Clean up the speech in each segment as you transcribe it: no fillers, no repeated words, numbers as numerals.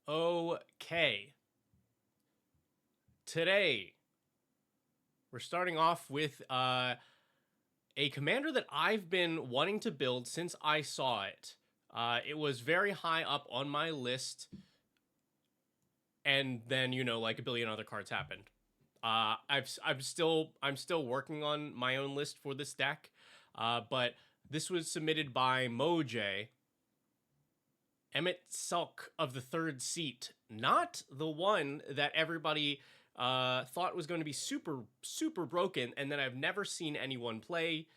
Okay. Today, we're starting off with a commander that I've been wanting to build since I saw it. It was very high up on my list, and then like a billion other cards happened. I'm still working on my own list for this deck, but this was submitted by Moj, Emmett Sulk of the third seat, not the one that everybody thought was going to be super broken, and then I've never seen anyone play.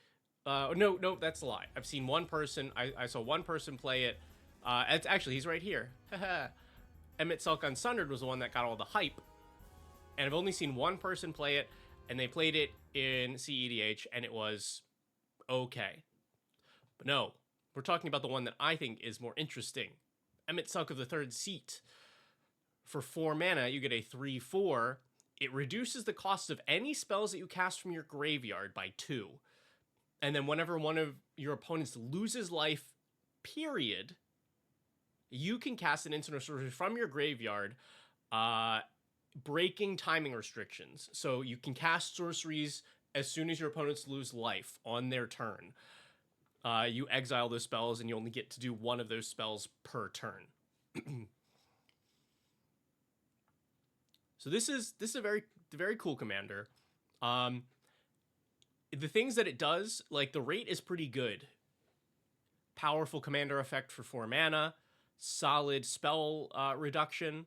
No, that's a lie. I've seen one person. I saw one person play it. It's actually he's right here. Emmett Sulk Unsundered was the one that got all the hype, and I've only seen one person play it, and they played it in CEDH, and it was okay. But no, we're talking about the one that I think is more interesting. Emmett Sulk of the third seat. For 4 mana, you get a 3/4. It reduces the cost of any spells that you cast from your graveyard by 2. And then whenever one of your opponents loses life, period, you can cast an instant or sorcery from your graveyard, breaking timing restrictions. So you can cast sorceries as soon as your opponents lose life on their turn. You exile those spells, and you only get to do one of those spells per turn. So this is a very cool commander. The things that it does, like the rate is pretty good. Powerful commander effect for 4 mana, solid spell reduction.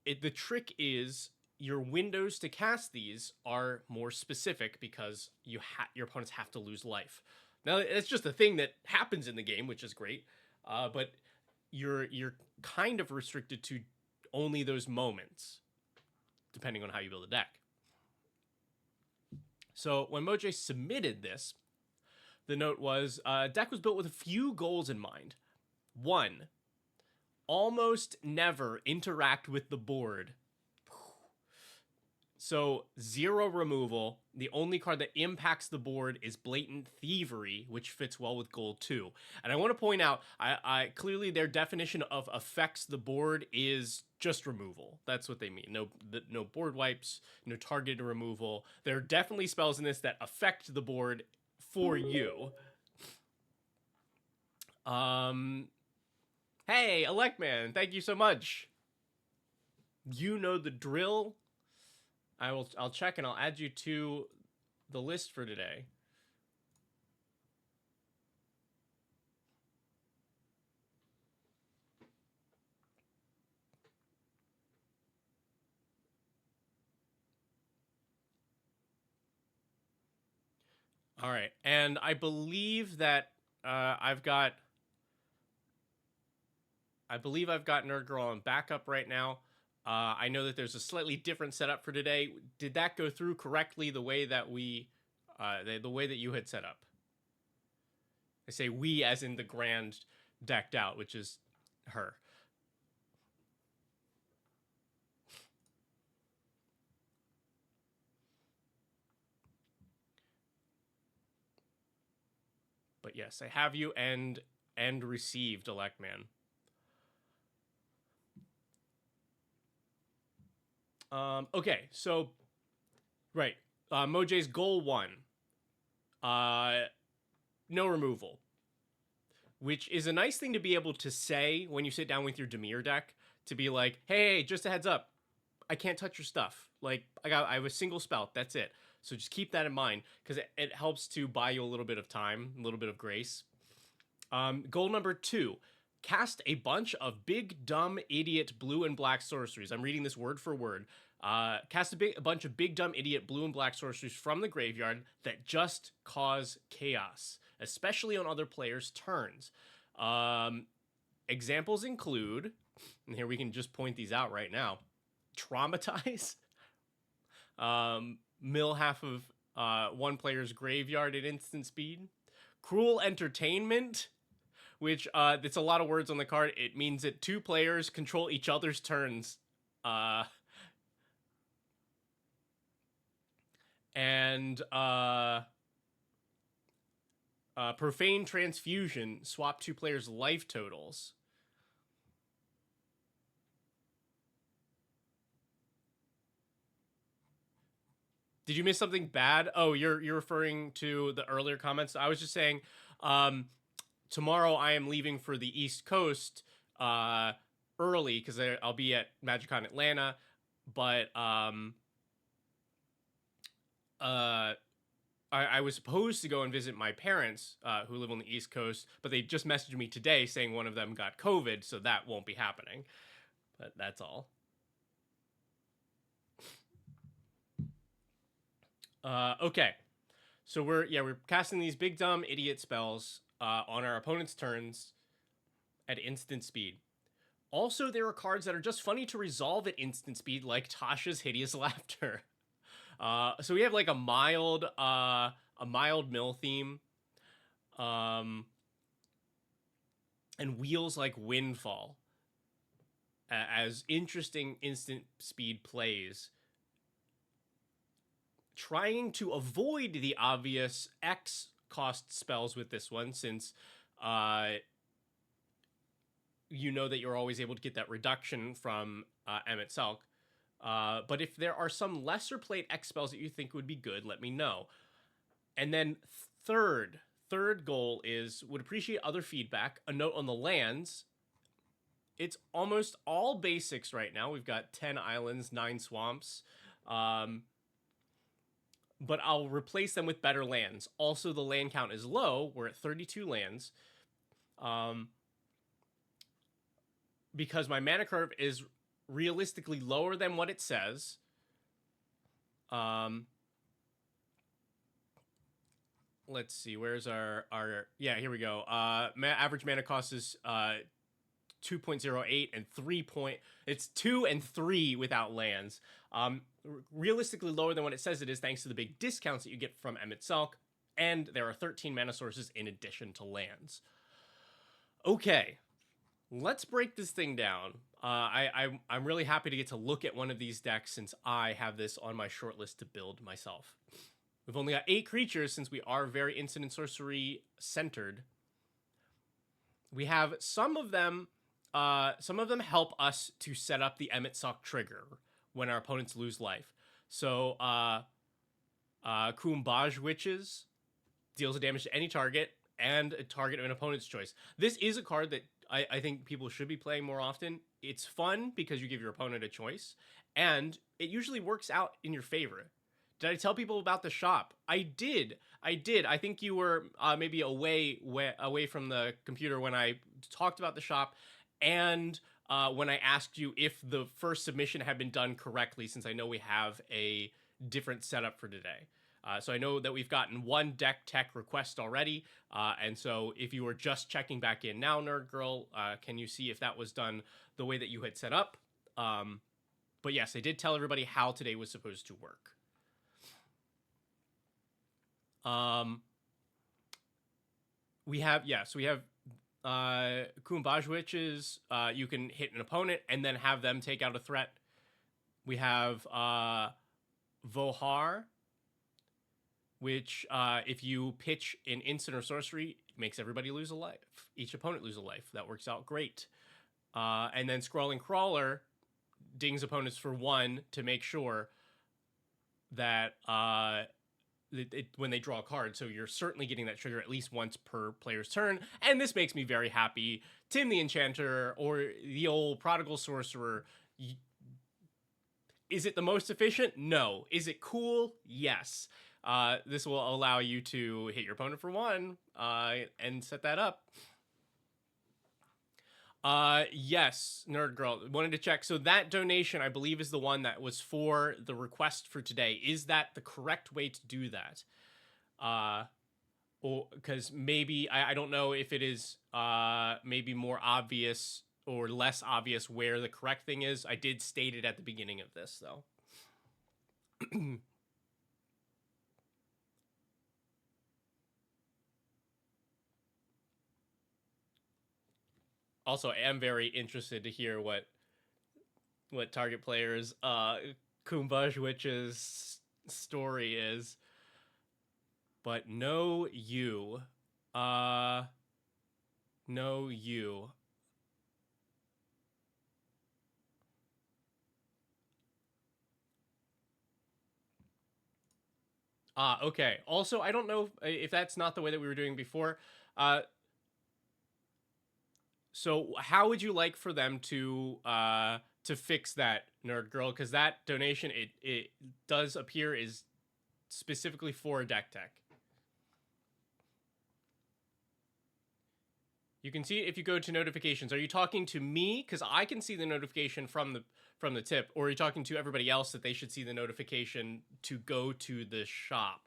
The trick is your windows to cast these are more specific because your opponents have to lose life. Now it's just a thing that happens in the game, which is great, but you're kind of restricted to only those moments, depending on how you build a deck. So when Moj submitted this, the note was deck was built with a few goals in mind. 1, almost never interact with the board. So 0 removal. The only card that impacts the board is Blatant Thievery, which fits well with goal 2. And I want to point out, I clearly their definition of affects the board is just removal. That's what they mean. No board wipes, no targeted removal. There are definitely spells in this that affect the board for you. Hey, Electman, thank you so much. You know the drill. I'll check and I'll add you to the list for today. All right, and I believe that I've got Nerd Girl on backup right now. I know that there's a slightly different setup for today. Did that go through correctly the way that the way that you had set up? I say we as in the grand decked out, which is her. But yes, I have you and received, Electman. Okay, so right, Moj's goal 1, no removal, which is a nice thing to be able to say when you sit down with your Dimir deck, to be like, hey, just a heads up, I can't touch your stuff. Like I have a single spell, that's it. So just keep that in mind, because it helps to buy you a little bit of time, a little bit of grace. Goal number 2, cast a bunch of big, dumb, idiot, blue and black sorceries. I'm reading this word for word. Cast a bunch of big, dumb, idiot, blue and black sorceries from the graveyard that just cause chaos, especially on other players' turns. Examples include, and here we can just point these out right now: Traumatize, mill half of one player's graveyard at instant speed, Cruel Entertainment, which it's a lot of words on the card. It means that 2 players control each other's turns. And Profane Transfusion, swap 2 players' life totals. Did you miss something bad? Oh, you're referring to the earlier comments. I was just saying, um, tomorrow I am leaving for the East Coast early because I'll be at MagicCon Atlanta, but uh, I was supposed to go and visit my parents who live on the East Coast, but they just messaged me today saying one of them got COVID, so that won't be happening. But that's all. Okay, so we're casting these big dumb idiot spells on our opponent's turns at instant speed. Also, there are cards that are just funny to resolve at instant speed, like Tasha's Hideous Laughter. So we have like a mild mill theme, um, and wheels like Windfall as interesting instant speed plays, trying to avoid the obvious X cost spells with this one, since you know that you're always able to get that reduction from Emmett Selk. But if there are some lesser played X spells that you think would be good, let me know. And then third goal is would appreciate other feedback. A note on the lands. It's almost all basics right now. We've got 10 islands, 9 swamps. But I'll replace them with better lands. Also, the land count is low. We're at 32 lands. Because my mana curve is realistically lower than what it says. Let's see, where's our yeah, here we go. Average mana cost is 2.08 and 3 point. It's 2 and 3 without lands. Realistically lower than what it says it is, thanks to the big discounts that you get from Emmett Selk, and there are 13 mana sources in addition to lands. Okay, let's break this thing down. I'm really happy to get to look at one of these decks since I have this on my short list to build myself. We've only got 8 creatures since we are very instant and sorcery centered. We have some of them help us to set up the Emmett Selk trigger when our opponents lose life. So Kumbaj Witches deals damage to any target and a target of an opponent's choice. This is a card that I think people should be playing more often. It's fun because you give your opponent a choice, and it usually works out in your favor. Did I tell people about the shop? I did. I think you were maybe away from the computer when I talked about the shop, and when I asked you if the first submission had been done correctly, since I know we have a different setup for today. So I know that we've gotten one deck tech request already, and so if you were just checking back in now, Nerd Girl, can you see if that was done the way that you had set up? But yes, I did tell everybody how today was supposed to work. We have Kumbaj Witches. You can hit an opponent and then have them take out a threat. We have Vohar, which if you pitch an instant or sorcery, makes everybody lose a life. Each opponent lose a life. That works out great. And then Scrawling Crawler dings opponents for 1 to make sure that when they draw a card, so you're certainly getting that trigger at least once per player's turn, and this makes me very happy. Tim the Enchanter, or the old Prodigal Sorcerer, is it the most efficient? No. Is it cool? Yes. This will allow you to hit your opponent for 1 and set that up. Yes, Nerd Girl, wanted to check. So that donation, I believe, is the one that was for the request for today. Is that the correct way to do that? Or because maybe I don't know if it is maybe more obvious or less obvious where the correct thing is. I did state it at the beginning of this, though. Also, I am very interested to hear what target players Kumbaj Witch's story is. But no you. No you. Okay. Also, I don't know if that's not the way that we were doing before. So how would you like for them to fix that, Nerd Girl? Because that donation, it does appear is specifically for deck tech. You can see if you go to notifications. Are you talking to me? Because I can see the notification from the tip, or are you talking to everybody else that they should see the notification to go to the shop?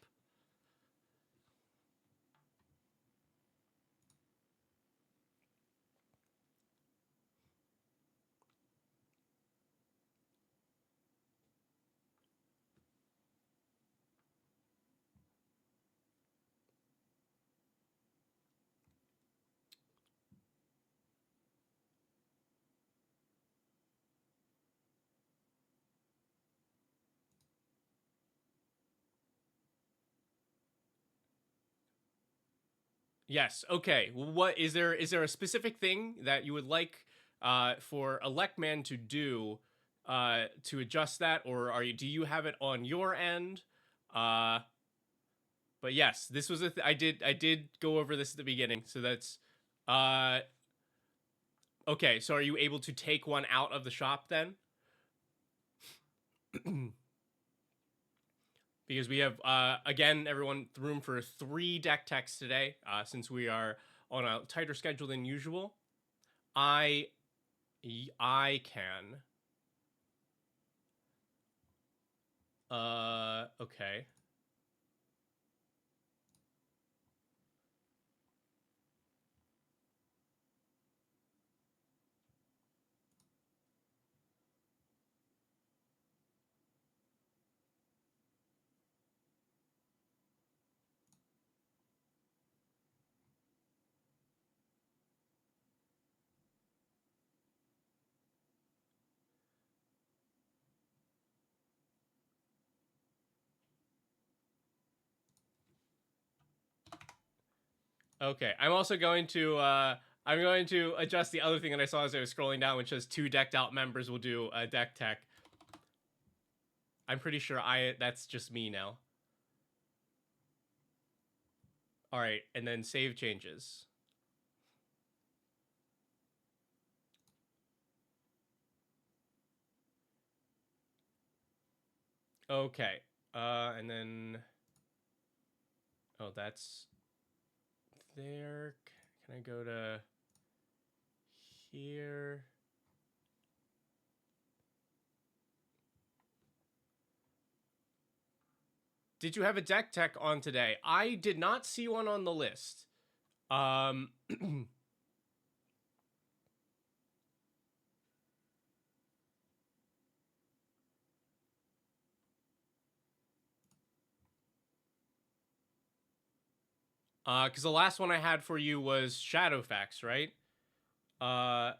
Yes. Okay. What is there? Is there a specific thing that you would like for Electman to do to adjust that, or are you? Do you have it on your end? Uh, but yes, this was I did go over this at the beginning, so that's uh okay. So are you able to take one out of the shop then? Because we have again, everyone, room for 3 deck techs today, since we are on a tighter schedule than usual. I can. Okay. Okay. I'm also going to I'm going to adjust the other thing that I saw as I was scrolling down, which says 2 decked out members will do a deck tech. I'm pretty sure that's just me now. All right, and then save changes. Okay. And then oh, that's there. Can I go to here? Did you have a deck tech on today? I did not see one on the list. Because the last one I had for you was Shadowfax, right? Uh,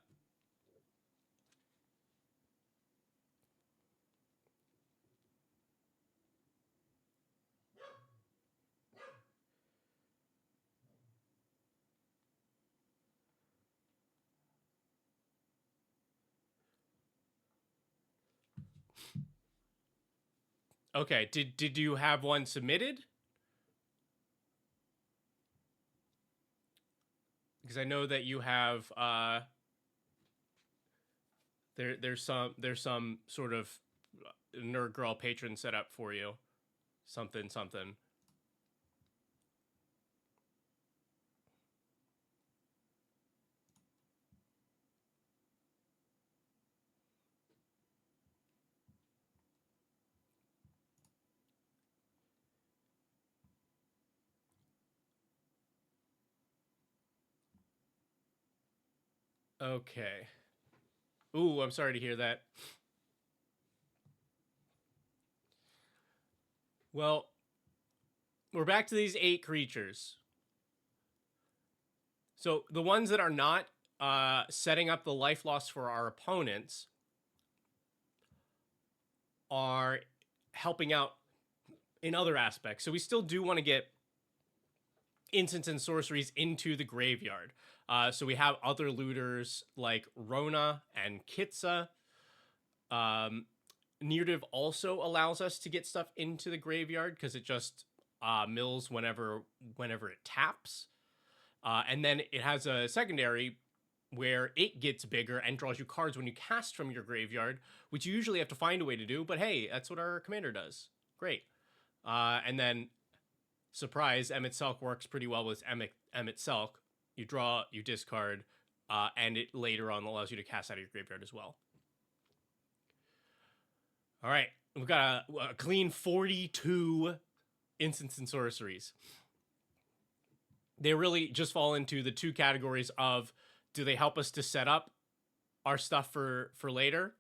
okay. Did you have one submitted? Because I know that you have there's some sort of nerd girl patron set up for you. Something something. Okay. Ooh, I'm sorry to hear that. Well, we're back to these 8 creatures. So the ones that are not setting up the life loss for our opponents are helping out in other aspects. So we still do want to get instants and sorceries into the graveyard. So we have other looters like Rona and Kitsa. Neardiv also allows us to get stuff into the graveyard because it just mills whenever it taps. And then it has a secondary where it gets bigger and draws you cards when you cast from your graveyard, which you usually have to find a way to do, but hey, that's what our commander does. Great. And then, surprise, Emmet Selk works pretty well with Emmet Selk. You draw, you discard, and it later on allows you to cast out of your graveyard as well. All right, we've got a clean 42 instants and sorceries. They really just fall into the two categories of, do they help us to set up our stuff for later?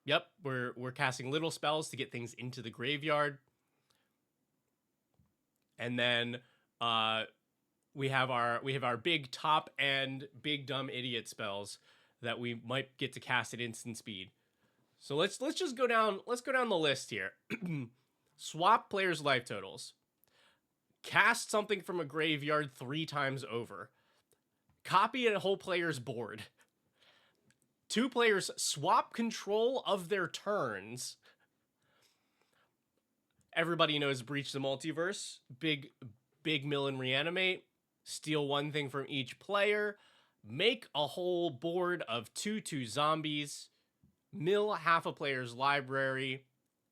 Yep, we're casting little spells to get things into the graveyard. And then we have our big top and big dumb idiot spells that we might get to cast at instant speed. So let's just go down. Let's go down the list here. Swap players' life totals. Cast something from a graveyard 3 times over. Copy a whole player's board. 2 players swap control of their turns. Everybody knows Breach the Multiverse. Big mill and reanimate. Steal 1 thing from each player. Make a whole board of 2/2 zombies. Mill half a player's library.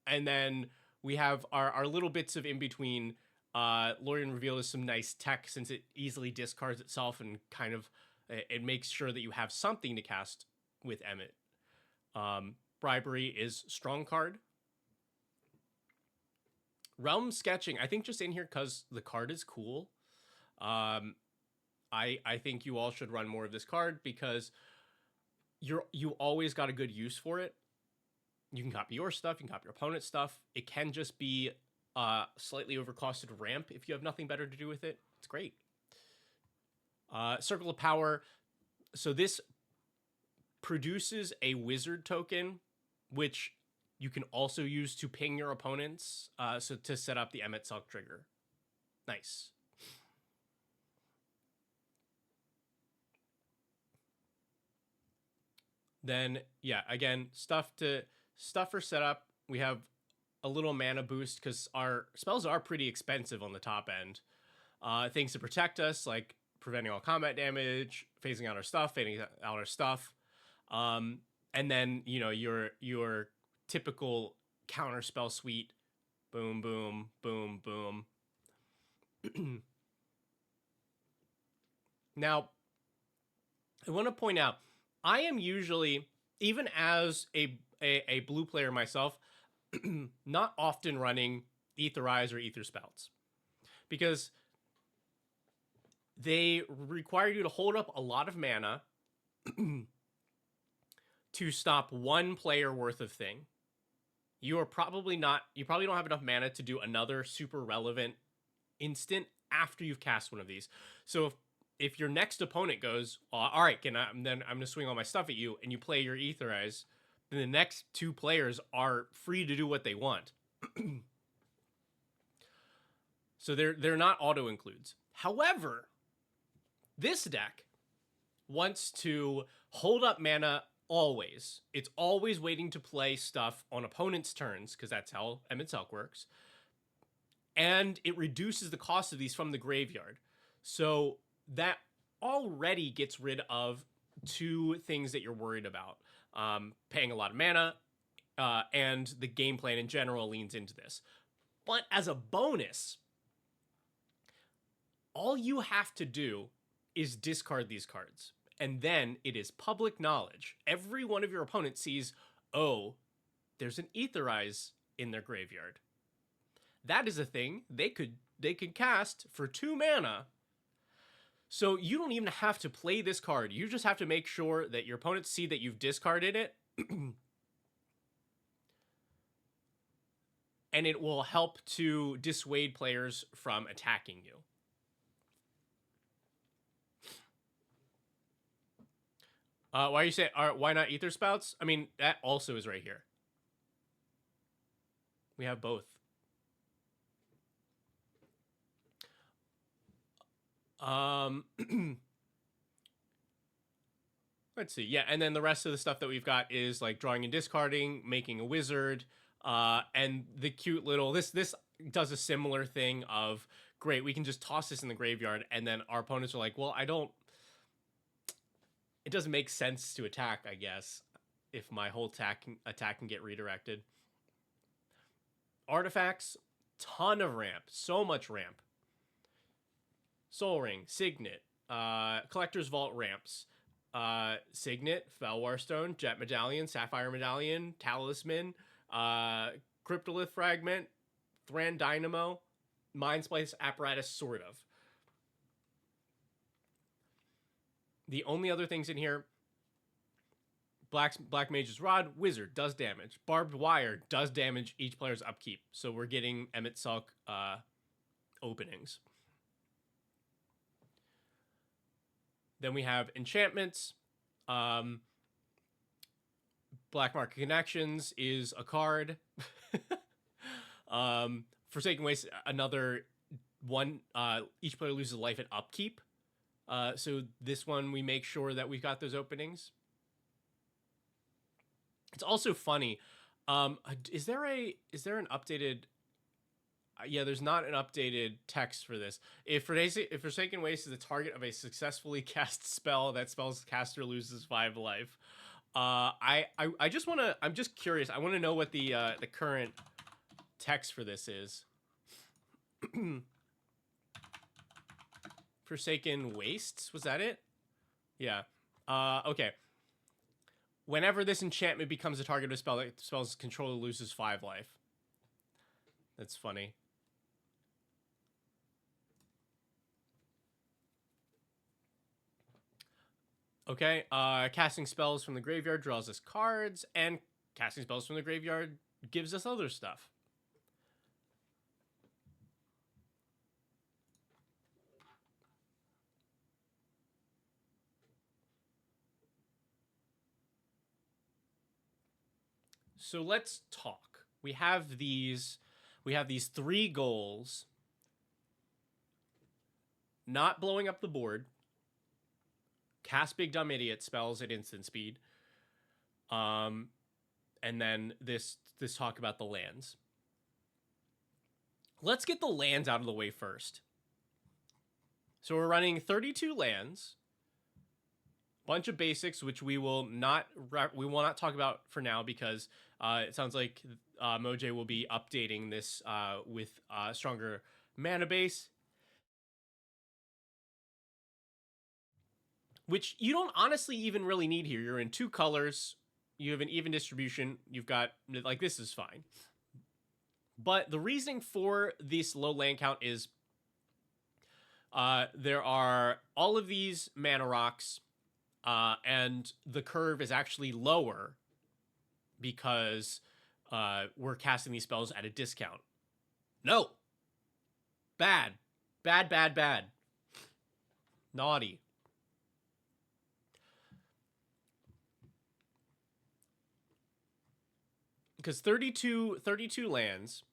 And then we have our little bits of in between. Lorien Reveal is some nice tech since it easily discards itself and kind of it makes sure that you have something to cast with Emmet. Bribery is strong card. Realm Sketching, I think just in here because the card is cool. I think you all should run more of this card because you always got a good use for it. You can copy your stuff, you can copy your opponent's stuff. It can just be slightly overcosted ramp if you have nothing better to do with it. It's great. Circle of Power. So this produces a wizard token, which you can also use to ping your opponents, so to set up the Emmet Selk trigger. Nice. Then, yeah, again, stuff for setup. We have a little mana boost because our spells are pretty expensive on the top end. Things to protect us, like preventing all combat damage, phasing out our stuff, fading out our stuff. And then, you know, your typical counter spell suite. Boom, boom, boom, boom. Now, I want to point out, I am usually, even as a blue player myself, not often running Aetherize or Aether Spouts because they require you to hold up a lot of mana to stop 1 player worth of thing. You probably don't have enough mana to do another super relevant instant after you've cast one of these. So if your next opponent goes, all right, then I'm going to swing all my stuff at you, and you play your Aetherize, then the next 2 players are free to do what they want. So they're not auto includes. However, this deck wants to hold up mana always. It's always waiting to play stuff on opponent's turns, because that's how Emmet Selk works. And it reduces the cost of these from the graveyard. So that already gets rid of 2 things that you're worried about. Paying a lot of mana, and the game plan in general leans into this. But as a bonus, all you have to do is discard these cards. And then it is public knowledge. Every one of your opponents sees, oh, there's an Aetherize in their graveyard. That is a thing they could cast for 2 mana. So you don't even have to play this card. You just have to make sure that your opponents see that you've discarded it. And it will help to dissuade players from attacking you. Why you say, why not Aether Spouts? I mean, that also is right here. We have both. Let's see. Yeah, and then the rest of the stuff that we've got is like drawing and discarding, making a wizard, and the cute little this does a similar thing of, great, we can just toss this in the graveyard, and then our opponents are like, well, it doesn't make sense to attack, I guess, if my whole attack can get redirected. Artifacts, ton of ramp, so much ramp. Soul Ring, Signet, Collector's Vault ramps, Signet, Felwar Stone, Jet Medallion, Sapphire Medallion, Talisman, Cryptolith Fragment, Thran Dynamo, Mind Splice Apparatus, sort of. The only other things in here, Black Mage's Rod, Wizard, does damage. Barbed Wire does damage each player's upkeep. So we're getting Emmett Sulk openings. Then we have enchantments. Black Market Connections is a card. Forsaken Waste, another one. Each player loses life at upkeep. So this one, we make sure that we've got those openings. It's also funny. Is there an updated? Yeah, there's not an updated text for this. If Forsaken Waste is the target of a successfully cast spell, that spell's caster loses 5 life. I just want to. I'm just curious. I want to know what the current text for this is. Forsaken Wastes, was that it? Yeah. Okay. Whenever this enchantment becomes a target of a spell, that spell's controller loses 5 life. That's funny. Okay, casting spells from the graveyard draws us cards, and casting spells from the graveyard gives us other stuff. So let's talk. We have these 3 goals. Not blowing up the board. Cast Big Dumb Idiot spells at instant speed. And then this talk about the lands. Let's get the lands out of the way first. So we're running 32 lands. Bunch of basics, which we will not talk about for now, because it sounds like Moj will be updating this with stronger mana base, which you don't honestly even really need here. You're in 2 colors. You have an even distribution. You've got, like, this is fine. But the reasoning for this low land count is there are all of these mana rocks. And the curve is actually lower because we're casting these spells at a discount. No. Bad. Bad, bad, bad. Naughty. Because 32 lands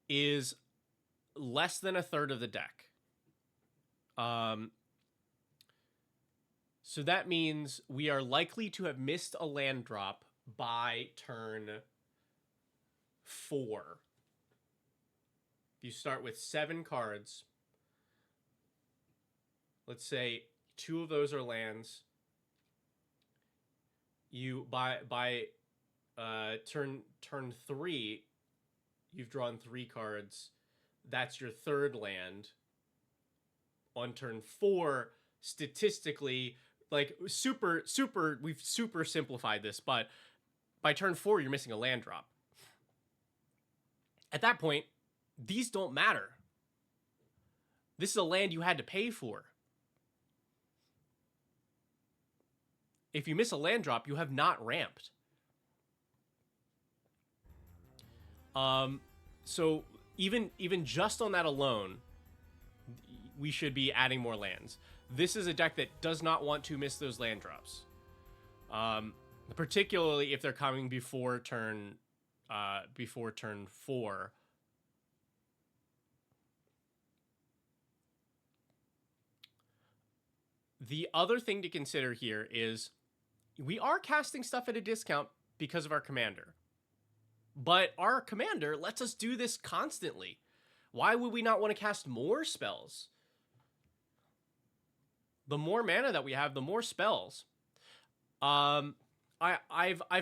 is less than a third of the deck. So that means we are likely to have missed a land drop by turn 4. You start with 7 cards. Let's say 2 of those are lands. You by turn 3, you've drawn 3 cards. That's your 3rd land. On turn 4, statistically, like, we've super simplified this, but by turn 4, you're missing a land drop. At that point, these don't matter. This is a land you had to pay for. If you miss a land drop, you have not ramped. So even just on that alone, we should be adding more lands. This is a deck that does not want to miss those land drops. Particularly if they're coming before turn 4. The other thing to consider here is we are casting stuff at a discount because of our commander. But our commander lets us do this constantly. Why would we not want to cast more spells? The more mana that we have, the more spells. I've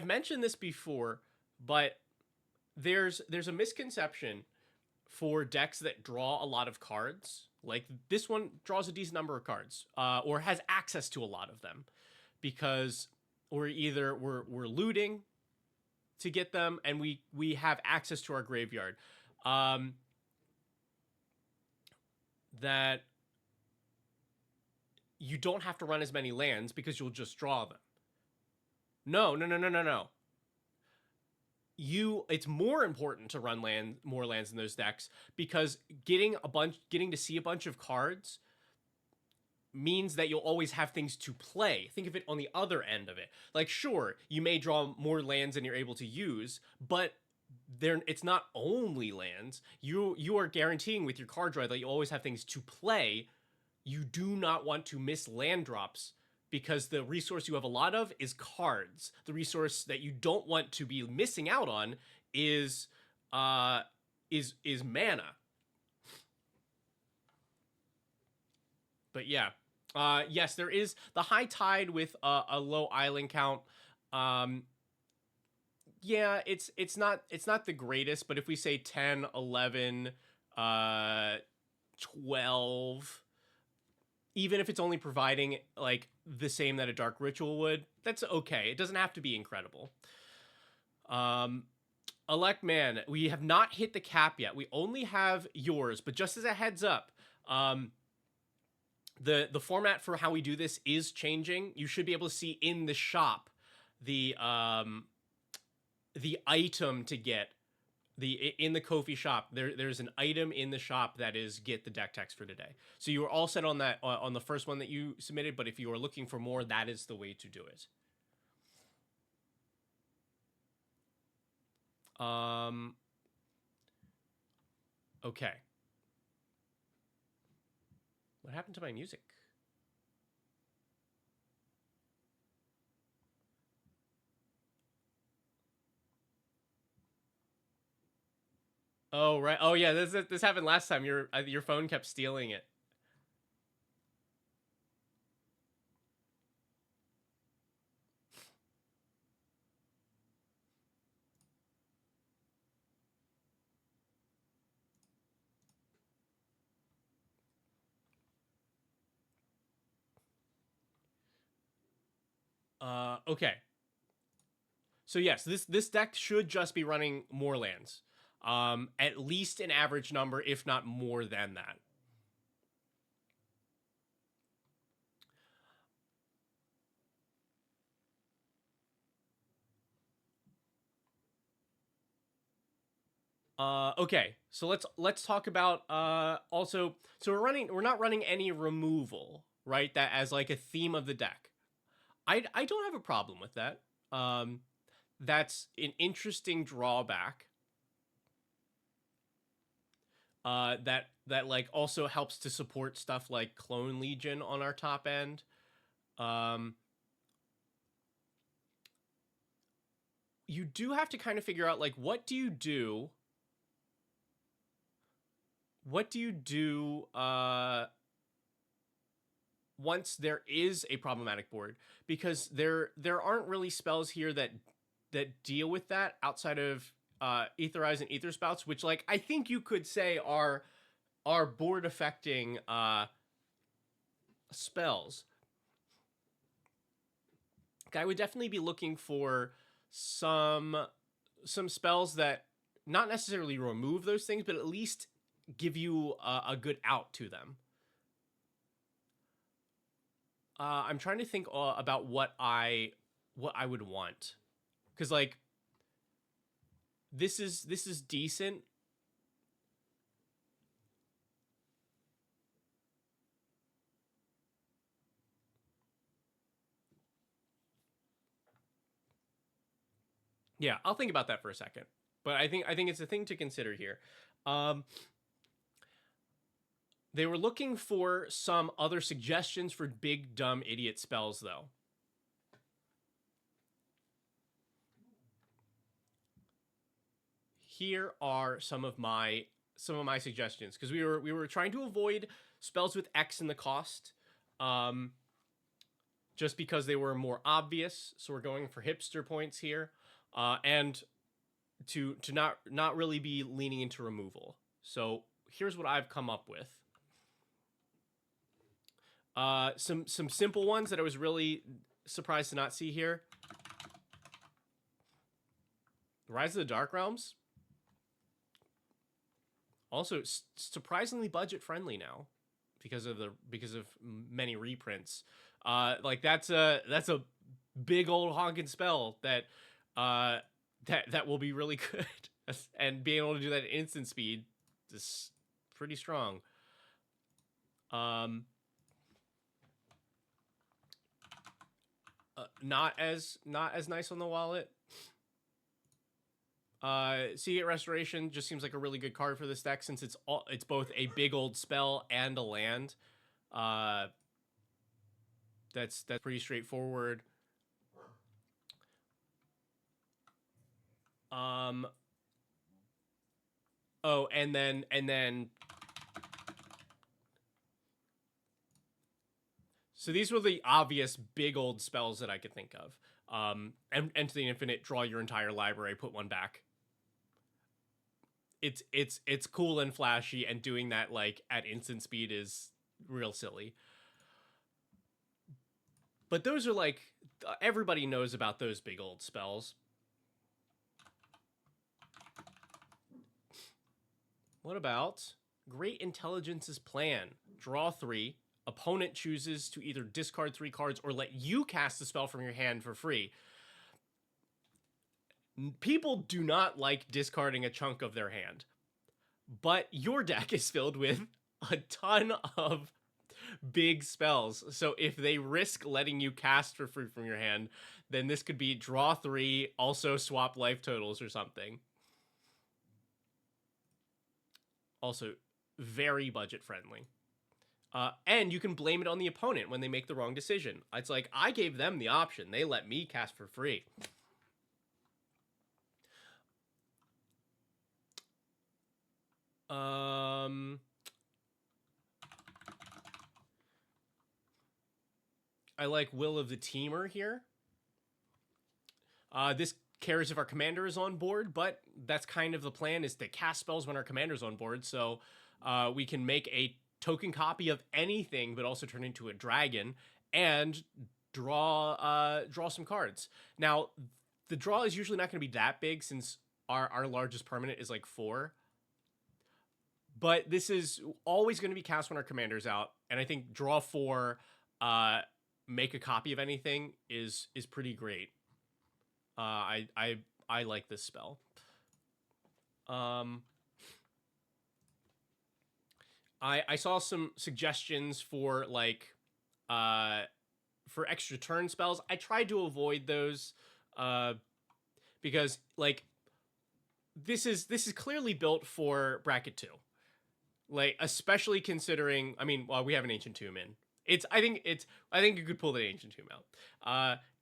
mentioned this before, but there's a misconception for decks that draw a lot of cards. Like this one draws a decent number of cards, or has access to a lot of them, because we're looting to get them, and we have access to our graveyard. That you don't have to run as many lands because you'll just draw them. No. It's more important to run more lands in those decks, because getting to see a bunch of cards means that you'll always have things to play. Think of it on the other end of it. Like, sure, you may draw more lands than you're able to use, but it's not only lands. You are guaranteeing with your card draw that you always have things to play. You do not want to miss land drops, because the resource you have a lot of is cards. The resource that you don't want to be missing out on is mana. But yeah, yes, there is the high tide with a low island count. Yeah, it's not the greatest, but if we say 10, 11, 12, even if it's only providing like the same that a dark ritual would, that's okay. It doesn't have to be incredible. Elect Man, we have not hit the cap yet. We only have yours, but just as a heads up, the format for how we do this is changing. You should be able to see in the shop the item to get. In the Ko-fi shop, there's an item in the shop that is get the deck text for today. So you were all set on that on the first one that you submitted, but if you are looking for more, that is the way to do it. Okay. What happened to my music? Oh right. Oh yeah. This happened last time. Your phone kept stealing it. Okay. So yes, this deck should just be running more lands. At least an average number, if not more than that. Okay, so let's talk about also. So we're not running any removal, right? That as like a theme of the deck. I don't have a problem with that. That's an interesting drawback. That like also helps to support stuff like Clone Legion on our top end. You do have to kind of figure out like what do you do once there is a problematic board, because there aren't really spells here that deal with that outside of Aetherize and Aether Spouts, which like I think you could say are board affecting spells. I would definitely be looking for some spells that not necessarily remove those things, but at least give you a good out to them. I'm trying to think about what I would want, because like this is decent. Yeah, I'll think about that for a second, but I think it's a thing to consider here. They were looking for some other suggestions for big dumb idiot spells though. here are some of my suggestions, because we were trying to avoid spells with X in the cost, just because they were more obvious. So we're going for hipster points here, and to not really be leaning into removal. So here's what I've come up with. Some simple ones that I was really surprised to not see here. Rise of the Dark Realms. Also surprisingly budget friendly now, because of many reprints. Like that's a big old honking spell that that will be really good, and being able to do that at instant speed is pretty strong. Not as nice on the wallet. Seagate Restoration just seems like a really good card for this deck, since it's both a big old spell and a land. That's pretty straightforward. Oh, and then so these were the obvious big old spells that I could think of. Enter the Infinite, draw your entire library, put one back. It's cool and flashy, and doing that like at instant speed is real silly. But those are like, everybody knows about those big old spells. What about Great Intelligence's Plan? Draw 3. Opponent chooses to either discard 3 cards or let you cast a spell from your hand for free. People do not like discarding a chunk of their hand, but your deck is filled with a ton of big spells. So if they risk letting you cast for free from your hand, then this could be draw 3, also swap life totals or something. Also, very budget friendly. And you can blame it on the opponent when they make the wrong decision. It's like, I gave them the option. They let me cast for free. I like Will of the Teamer here. This cares if our commander is on board, but that's kind of the plan, is to cast spells when our commander's on board. So we can make a token copy of anything, but also turn into a dragon and draw some cards. Now, the draw is usually not going to be that big, since our largest permanent is like 4. But this is always going to be cast when our commander's out, and I think draw 4, make a copy of anything is pretty great. I like this spell. I saw some suggestions for like for extra turn spells. I tried to avoid those because like this is clearly built for bracket 2. Like, especially considering, I mean, well, we have an Ancient Tomb in. I think you could pull the Ancient Tomb out.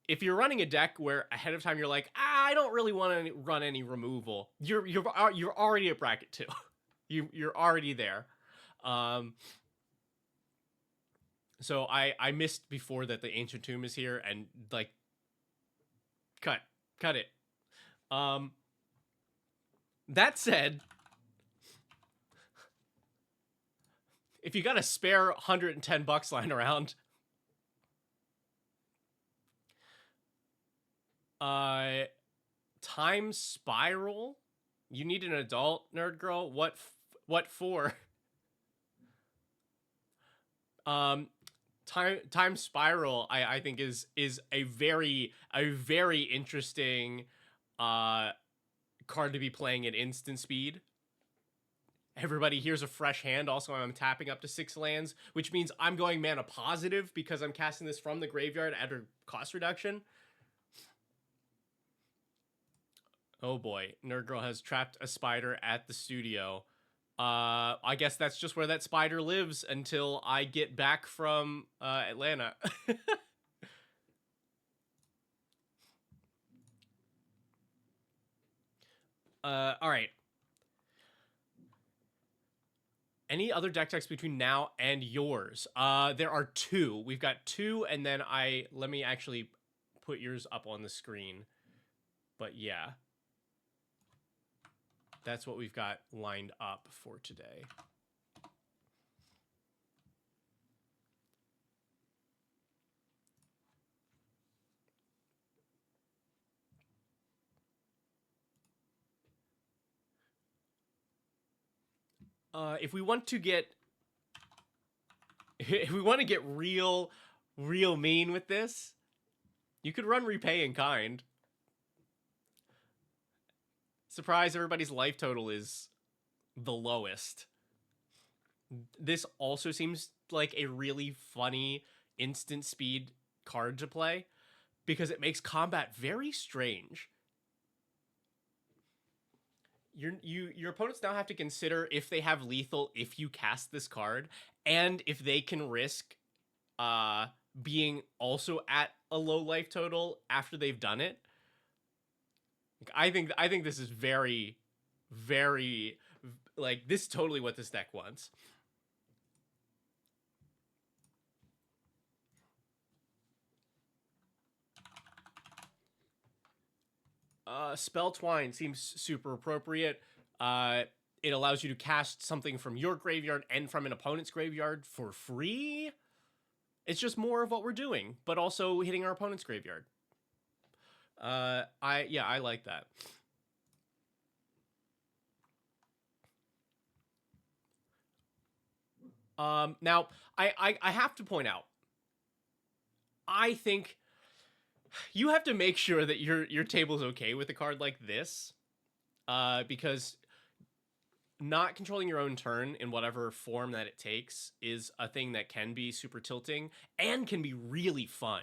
If you're running a deck where ahead of time you're like, I don't really want to run any removal, you're already at bracket 2. you're already there. So I missed before that the Ancient Tomb is here, and like cut it. That said, if you got a spare $110 lying around, Time Spiral, you need an adult, nerd girl. What for? Time Spiral, I think is a very interesting card to be playing at instant speed. Everybody, here's a fresh hand. Also, I'm tapping up to 6 lands, which means I'm going mana positive because I'm casting this from the graveyard at a cost reduction. Oh boy, Nerd Girl has trapped a spider at the studio. I guess that's just where that spider lives until I get back from Atlanta. All right. Any other deck techs between now and yours? There are two. We've got two, and then let me actually put yours up on the screen. But yeah, that's what we've got lined up for today. If we want to get real mean with this, you could run Repay in Kind. Surprise, everybody's life total is the lowest. This also seems like a really funny instant speed card to play because it makes combat very strange. Your opponents now have to consider if they have lethal if you cast this card, and if they can risk being also at a low life total after they've done it. I think this is very, very, like, this is totally what this deck wants. Spell Twine seems super appropriate. It allows you to cast something from your graveyard and from an opponent's graveyard for free. It's just more of what we're doing, but also hitting our opponent's graveyard. I like that. Now I have to point out, I think you have to make sure that your table's okay with a card like this, because not controlling your own turn in whatever form that it takes is a thing that can be super tilting and can be really fun.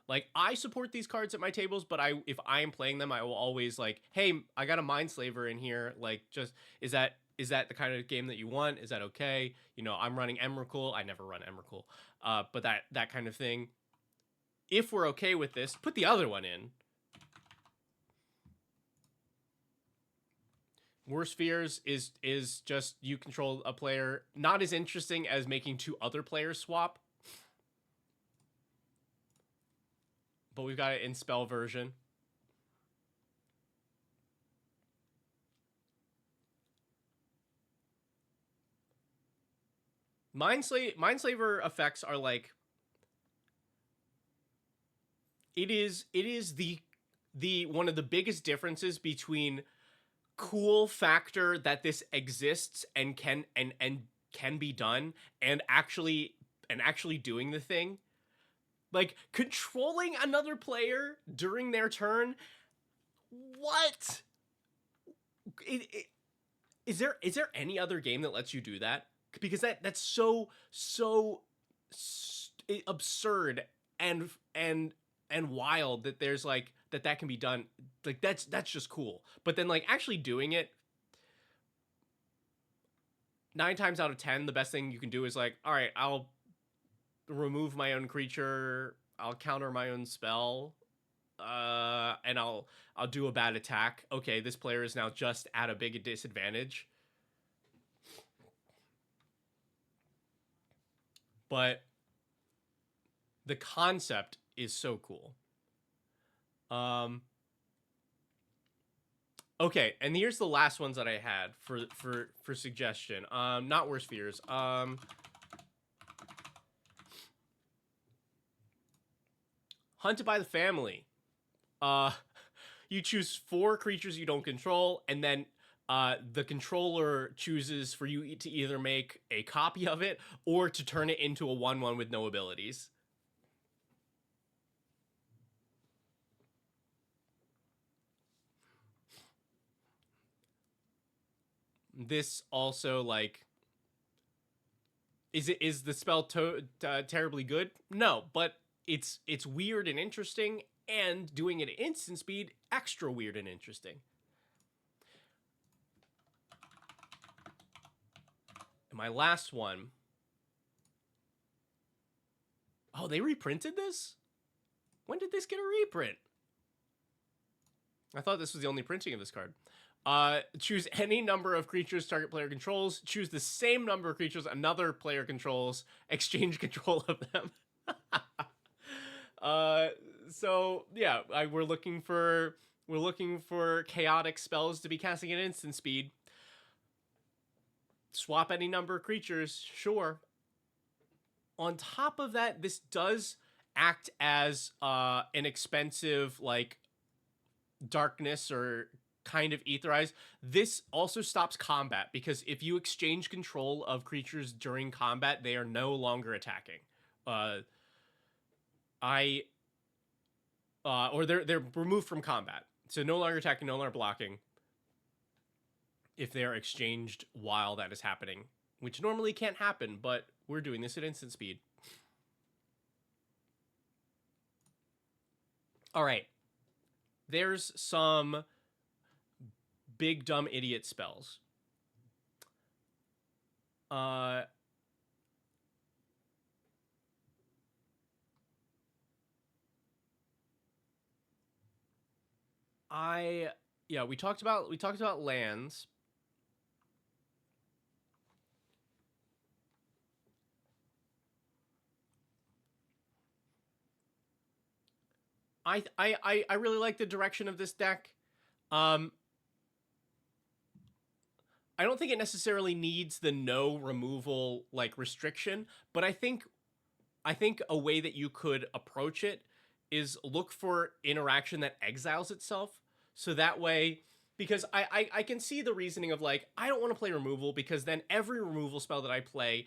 Like, I support these cards at my tables, but if I am playing them, I will always like, hey, I got a Mindslaver in here. Like, just, is that the kind of game that you want? Is that okay? You know, I'm running Emrakul. I never run Emrakul. But that kind of thing. If we're okay with this, put the other one in. Worst Fears is just you control a player. Not as interesting as making two other players swap. But we've got it in spell version. Mindslaver effects are like, it is the one of the biggest differences between cool factor that this exists and can be done and actually doing the thing. Like, controlling another player during their turn. What? Is there any other game that lets you do that? Because that's so absurd and wild that there's like that can be done. Like, that's just cool. But then, like, actually doing it, 9 times out of 10, the best thing you can do is like, all right, I'll remove my own creature, I'll counter my own spell, and I'll do a bad attack. Okay, this player is now just at a big disadvantage. But the concept is so cool. Okay, and here's the last ones that I had for suggestion. Not Worst Fears. Hunted by the Family. You choose 4 creatures you don't control, and then the controller chooses for you to either make a copy of it or to turn it into a 1/1 with no abilities. This also, like, is the spell terribly good? No, but it's weird and interesting, and doing it at instant speed, extra weird and interesting. And my last one. Oh, they reprinted this? When did this get a reprint? I thought this was the only printing of this card. Choose any number of creatures target player controls. Choose the same number of creatures another player controls. Exchange control of them. uh, so yeah, we're looking for chaotic spells to be casting at instant speed. Swap any number of creatures, sure. On top of that, this does act as an expensive like darkness or kind of etherize. This also stops combat because if you exchange control of creatures during combat, they are no longer attacking. Uh, I or they're removed from combat, so no longer attacking, no longer blocking. If they are exchanged while that is happening, which normally can't happen, but we're doing this at instant speed. All right. There's some big dumb idiot spells. We talked about lands. I really like the direction of this deck. I don't think it necessarily needs the no removal like restriction, but I think a way that you could approach it is look for interaction that exiles itself. So that way, because I can see the reasoning of like, I don't want to play removal because then every removal spell that I play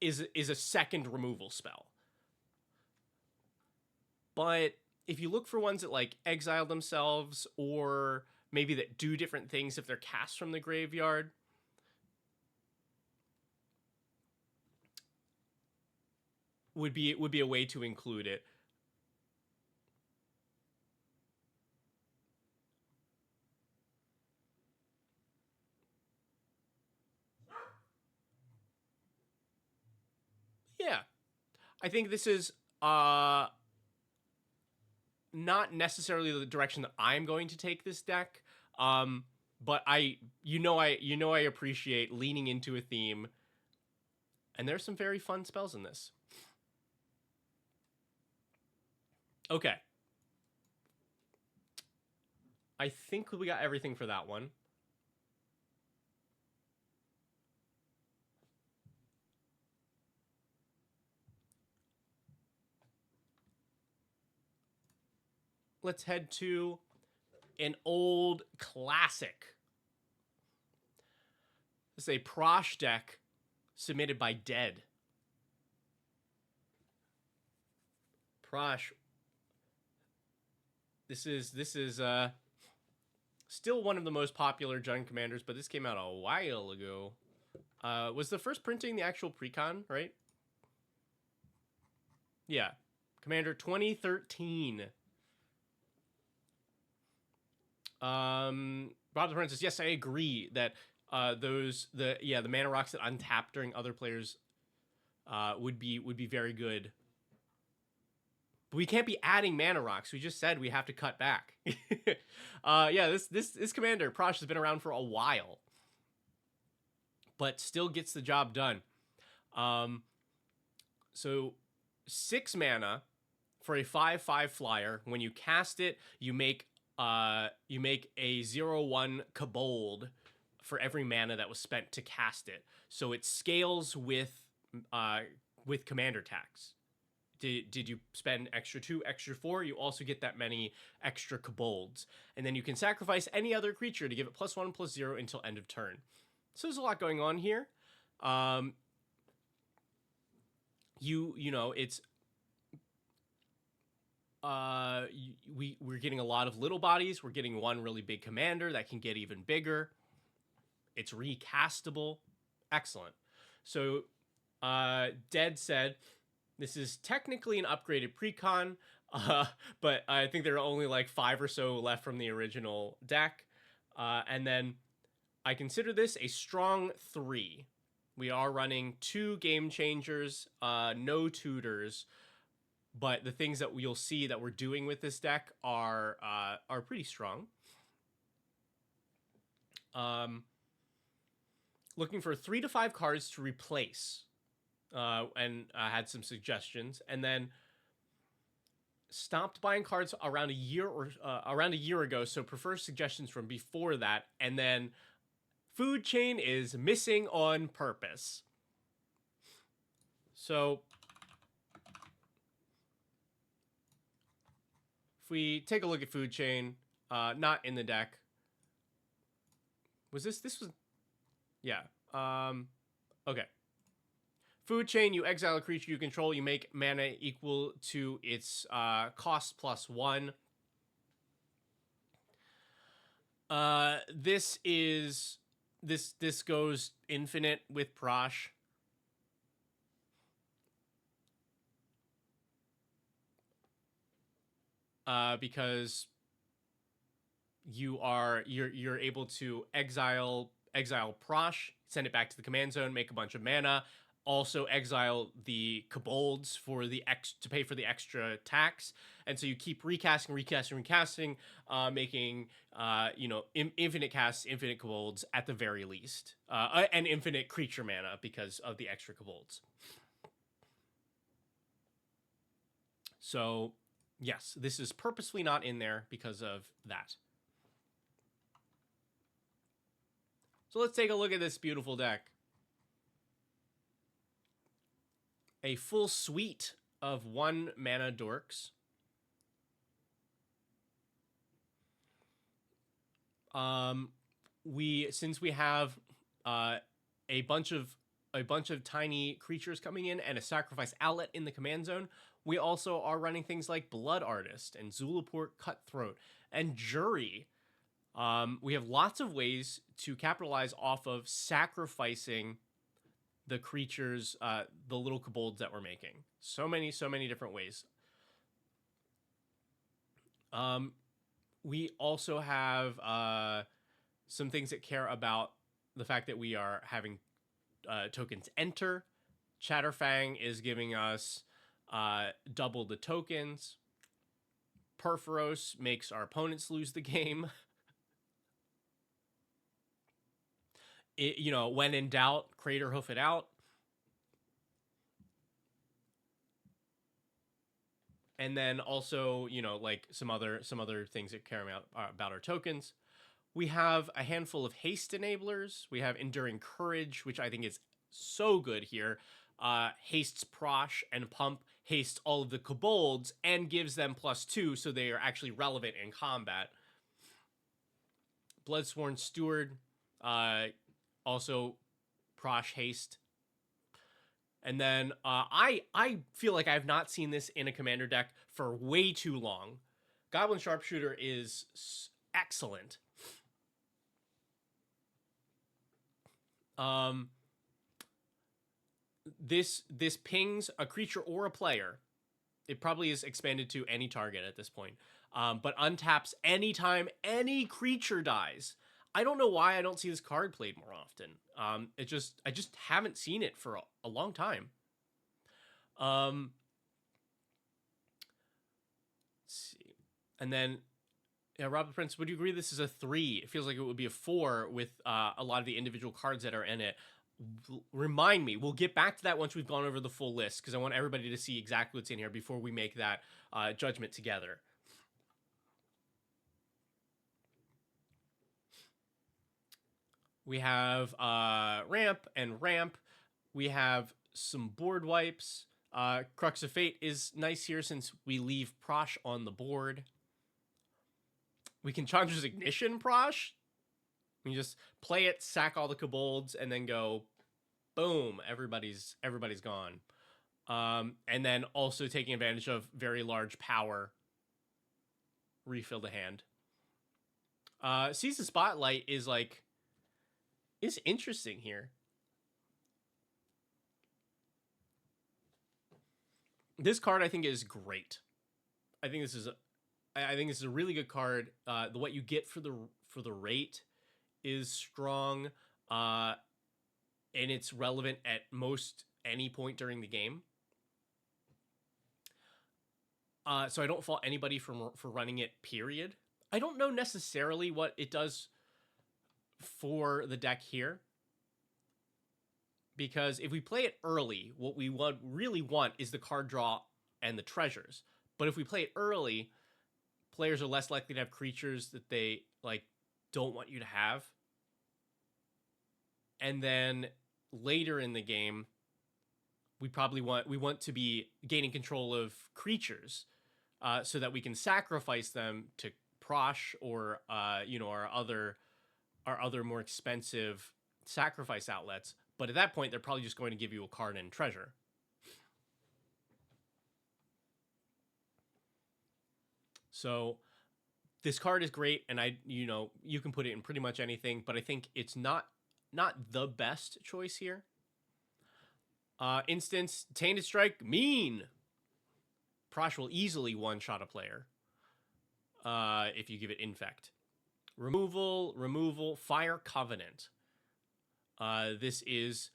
is a second removal spell. But if you look for ones that like exile themselves or maybe that do different things if they're cast from the graveyard, would be a way to include it. Yeah. I think this is not necessarily the direction that I'm going to take this deck. But I appreciate leaning into a theme, and there's some very fun spells in this. Okay. I think we got everything for that one. Let's head to an old classic. This is a Prosh deck submitted by Dead. Prosh. This is still one of the most popular Jund commanders, but this came out a while ago. Was the first printing the actual precon, right? Yeah. Commander 2013. Bob the Princess, yes, I agree that the mana rocks that untap during other players would be very good. But we can't be adding mana rocks. We just said we have to cut back. This commander, Prosh, has been around for a while, but still gets the job done. So 6 mana for a 5/5 flyer. When you cast it, you make a 0/1 kobold for every mana that was spent to cast it. So it scales with commander tax. Did you spend extra 2, extra 4? You also get that many extra kobolds. And then you can sacrifice any other creature to give it +1/+0 until end of turn. So there's a lot going on here. It's we're getting a lot of little bodies. We're getting one really big commander that can get even bigger. It's recastable. Excellent. So Dead said this is technically an upgraded precon, but I think there are only like 5 or so left from the original deck. And then I consider this a strong 3. We are running 2 game changers, no tutors, but the things that you'll see that we're doing with this deck are pretty strong. Looking for 3 to 5 cards to replace, and I had some suggestions, and then stopped buying cards around a year ago, so prefer suggestions from before that. And then food chain is missing on purpose. So if we take a look at food chain, not in the deck. Was this was, yeah. Okay. Food chain, you exile a creature you control, you make mana equal to its cost plus 1. This goes infinite with Prosh. Because you're able to exile Prosh, send it back to the command zone, make a bunch of mana. Also exile the kobolds for the to pay for the extra tax, and so you keep recasting, making infinite casts, infinite kobolds at the very least, and infinite creature mana because of the extra kobolds. So yes, this is purposely not in there because of that. So let's take a look at this beautiful deck. A full suite of 1 mana dorks. Since we have a bunch of tiny creatures coming in and a sacrifice outlet in the command zone, we also are running things like Blood Artist and Zulaport Cutthroat and Jury. We have lots of ways to capitalize off of sacrificing the creatures, the little kobolds that we're making. So many different ways. We also have some things that care about the fact that we are having tokens enter. Chatterfang is giving us double the tokens. Perforos makes our opponents lose the game. When in doubt, Crater Hoof it out. And then also, like some other things that care about our tokens. We have a handful of haste enablers. We have Enduring Courage, which I think is so good here. Hastes Prosh and Pump, haste all of the kobolds and gives them +2, so they are actually relevant in combat. Bloodsworn Steward, also Prosh haste. And then I feel like I've not seen this in a commander deck for way too long. Goblin Sharpshooter is excellent. This pings a creature or a player. It probably is expanded to any target at this point. But untaps anytime any creature dies. I don't know why I don't see this card played more often. I just haven't seen it for a long time. Let's see. And then, Robert Prince, would you agree this is a 3? It feels like it would be a 4 with a lot of the individual cards that are in it. Remind me. We'll get back to that once we've gone over the full list, because I want everybody to see exactly what's in here before we make that judgment together. We have ramp and ramp. We have some board wipes. Crux of Fate is nice here since we leave Prosh on the board. We can Chandra's Ignition Prosh. We just play it, sack all the kobolds, and then go, boom, everybody's gone. And then also taking advantage of very large power. Refill the hand. Seize the Spotlight is interesting here. This card I think is great. I think this is a really good card. What you get for the rate is strong, and it's relevant at most any point during the game. So I don't fault anybody for running it, period. I don't know necessarily what it does for the deck here. Because if we play it early, what we really want is the card draw and the treasures. But if we play it early, players are less likely to have creatures that they like don't want you to have. And then later in the game, we want to be gaining control of creatures, so that we can sacrifice them to Prosh or our other more expensive sacrifice outlets. But at that point, they're probably just going to give you a card and treasure. So this card is great, and you can put it in pretty much anything, but I think it's not the best choice here. Instance, Tainted Strike, mean. Prosh will easily one-shot a player if you give it Infect. Removal, Fire Covenant. This is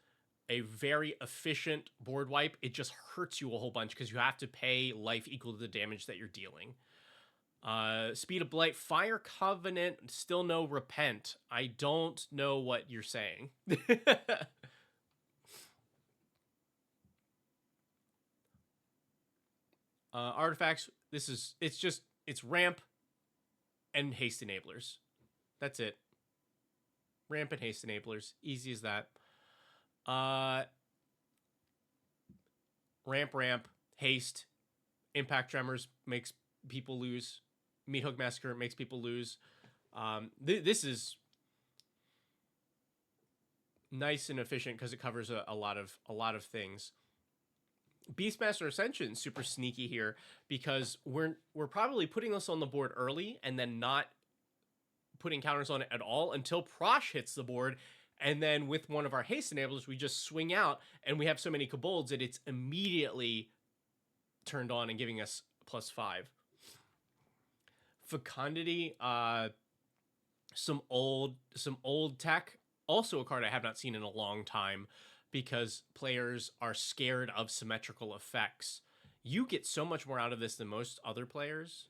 a very efficient board wipe. It just hurts you a whole bunch because you have to pay life equal to the damage that you're dealing. Speed of Blight, Fire Covenant, still no Repent. I don't know what you're saying. Artifacts, it's ramp and haste enablers. That's it. Ramp and haste enablers. Easy as that. Ramp, haste, impact tremors makes people lose. Meat Hook Massacre makes people lose. This is nice and efficient because it covers a lot of things. Beastmaster Ascension, super sneaky here because we're probably putting this on the board early and then not putting counters on it at all until Prosh hits the board. And then with one of our haste enablers, we just swing out and we have so many kobolds that it's immediately turned on and giving us +5. Fecundity, some old tech. Also a card I have not seen in a long time because players are scared of symmetrical effects. You get so much more out of this than most other players,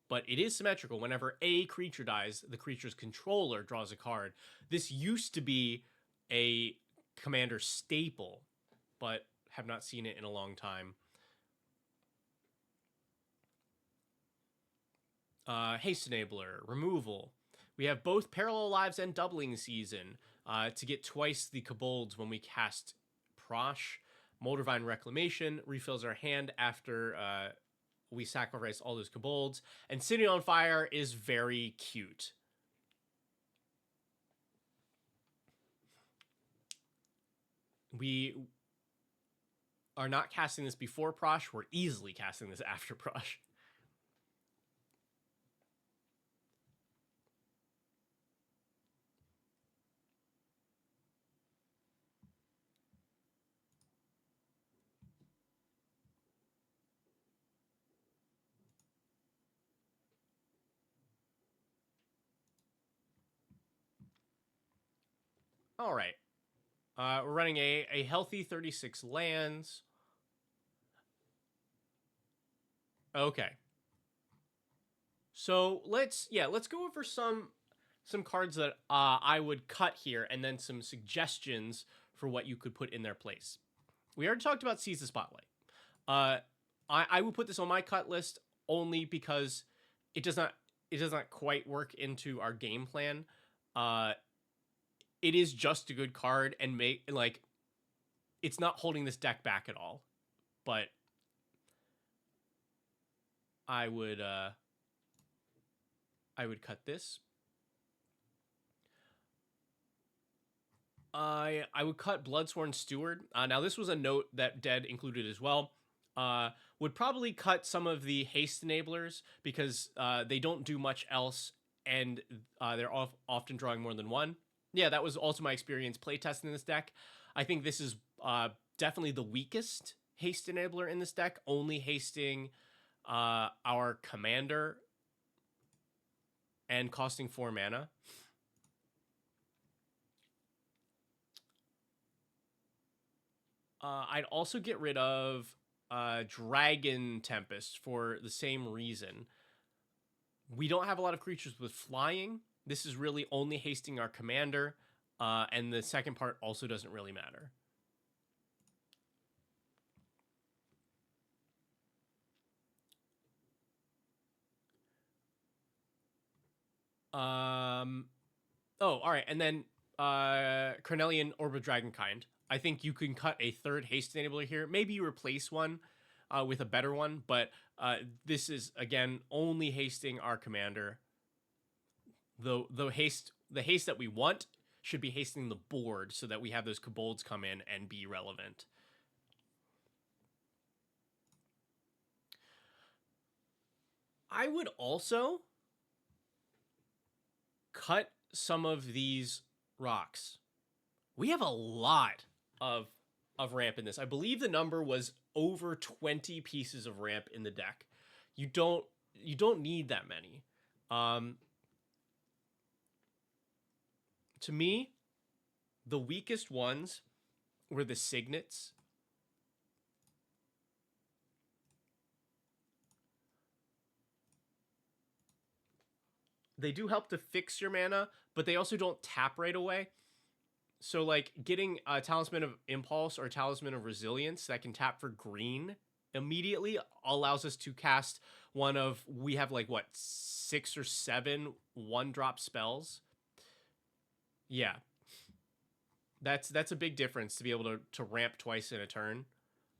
but it is symmetrical. Whenever a creature dies, the creature's controller draws a card. This used to be a commander staple, but have not seen it in a long time. Haste Enabler, removal. We have both Parallel Lives and Doubling Season to get twice the kobolds when we cast Prosh. Moldavine Reclamation refills our hand after we sacrifice all those kobolds. And City on Fire is very cute. We are not casting this before Prosh. We're easily casting this after Prosh. All right. We're running a healthy 36 lands. Okay. So let's go over some cards that I would cut here, and then some suggestions for what you could put in their place. We already talked about Seize the Spotlight. I would put this on my cut list only because it does not quite work into our game plan. It is just a good card and it's not holding this deck back at all. But I would cut this. I would cut Bloodsworn Steward. Now this was a note that Dead included as well. Would probably cut some of the haste enablers because they don't do much else, and they're often drawing more than one. Yeah, that was also my experience playtesting this deck. I think this is definitely the weakest haste enabler in this deck, only hasting our commander and costing 4 mana. I'd also get rid of Dragon Tempest for the same reason. We don't have a lot of creatures with flying. This is really only hasting our commander, and the second part also doesn't really matter. Oh, all right, and then Cornelian Orbital Dragonkind. I think you can cut a third haste enabler here. Maybe you replace one with a better one, but this is again only hasting our commander. The haste that we want should be hasting the board so that we have those kobolds come in and be relevant. I would also cut some of these rocks. We have a lot of ramp in this. I believe the number was over 20 pieces of ramp in the deck. You don't need that many. To me, the weakest ones were the signets. They do help to fix your mana, but they also don't tap right away. So, like, getting a Talisman of Impulse or Talisman of Resilience that can tap for green immediately allows us to cast one of, we have like, what, 6 or 7 one-drop spells? Yeah. That's a big difference to be able to ramp twice in a turn.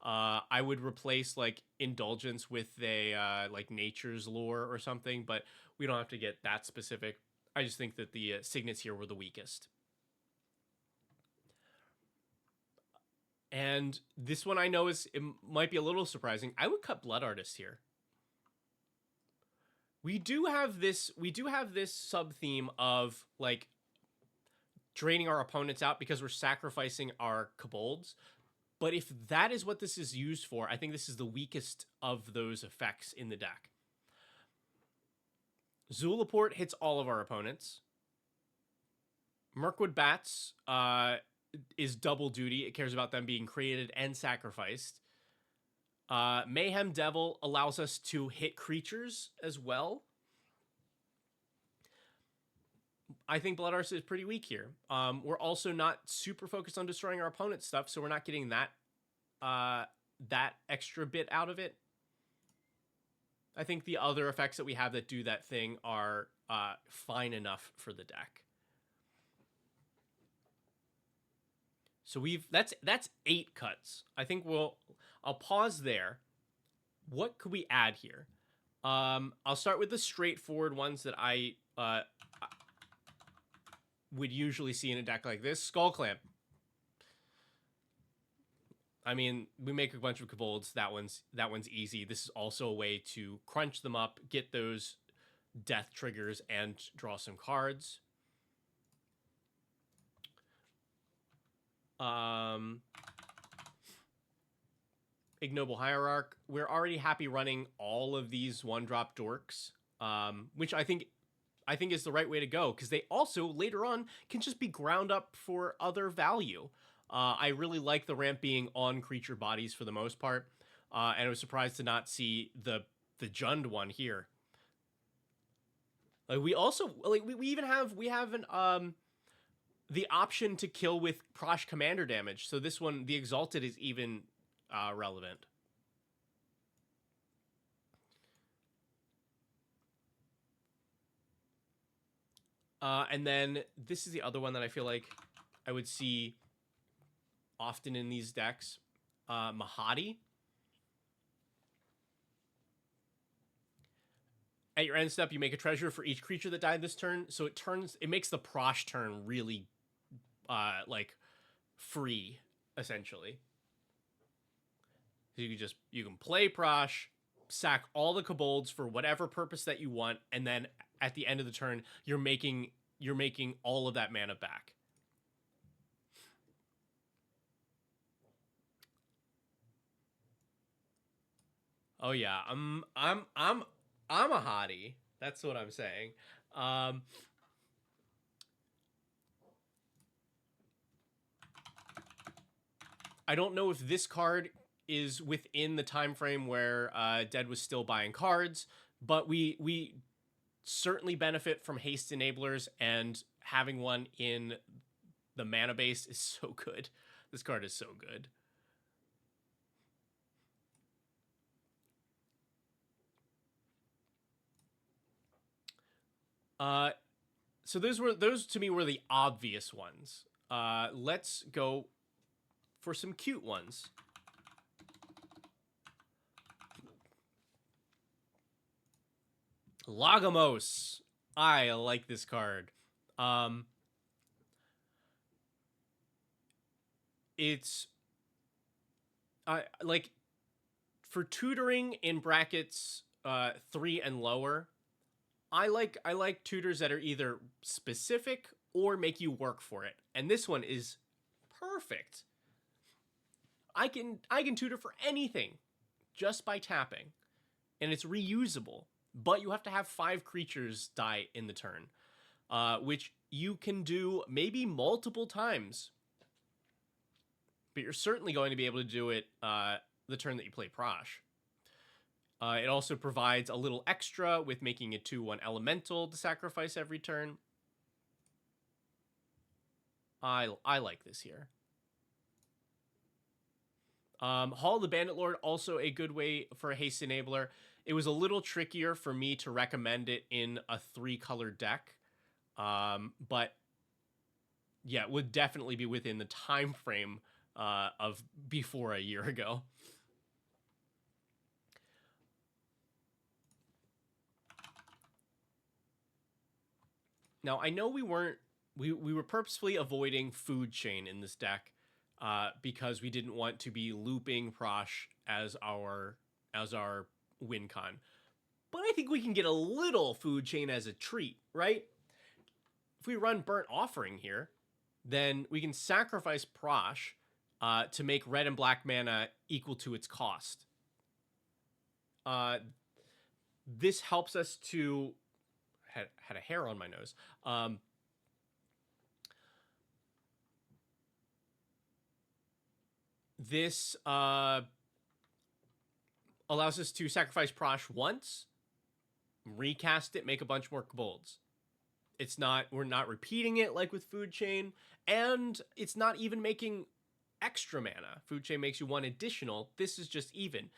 I would replace, like, Indulgence with a, like, Nature's Lore or something, but we don't have to get that specific. I just think that the signets here were the weakest. And this one I know it might be a little surprising. I would cut Blood Artist here. We do have this sub theme of, like, draining our opponents out because we're sacrificing our kobolds. But if that is what this is used for, I think this is the weakest of those effects in the deck. Zulaport hits all of our opponents. Mirkwood Bats is double duty. It cares about them being created and sacrificed. Mayhem Devil allows us to hit creatures as well. I think Blood Artist is pretty weak here. We're also not super focused on destroying our opponent's stuff, so we're not getting that that extra bit out of it. I think the other effects that we have that do that thing are fine enough for the deck. So that's 8 cuts. I think I'll pause there. What could we add here? I'll start with the straightforward ones that I would usually see in a deck like this. Skull Clamp. I mean, we make a bunch of kobolds. That one's easy. This is also a way to crunch them up, get those death triggers, and draw some cards. Ignoble Hierarch. We're already happy running all of these one-drop dorks, which I think is the right way to go, because they also later on can just be ground up for other value. I really like the ramp being on creature bodies for the most part, and I was surprised to not see the Jund one here. Like, we also, like, we have an the option to kill with Prosh commander damage. So this one, the Exalted, is even relevant. And then this is the other one that I feel like I would see often in these decks. Mahadi. At your end step, you make a treasure for each creature that died this turn. So it makes the Prosh turn really like free, essentially. So you can play Prosh, sack all the kobolds for whatever purpose that you want, and then at the end of the turn, you're making all of that mana back. Oh yeah, I'm a hottie. That's what I'm saying. I don't know if this card is within the time frame where Dead was still buying cards, but we certainly benefit from haste enablers, and having one in the mana base is so good. This card is so good. So those to me were the obvious ones. Let's go for some cute ones. Lagomos. I like this card. It's like for tutoring in brackets 3 and lower. I like tutors that are either specific or make you work for it. And this one is perfect. I can tutor for anything just by tapping. And it's reusable. But you have to have 5 creatures die in the turn. Which you can do maybe multiple times. But you're certainly going to be able to do it the turn that you play Prosh. It also provides a little extra with making a 2/1 elemental to sacrifice every turn. I like this here. Hall of the Bandit Lord, also a good way for a haste enabler. It was a little trickier for me to recommend it in a 3-color deck. But yeah, it would definitely be within the time frame of before a year ago. Now, I know we were purposefully avoiding Food Chain in this deck because we didn't want to be looping Prosh as our win con. But I think we can get a little Food Chain as a treat, right? If we run Burnt Offering here, then we can sacrifice Prosh to make red and black mana equal to its cost. This helps us to... Had a hair on my nose. This allows us to sacrifice Prosh once, recast it, make a bunch more kobolds. We're not repeating it like with Food Chain, and it's not even making extra mana. Food Chain makes you 1 additional. This is just even.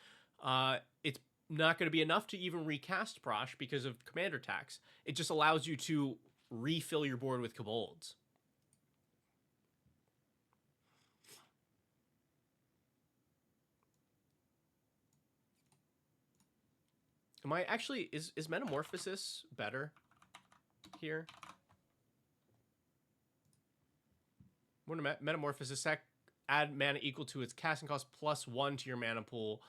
It's not going to be enough to even recast Prosh because of commander tax. It just allows you to refill your board with kobolds. Am I actually... Is Metamorphosis better here? When Metamorphosis, add mana equal to its casting cost +1 to your mana pool.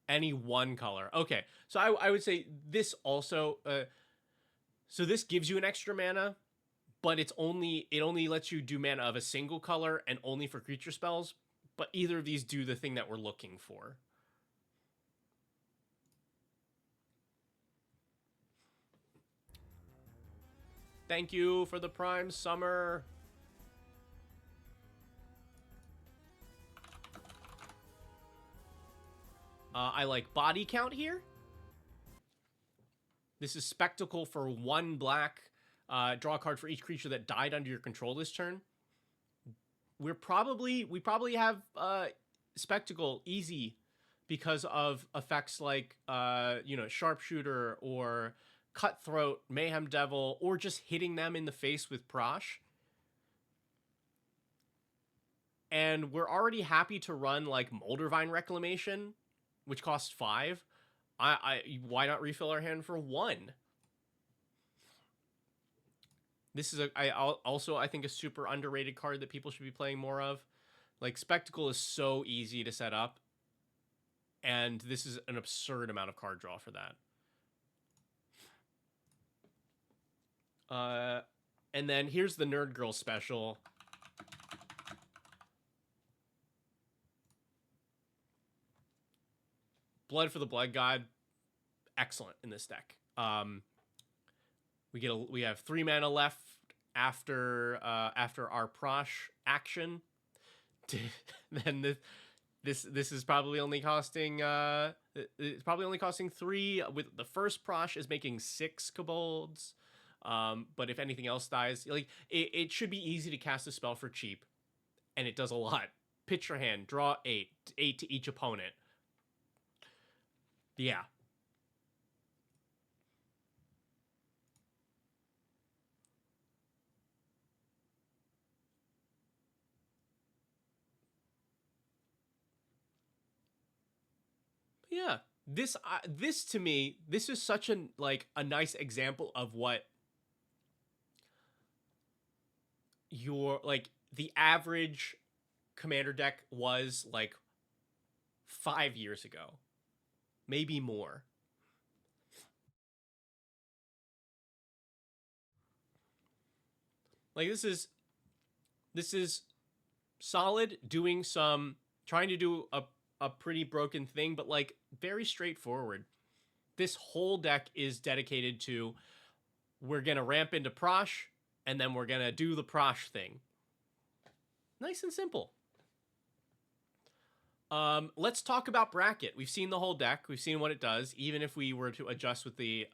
Any 1 color. Okay, so I would say this also... so this gives you an extra mana, but it only lets you do mana of a single color and only for creature spells, but either of these do the thing that we're looking for. Thank you for the Prime Summer. I like body count here. This is Spectacle for 1 black. Draw a card for each creature that died under your control this turn. We probably have Spectacle easy because of effects like Sharpshooter or Cutthroat, Mayhem Devil, or just hitting them in the face with Prosh. And we're already happy to run like Moldervine Reclamation, which costs 5. Why not refill our hand for 1? This is I think a super underrated card that people should be playing more of. Like, Spectacle is so easy to set up, and this is an absurd amount of card draw for that. And then here's the Nerd Girl special. Blood for the Blood God, excellent in this deck. We have 3 mana left after our Prosh action. Then this is probably only costing It's probably only costing 3. With the first Prosh is making 6 kobolds. But if anything else dies, like it should be easy to cast a spell for cheap, and it does a lot. Pitch your hand, draw 8 to each opponent. Yeah. Yeah. This to me, this is such a nice example of what your like the average commander deck was like 5 years ago, maybe more. Like this is solid, doing some trying to do a pretty broken thing, but like very straightforward. This whole deck is dedicated to we're gonna ramp into Prosh, and then we're gonna do the Prosh thing. Nice and simple. Let's talk about bracket. We've seen the whole deck. We've seen what it does. Even if we were to adjust with the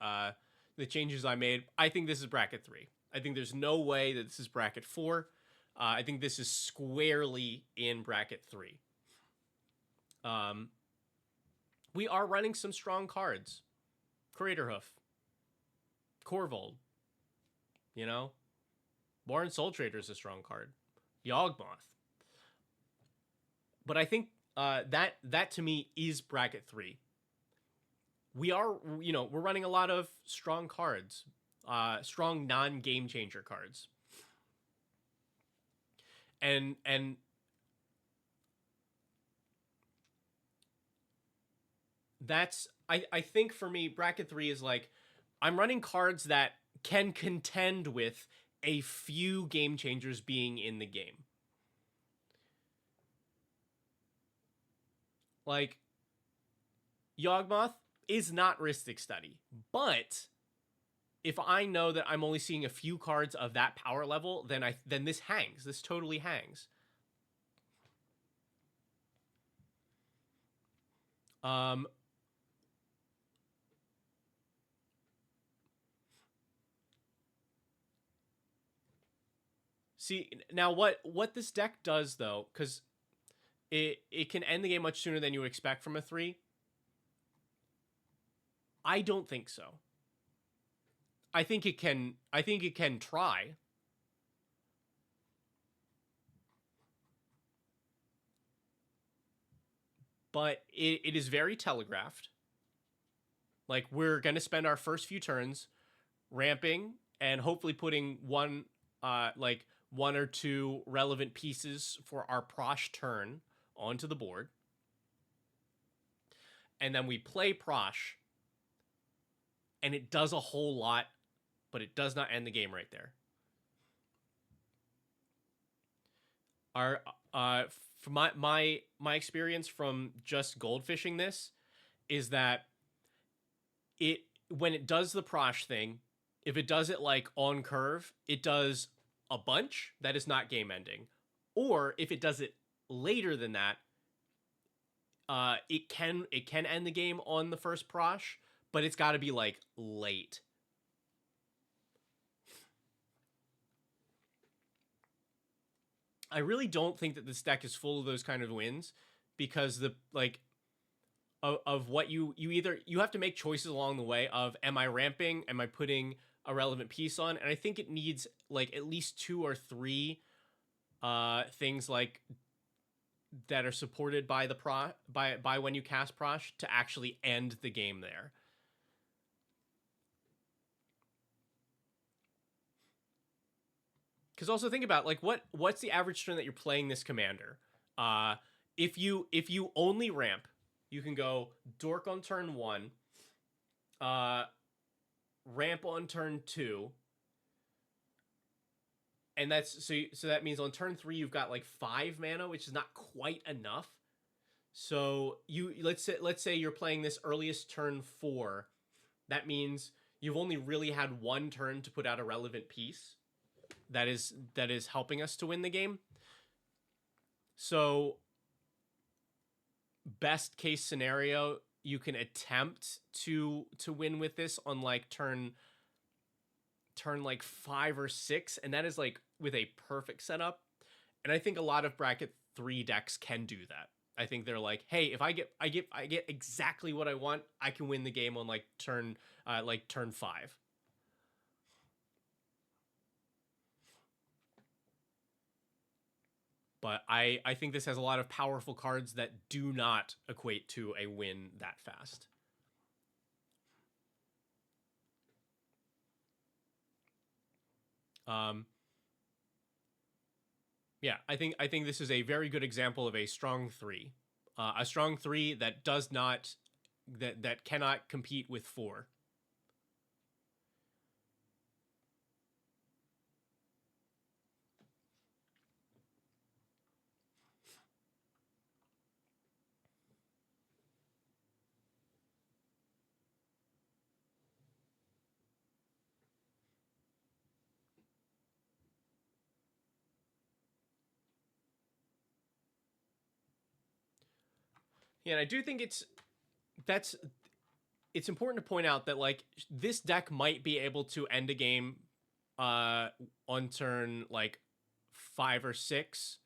changes I made, I think this is bracket 3. I think there's no way that this is bracket 4. I think this is squarely in bracket 3. We are running some strong cards. Craterhoof. Corvold. You know? Warren Soul Trader is a strong card. Yawgmoth. But I think that to me is bracket 3. We are, we're running a lot of strong cards. Strong non-game changer cards. And that's I think for me bracket 3 is like I'm running cards that can contend with a few game changers being in the game. Like Yawgmoth is not Rhystic Study, but if I know that I'm only seeing a few cards of that power level, then this hangs. This totally hangs. See, now what this deck does though, because it can end the game much sooner than you would expect from a 3. I don't think so. I think it can try. But it is very telegraphed. Like we're going to spend our first few turns ramping and hopefully putting one or two relevant pieces for our Prosh turn onto the board. And then we play Prosh, and it does a whole lot, but it does not end the game right there. From my experience from just goldfishing this is that when it does the Prosh thing, if it does it like on curve, it does a bunch that is not game ending. Or if it does it later than that, it can end the game on the first Prosh, but it's got to be like late. I really don't think that this deck is full of those kind of wins, because the of what you have to make choices along the way of, am I ramping, am I putting a relevant piece on, and I think it needs like at least 2 or 3 things like that are supported by the by when you cast Prosh to actually end the game there. Because also think about like what's the average turn that you're playing this commander. If you only ramp, you can go Dork on turn 1, ramp on turn 2, and that's so that means on turn 3 you've got like 5 mana, which is not quite enough. So let's say you're playing this earliest turn 4. That means you've only really had 1 turn to put out a relevant piece that is helping us to win the game. So best case scenario, you can attempt to win with this on like turn like 5 or 6, and that is like with a perfect setup. And I think a lot of bracket 3 decks can do that. I think they're like, hey, if I get exactly what I want, I can win the game on like turn 5. But I think this has a lot of powerful cards that do not equate to a win that fast. Yeah, I think this is a very good example of a strong 3. A strong 3 that does not that cannot compete with 4. Yeah, and I do think it's important to point out that like this deck might be able to end a game on turn like 5 or 6,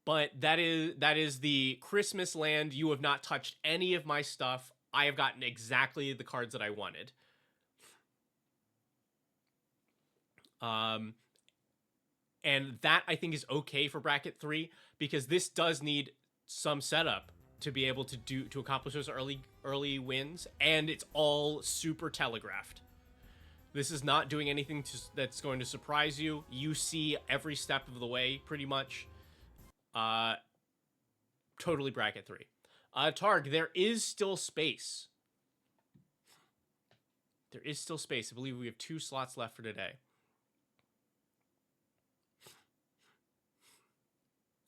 but that is the Christmas land. You have not touched any of my stuff. I have gotten exactly the cards that I wanted. And that I think is okay for bracket 3, because this does need some setup to be able to accomplish those early wins, and it's all super telegraphed. This is not doing anything that's going to surprise you. You see every step of the way, pretty much. Totally bracket 3. Targ, there is still space. There is still space. I believe we have 2 slots left for today.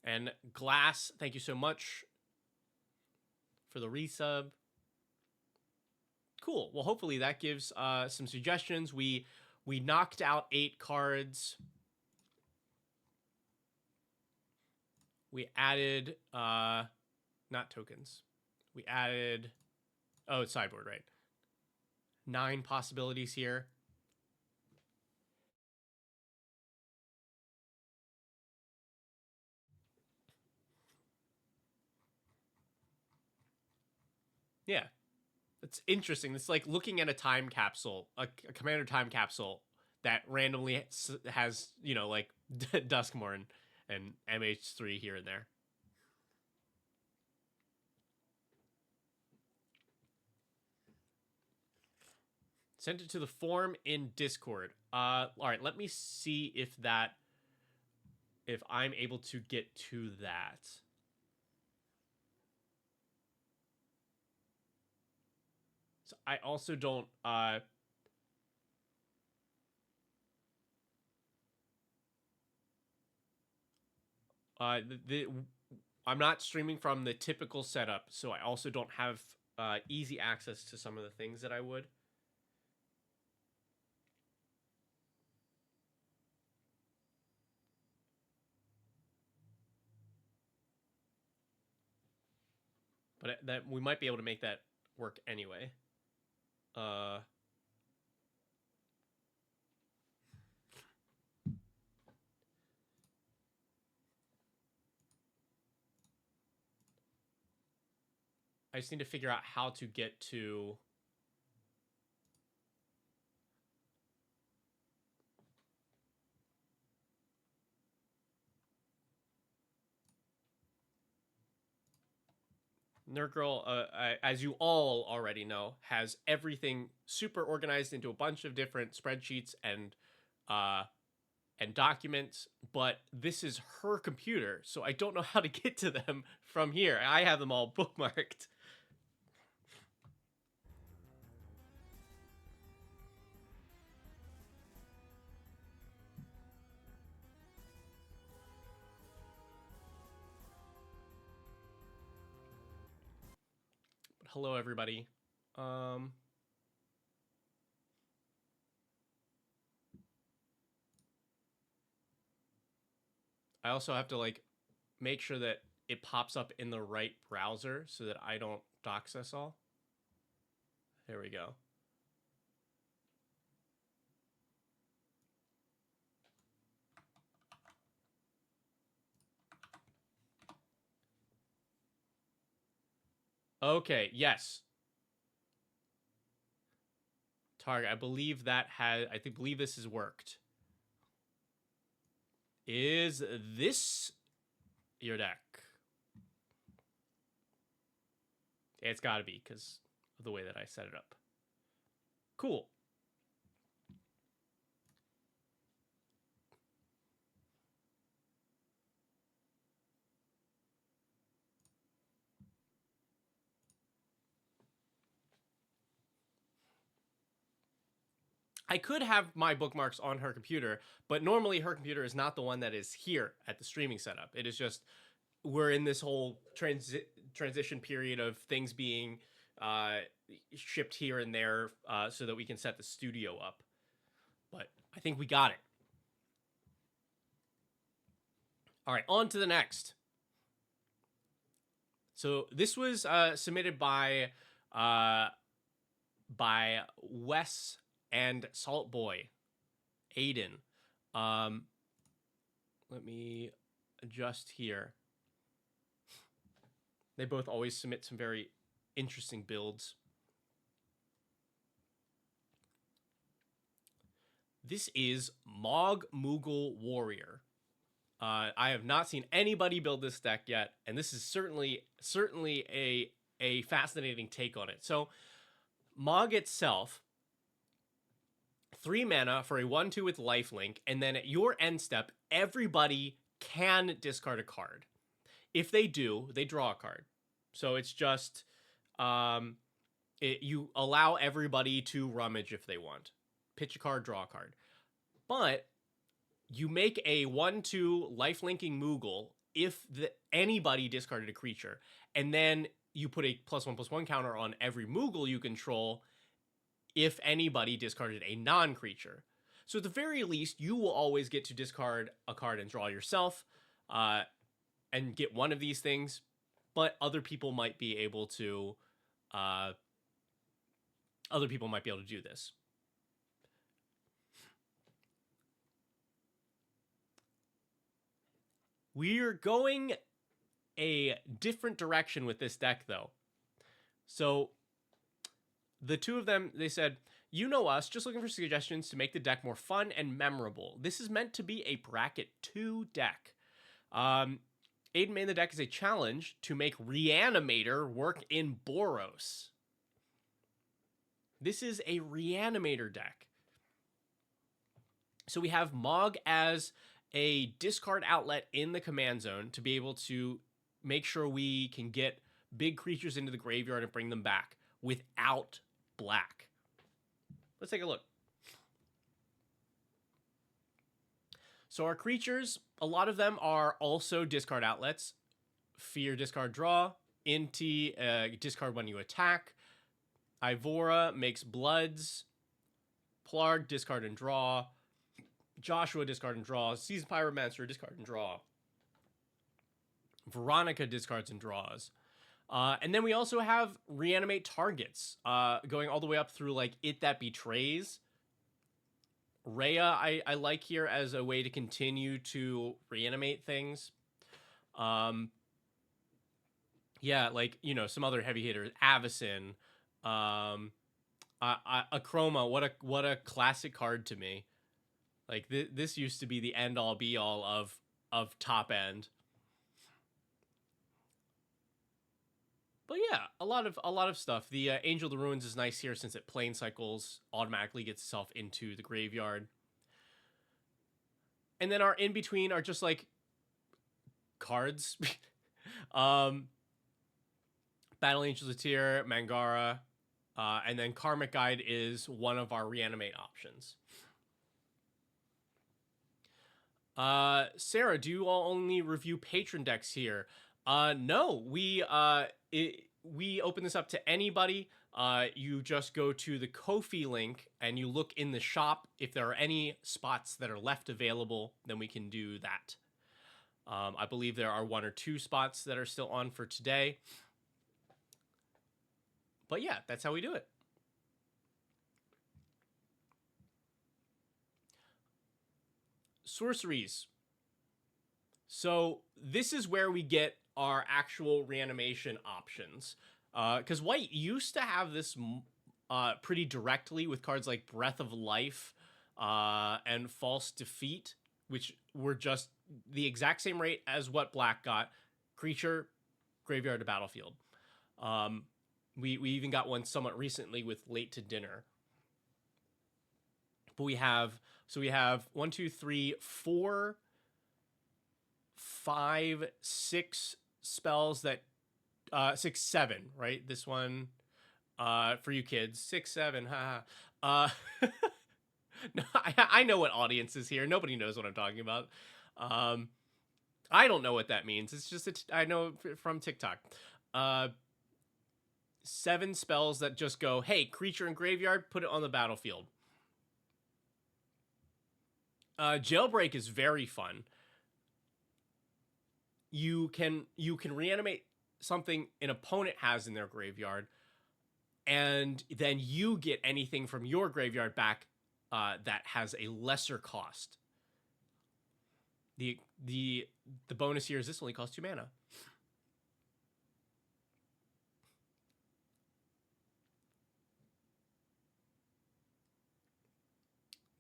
And Glass, thank you so much for the resub. Cool. Well, hopefully that gives some suggestions. We knocked out 8 cards. We added not tokens. We added it's sideboard, right? 9 possibilities here. Yeah. It's interesting. It's like looking at a time capsule, a commander time capsule that randomly has, you know, like Duskmorn and MH3 here and there. Sent it to the forum in Discord. All right, let me see if I'm able to get to that. So I also don't I'm not streaming from the typical setup, so I also don't have easy access to some of the things that I would. But that we might be able to make that work anyway. I just need to figure out how to get to Nerd Girl, as you all already know, has everything super organized into a bunch of different spreadsheets and documents, but this is her computer, so I don't know how to get to them from here. I have them all bookmarked. But hello, everybody. I also have to like make sure that it pops up in the right browser so that I don't dox us all. There we go. Okay, yes. Target, I believe that has, believe this has worked. Is this your deck? It's got to be because of the way that I set it up. Cool. I could have my bookmarks on her computer, but normally her computer is not the one that is here at the streaming setup. It is just, we're in this whole transition period of things being shipped here and there so that we can set the studio up. But I think we got it. All right, on to the next. So this was submitted by Wes and Salt Boy, Aiden. Let me adjust here. They both always submit some very interesting builds. This is Mog Moogle Warrior. I have not seen anybody build this deck yet, and this is certainly a fascinating take on it. So, Mog itself, 3 mana for a 1/2 with lifelink, and then at your end step, everybody can discard a card. If they do, they draw a card. So it's just you allow everybody to rummage if they want. Pitch a card, draw a card. But you make a 1/2 lifelinking Moogle if anybody discarded a creature, and then you put a +1/+1 counter on every Moogle you control if anybody discarded a non-creature. So at the very least, you will always get to discard a card and draw yourself, and get one of these things, but other people might be able to do this. We're going a different direction with this deck, though. So the two of them, they said, you know us, just looking for suggestions to make the deck more fun and memorable. This is meant to be a bracket 2 deck. Aiden made the deck as a challenge to make Reanimator work in Boros. This is a Reanimator deck. So we have Mog as a discard outlet in the command zone to be able to make sure we can get big creatures into the graveyard and bring them back without black. Let's take a look. So our creatures, a lot of them are also discard outlets. Fear, discard, draw. Inti, discard when you attack. Ivora makes bloods. Plarg, discard and draw. Joshua, discard and draw. Seasoned Pyromancer, discard and draw. Veronica discards and draws. And then we also have reanimate targets, going all the way up through like It That Betrays. Rhea, I like here as a way to continue to reanimate things. Yeah, like, you know, some other heavy hitters. Avacyn. Akroma, what a classic card to me. Like, this used to be the end-all, be-all of top end. But yeah, a lot of stuff. The Angel of the Ruins is nice here since it plane cycles, automatically gets itself into the graveyard. And then our in-between are just like cards. Battle Angel Zatir, Mangara, and then Karmic Guide is one of our reanimate options. Sarah, do you all only review Patron decks here? No, we open this up to anybody. You just go to the Ko-fi link and you look in the shop. If there are any spots that are left available, then we can do that. I believe there are 1 or 2 spots that are still on for today. But yeah, that's how we do it. Sorceries. So this is where we get our actual reanimation options. Because White used to have this pretty directly with cards like Breath of Life and False Defeat, which were just the exact same rate as what Black got. Creature, graveyard to battlefield. We even got one somewhat recently with Late to Dinner. But we have 1, 2, 3, 4, 5, 6 spells that 6, 7, right? This one for you kids, 6, 7, haha. No, I know what audience is here. Nobody knows what I'm talking about. I don't know what that means. It's just I know from TikTok. 7 spells that just go, hey, creature in graveyard, put it on the battlefield. Jailbreak is very fun. You can reanimate something an opponent has in their graveyard, and then you get anything from your graveyard back that has a lesser cost. The bonus here is this only costs 2 mana.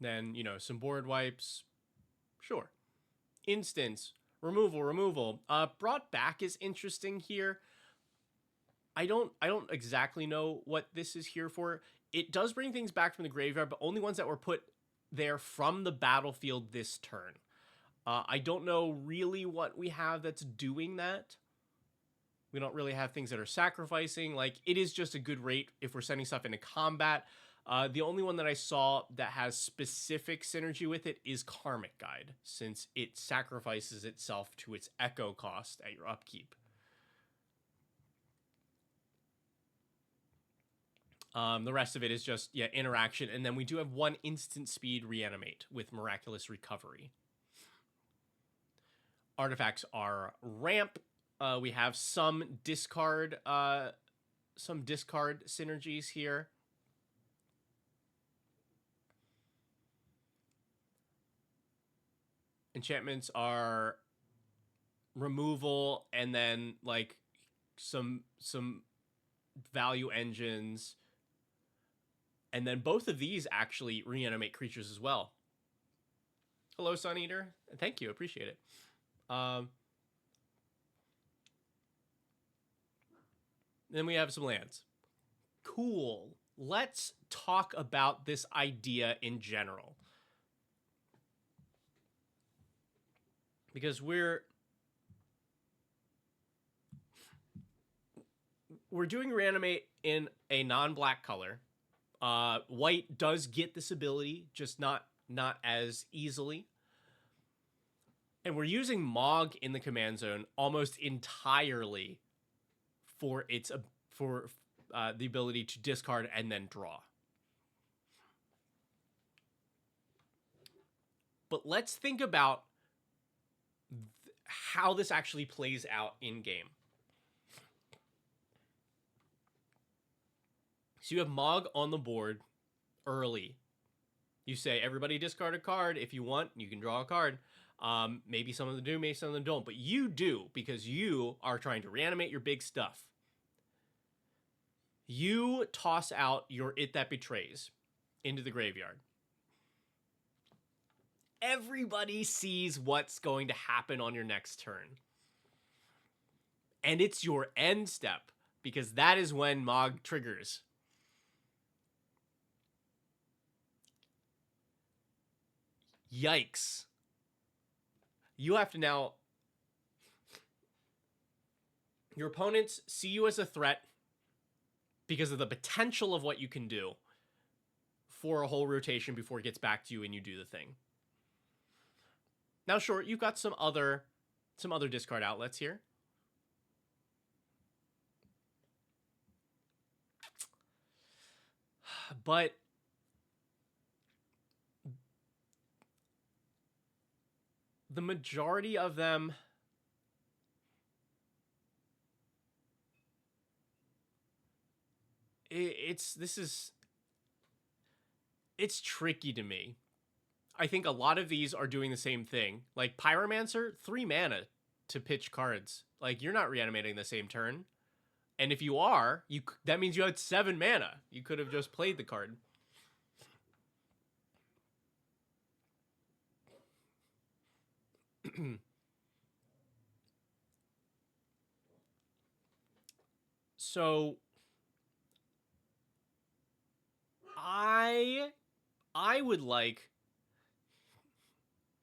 Then, some board wipes. Sure. Instance. Removal. Brought back is interesting here. I don't exactly know what this is here for. It does bring things back from the graveyard, but only ones that were put there from the battlefield this turn. I don't know really what we have that's doing that. We don't really have things that are sacrificing. Like, it is just a good rate if we're sending stuff into combat. The only one that I saw that has specific synergy with it is Karmic Guide, since it sacrifices itself to its echo cost at your upkeep. The rest of it is just, interaction. And then we do have 1 instant speed reanimate with Miraculous Recovery. Artifacts are ramp. We have some discard synergies here. Enchantments are removal and then like some value engines. And then both of these actually reanimate creatures as well. Hello, Sun Eater. Thank you. Appreciate it. Then we have some lands. Cool. Let's talk about this idea in general. Because we're doing reanimate in a non-black color. White does get this ability, just not as easily. And we're using Mog in the command zone almost entirely for its the ability to discard and then draw. But let's think about how this actually plays out in game. So you have Mog on the board early. You say, everybody discard a card. If you want, you can draw a card. Maybe some of them do, maybe some of them don't. But you do, because you are trying to reanimate your big stuff. You toss out your It That Betrays into the graveyard. Everybody sees what's going to happen on your next turn. And it's your end step, because that is when Mog triggers. Yikes. You have to now... Your opponents see you as a threat because of the potential of what you can do for a whole rotation before it gets back to you and you do the thing. Now, sure, you've got some other discard outlets here. But the majority of them it's tricky to me. I think a lot of these are doing the same thing. Like Pyromancer, 3 mana to pitch cards. Like, you're not reanimating the same turn. And if you are, that means you had 7 mana. You could have just played the card. So I would like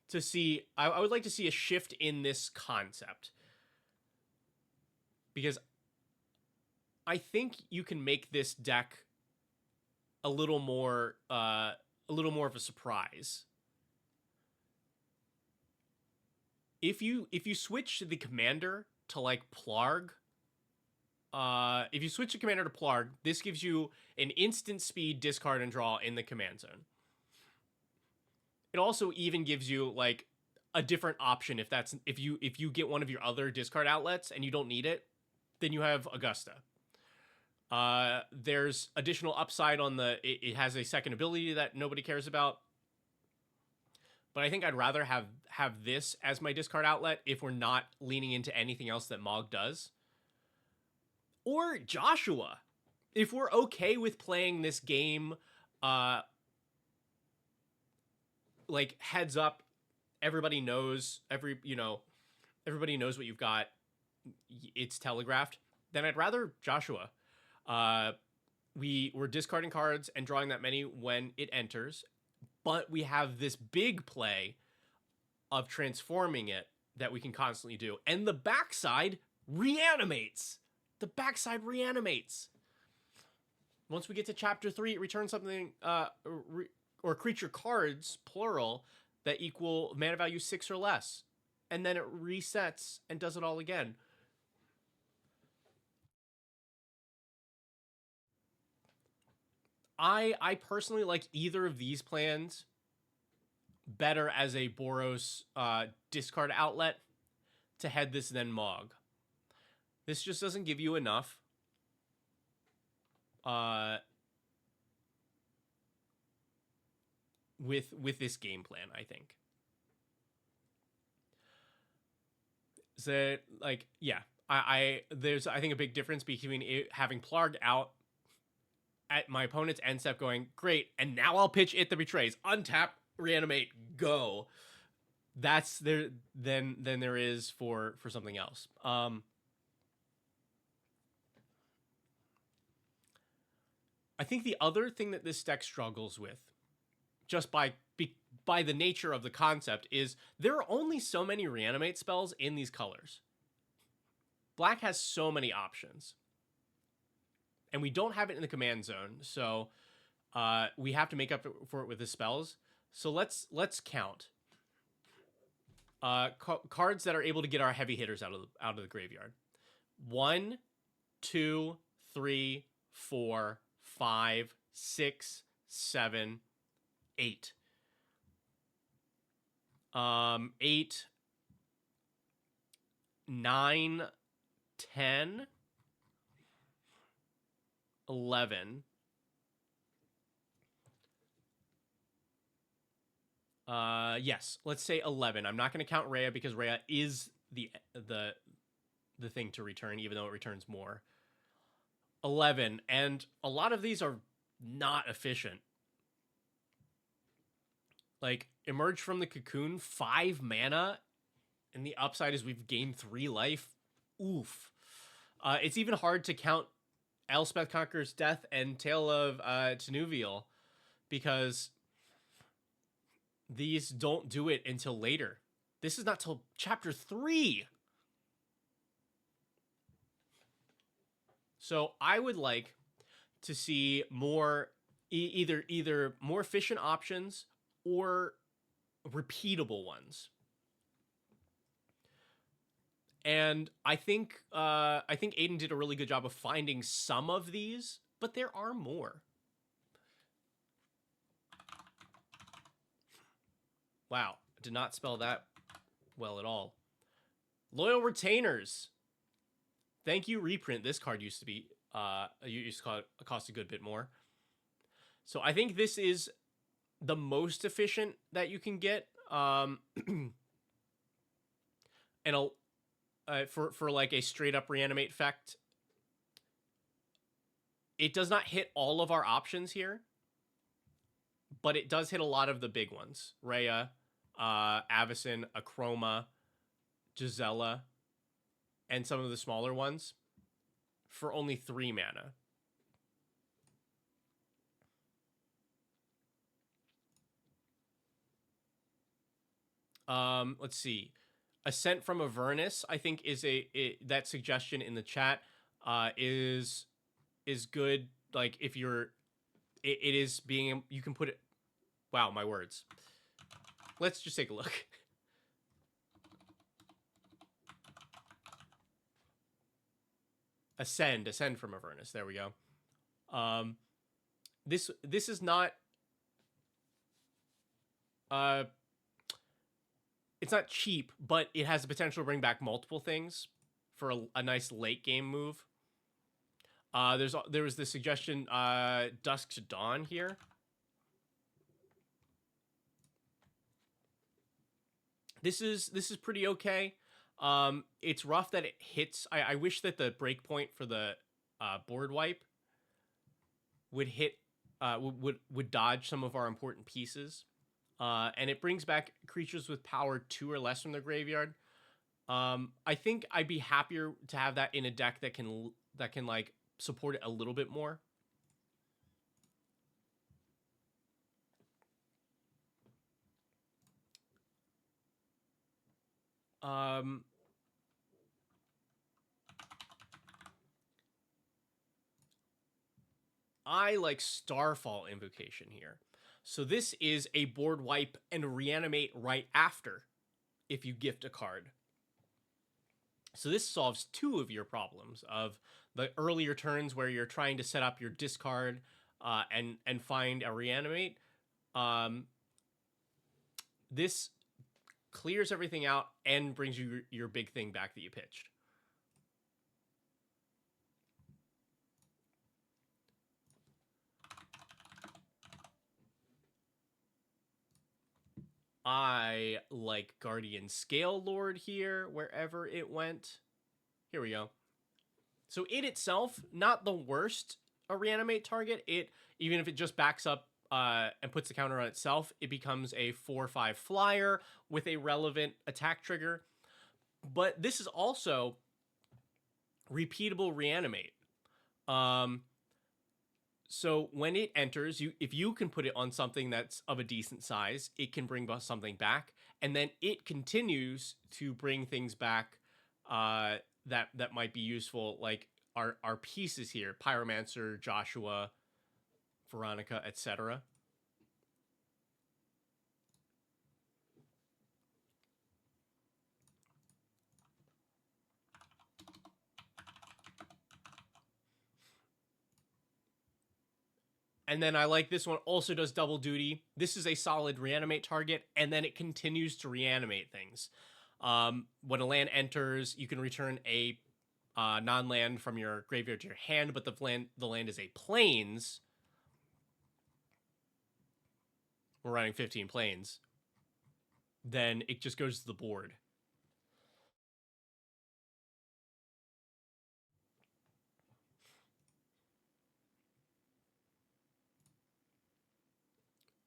to see I would like to see a shift in this concept, because I think you can make this deck a little more of a surprise. If you switch the commander to like Plarg, if you switch the commander to Plarg, this gives you an instant speed discard and draw in the command zone. It also even gives you like a different option if you get one of your other discard outlets and you don't need it, then you have Augusta. There's additional upside on it has a second ability that nobody cares about. But I think I'd rather have this as my discard outlet if we're not leaning into anything else that Mog does. Or Joshua. If we're okay with playing this game, like heads up, everybody knows everybody knows what you've got. It's telegraphed. Then I'd rather Joshua. We're discarding cards and drawing that many when it enters, but we have this big play of transforming it that we can constantly do. And the backside reanimates. Once we get to chapter 3, it returns something, or creature cards, plural, that equal mana value 6 or less. And then it resets and does it all again. I personally like either of these plans better as a Boros discard outlet to head this then Mog. This just doesn't give you enough. With this game plan, I think. So, like, yeah, there's I think a big difference between having Plarg out at my opponent's end step going, great, and now I'll pitch It the Betrays. Untap, reanimate, go. That's there than there is for something else. I think the other thing that this deck struggles with, just by the nature of the concept, is there are only so many reanimate spells in these colors. Black has so many options. And we don't have it in the command zone, so we have to make up for it with the spells. So let's count. Cards that are able to get our heavy hitters out of the graveyard. 1, 2, 3, 4, 5, 6, 7, 8. 8, 9, 10, 11. Yes, let's say 11. I'm not going to count Rhea because Rhea is the thing to return, even though it returns more. 11, and a lot of these are not efficient. Like, Emerge from the Cocoon, 5 mana, and the upside is we've gained 3 life. Oof. It's even hard to count Elspeth Conqueror's Death and Tale of Tenuvial, because these don't do it until later. This is not till chapter 3. So I would like to see more, either more efficient options or repeatable ones. And I think Aiden did a really good job of finding some of these, but there are more. Wow, did not spell that well at all. Loyal Retainers. Thank you, reprint. This card used to be used to cost a good bit more. So I think this is the most efficient that you can get. And for like a straight up reanimate effect, it does not hit all of our options here, but it does hit a lot of the big ones. Rhea, Avacyn, Akroma, Gisela, and some of the smaller ones for only 3 mana. Let's see. Ascent from Avernus, I think, is that suggestion in the chat is good. Like if you're, it is being, you can put it. Wow, my words. Let's just take a look. Ascend from Avernus. There we go. This is not. It's not cheap, but it has the potential to bring back multiple things for a nice late game move. There was the suggestion Dusk to Dawn here. This is pretty okay. It's rough that it hits. I wish that the breakpoint for the board wipe would hit would dodge some of our important pieces. And it brings back creatures with power 2 or less from the graveyard. I think I'd be happier to have that in a deck that can like support it a little bit more. I like Starfall Invocation here. So this is a board wipe and reanimate right after if you gift a card. So this solves 2 of your problems of the earlier turns where you're trying to set up your discard and find a reanimate. This clears everything out and brings you your big thing back that you pitched. I like Guardian Scale Lord here, wherever it went. Here we go. So it itself, not the worst a reanimate target. It, even if it just backs up and puts the counter on itself, it becomes a 4/5 flyer with a relevant attack trigger. But this is also repeatable reanimate. So when it enters, if you can put it on something that's of a decent size, it can bring something back, and then it continues to bring things back that might be useful, like our pieces here: Pyromancer, Joshua, Veronica, etc. And then I like this one, also does double duty. This is a solid reanimate target, and then it continues to reanimate things. When a land enters, you can return a non-land from your graveyard to your hand, but the land is a plains. We're running 15 plains. Then it just goes to the board.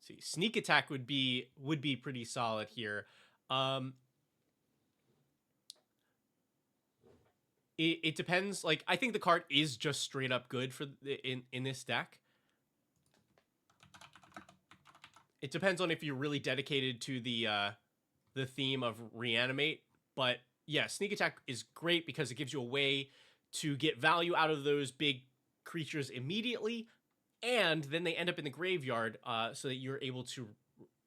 See, sneak attack would be pretty solid here. It depends. Like, I think the card is just straight up good for in this deck. It depends on if you're really dedicated to the theme of reanimate. But yeah, sneak attack is great because it gives you a way to get value out of those big creatures immediately, and then they end up in the graveyard so that you're able to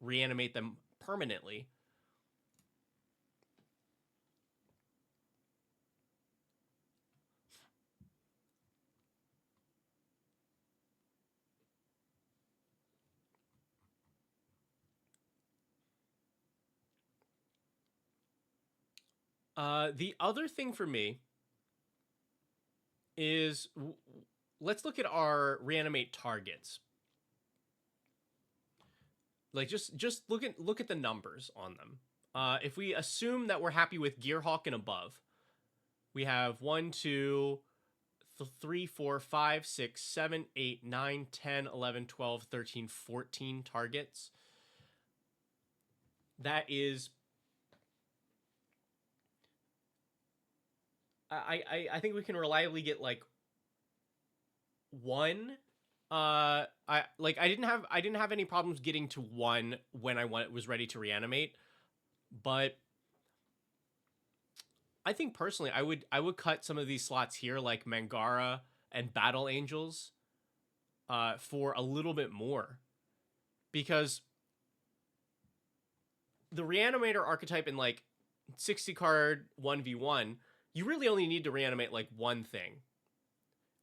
reanimate them permanently. The other thing for me is let's look at our reanimate targets. Like just look at the numbers on them. If we assume that we're happy with Gearhawk and above, we have 1, 2, 3, 4, 5, 6, 7, 8, 9, 10, 11, 12, 13, 14 targets. That is, I think we can reliably get like one. I didn't have any problems getting to one when I was ready to reanimate, but I think personally I would cut some of these slots here, like Mangara and Battle Angels, for a little bit more, because the reanimator archetype in like 60 card 1v1, you really only need to reanimate like one thing,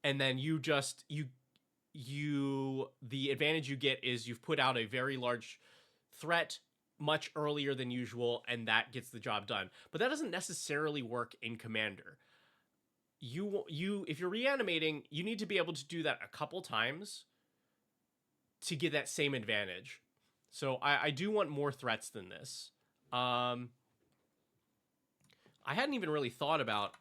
and then the advantage you get is you've put out a very large threat much earlier than usual, and that gets the job done. But that doesn't necessarily work in Commander. If you're reanimating, you need to be able to do that a couple times to get that same advantage. So I do want more threats than this. I hadn't even really thought about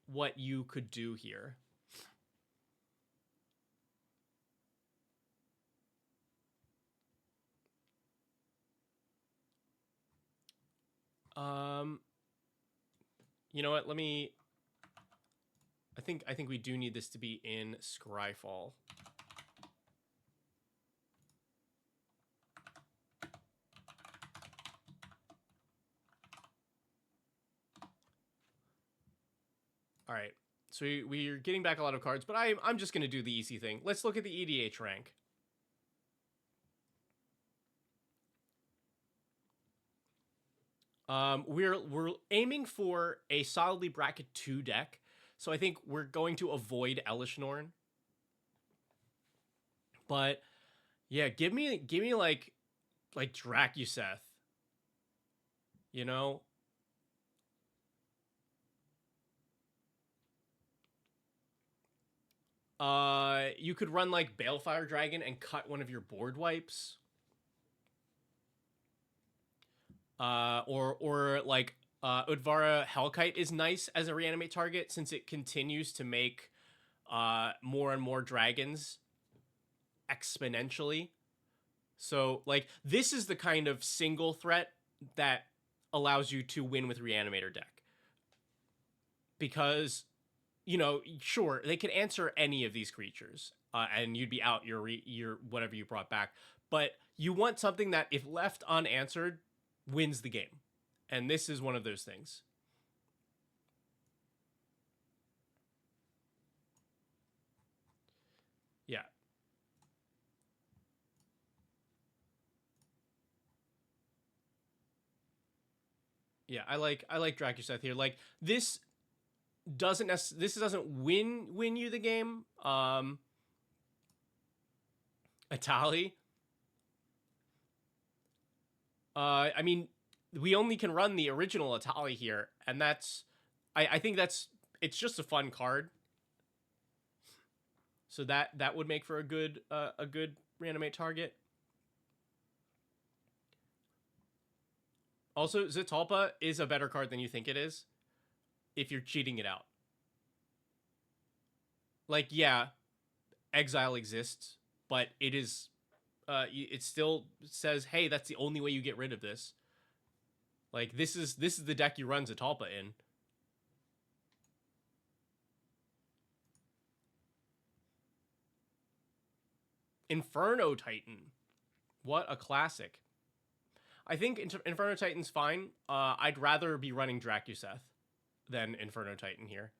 what you could do here. You know what? I think we do need this to be in Scryfall. All right. So we're getting back a lot of cards, but I'm just going to do the easy thing. Let's look at the EDH rank. We're aiming for a solidly bracket 2 deck, so I think we're going to avoid Elish Norn. But yeah, give me like Dracuseth. You know? You could run like Balefire Dragon and cut one of your board wipes. Or like Udvara Hellkite is nice as a reanimate target, since it continues to make more and more dragons exponentially. So like this is the kind of single threat that allows you to win with Reanimator deck, because you know, sure, they could answer any of these creatures, and you'd be out your whatever you brought back. But you want something that, if left unanswered, wins the game, and this is one of those things. Yeah. Yeah, I like Dracuseth here. Like this doesn't win you the game. Atali. I mean, we only can run the original Atali here, and that's I think it's just a fun card. So that would make for a good reanimate target. Also, Zetalpa is a better card than you think it is if you're cheating it out. Like, yeah, exile exists, but it is it still says, hey, that's the only way you get rid of this. Like, this is the deck you run Zetalpa in. Inferno Titan. What a classic. I think Inferno Titan's fine. I'd rather be running Dracuseth than Inferno Titan here.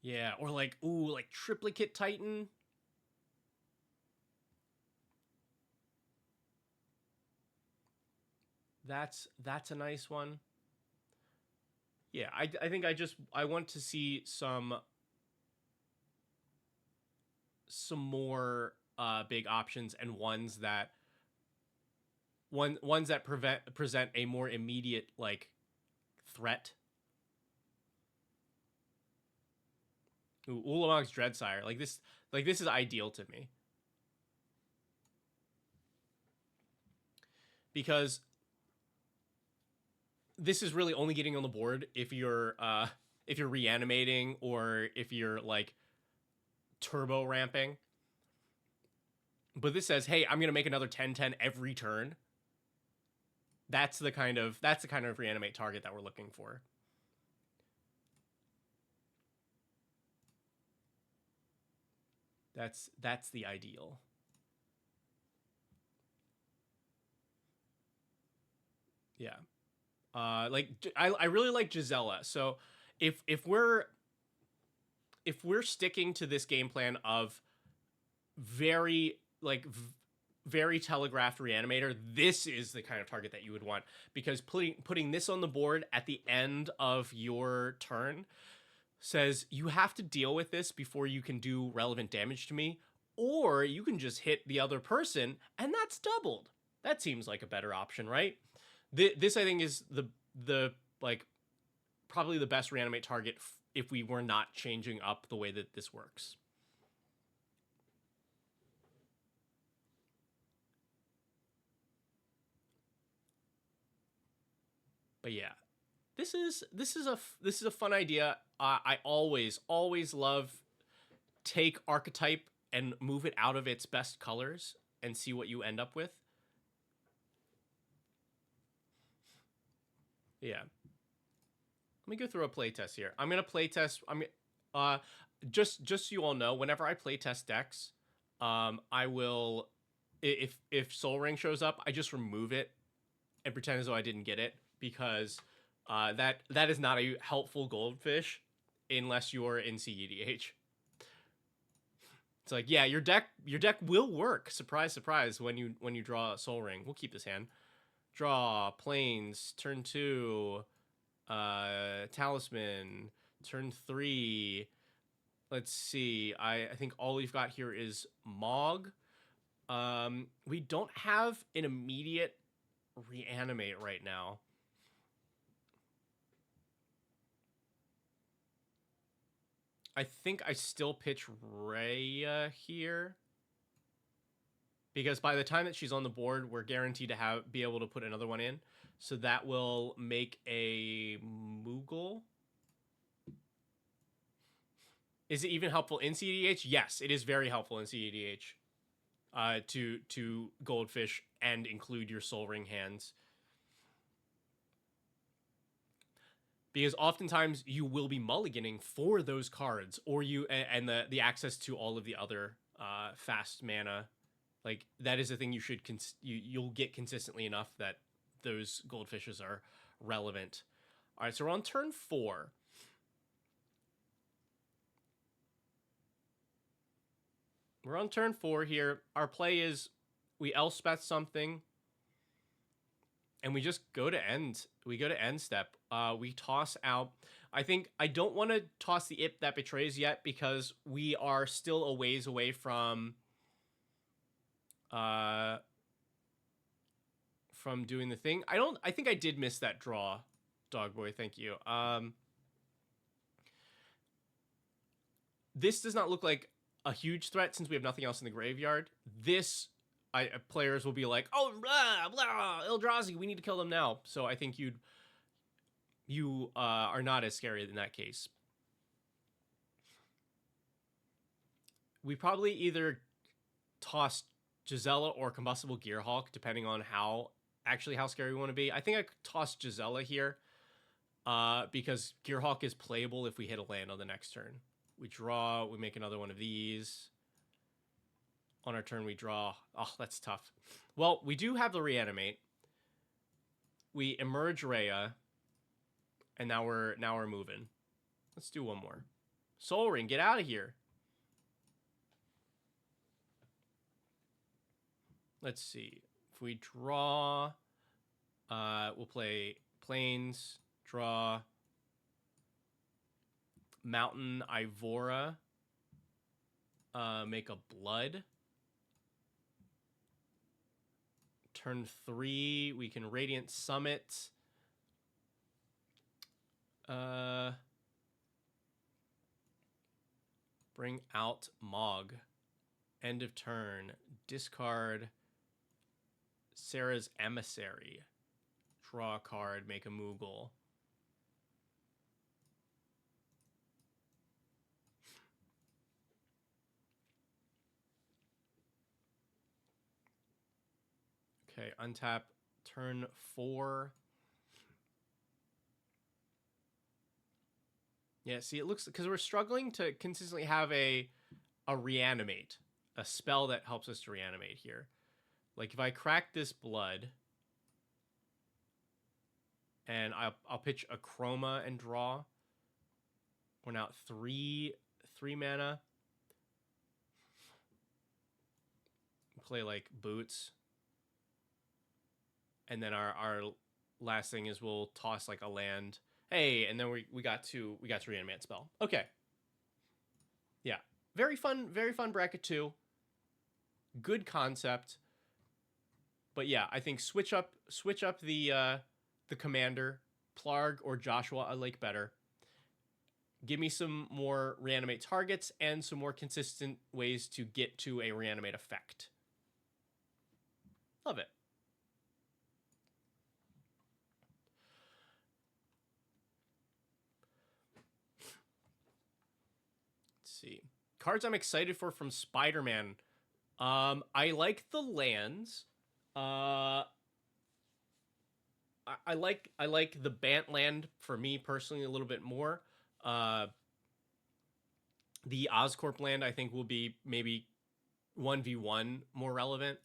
Yeah, or like, ooh, like Triplicate Titan. That's a nice one. Yeah, I think I want to see some more big options and ones that present a more immediate like threat. Ooh, Ulamog's Dreadsire, like this is ideal to me because this is really only getting on the board if you're reanimating or if you're like turbo ramping. But this says, hey, I'm gonna make another 10/10 every turn. That's the kind of reanimate target that we're looking for. That's the ideal. Yeah. Like I really like Gisela. So if we're sticking to this game plan of very like very telegraphed reanimator, this is the kind of target that you would want because putting this on the board at the end of your turn says you have to deal with this before you can do relevant damage to me, or you can just hit the other person and that's doubled. That seems like a better option, right? This I think is the like probably the best reanimate target if we were not changing up the way that this works. But yeah, this is a fun idea. I always love take archetype and move it out of its best colors and see what you end up with. Yeah. Let me go through a playtest here. I'm gonna playtest. Uh, just so you all know, whenever I playtest decks, I will if Soul Ring shows up, I just remove it and pretend as though I didn't get it because that is not a helpful goldfish unless you're in CEDH. It's like, yeah, your deck will work. Surprise, surprise. When you draw a Soul Ring, we'll keep this hand. Draw Plains. Turn 2. Talisman. Turn 3. Let's see. I think all we've got here is Mog. We don't have an immediate reanimate right now. I think I still pitch Rhea here because by the time that she's on the board, we're guaranteed to be able to put another one in. So that will make a Moogle. Is it even helpful in CEDH? Yes, it is very helpful in CEDH to Goldfish and include your Soul Ring hands. Because oftentimes you will be mulliganing for those cards, or and the access to all of the other fast mana. Like that is a thing you should you'll get consistently enough that those goldfishes are relevant. All right, so we're on turn 4. We're on turn 4 here. Our play is we Elspeth something, and we just go to end. We go to end step. We toss out. I think I don't want to toss the Ip that betrays yet because we are still a ways away from doing the thing. I think I did miss that draw, Dogboy. Thank you. This does not look like a huge threat since we have nothing else in the graveyard. This players will be like, oh, blah, blah, Eldrazi, we need to kill them now. So I think you are not as scary in that case. We probably either toss Gisela or Combustible Gearhawk, depending on how scary we want to be. I think I toss Gisela here because Gearhawk is playable if we hit a land on the next turn. We draw, we make another one of these. On our turn, we draw. Oh, that's tough. Well, we do have the reanimate. We emerge Rhea, and now we're moving. Let's do one more. Soul Ring, get out of here. Let's see. If we draw, we'll play Plains, draw, Mountain Ivora. Make a blood. Turn 3, we can Radiant Summit. Bring out Mog. End of turn. Discard Sarah's Emissary. Draw a card, make a Moogle. Okay, untap, turn 4. Yeah, see, it looks, because we're struggling to consistently have a reanimate, a spell that helps us to reanimate here. Like if I crack this blood, and I'll pitch a Chroma and draw. We're now 3 mana. Play like Boots. And then our last thing is we'll toss like a land. Hey, and then we got to reanimate spell. Okay. Yeah. Very fun bracket 2. Good concept. But yeah, I think switch up the commander. Plarg or Joshua I like better. Give me some more reanimate targets and some more consistent ways to get to a reanimate effect. Love it. Let's see. Cards I'm excited for from Spider-Man. I like the lands. I like the Bant land for me personally a little bit more. The Oscorp land I think will be maybe 1v1 more relevant.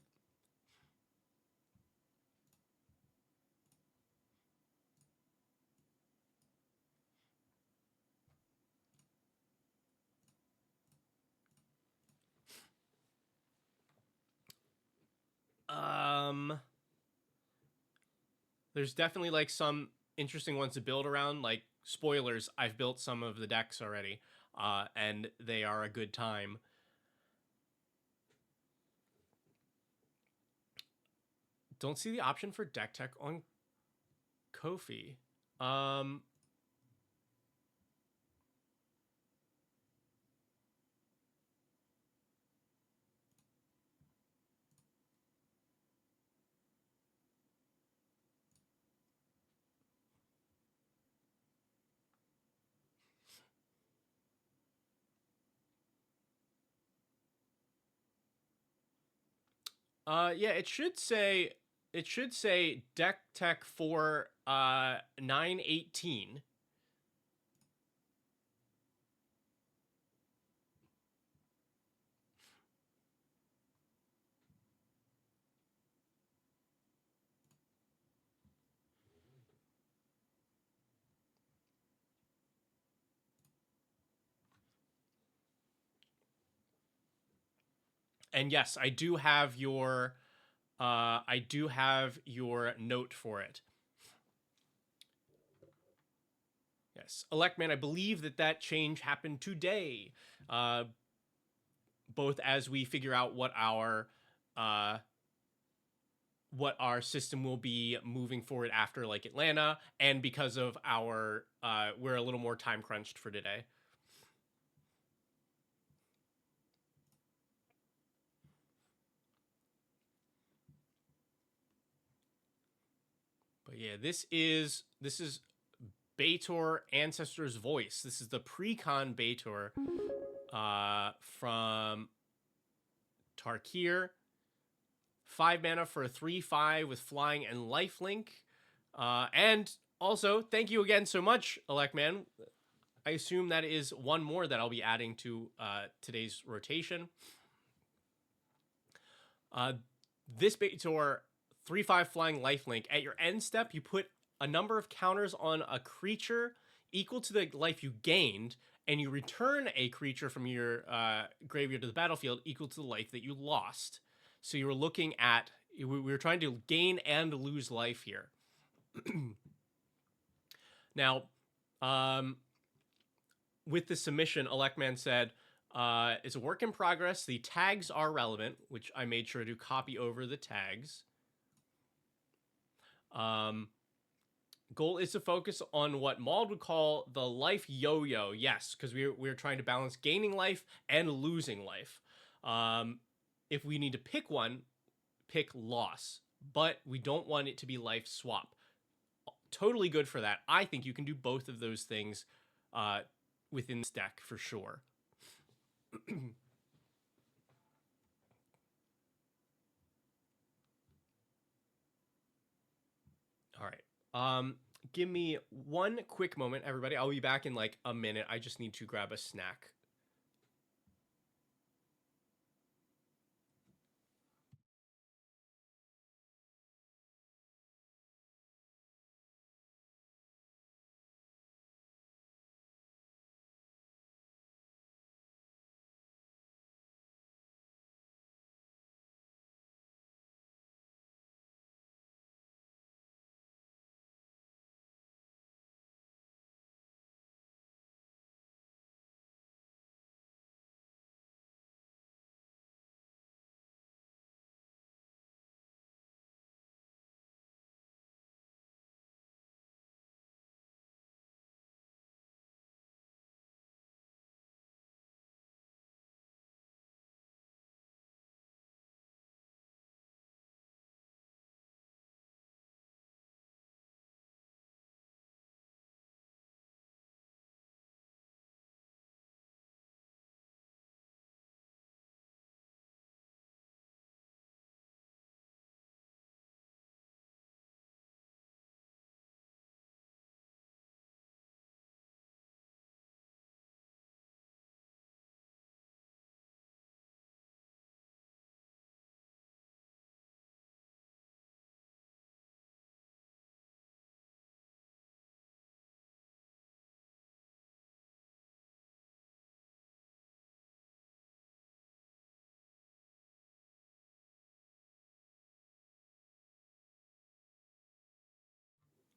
There's definitely like some interesting ones to build around. Like spoilers, I've built some of the decks already, and they are a good time. Don't see the option for deck tech on Ko-fi. Yeah, it should say deck tech for 918. And yes, I do have your note for it. Yes, Electman, I believe that change happened today. Both as we figure out what our system will be moving forward after like Atlanta, and because of our we're a little more time crunched for today. But yeah, this is Baator Ancestor's Voice. This is the pre-con Baator from Tarkir. 5 mana for a 3/5 with flying and lifelink. And also, thank you again so much, Electman. I assume that is one more that I'll be adding to today's rotation. This Baator 3/5 flying lifelink. At your end step, you put a number of counters on a creature equal to the life you gained, and you return a creature from your graveyard to the battlefield equal to the life that you lost. So you were looking at, we were trying to gain and lose life here. Now, with the submission, Electman said, it's a work in progress. The tags are relevant, which I made sure to copy over the tags. Goal is to focus on what Maud would call the life yo-yo. Yes, because we're trying to balance gaining life and losing life. If we need to pick one, pick loss. But we don't want it to be life swap. Totally good for that. I think you can do both of those things within this deck for sure. All right. Give me one quick moment, everybody. I'll be back in like a minute. I just need to grab a snack.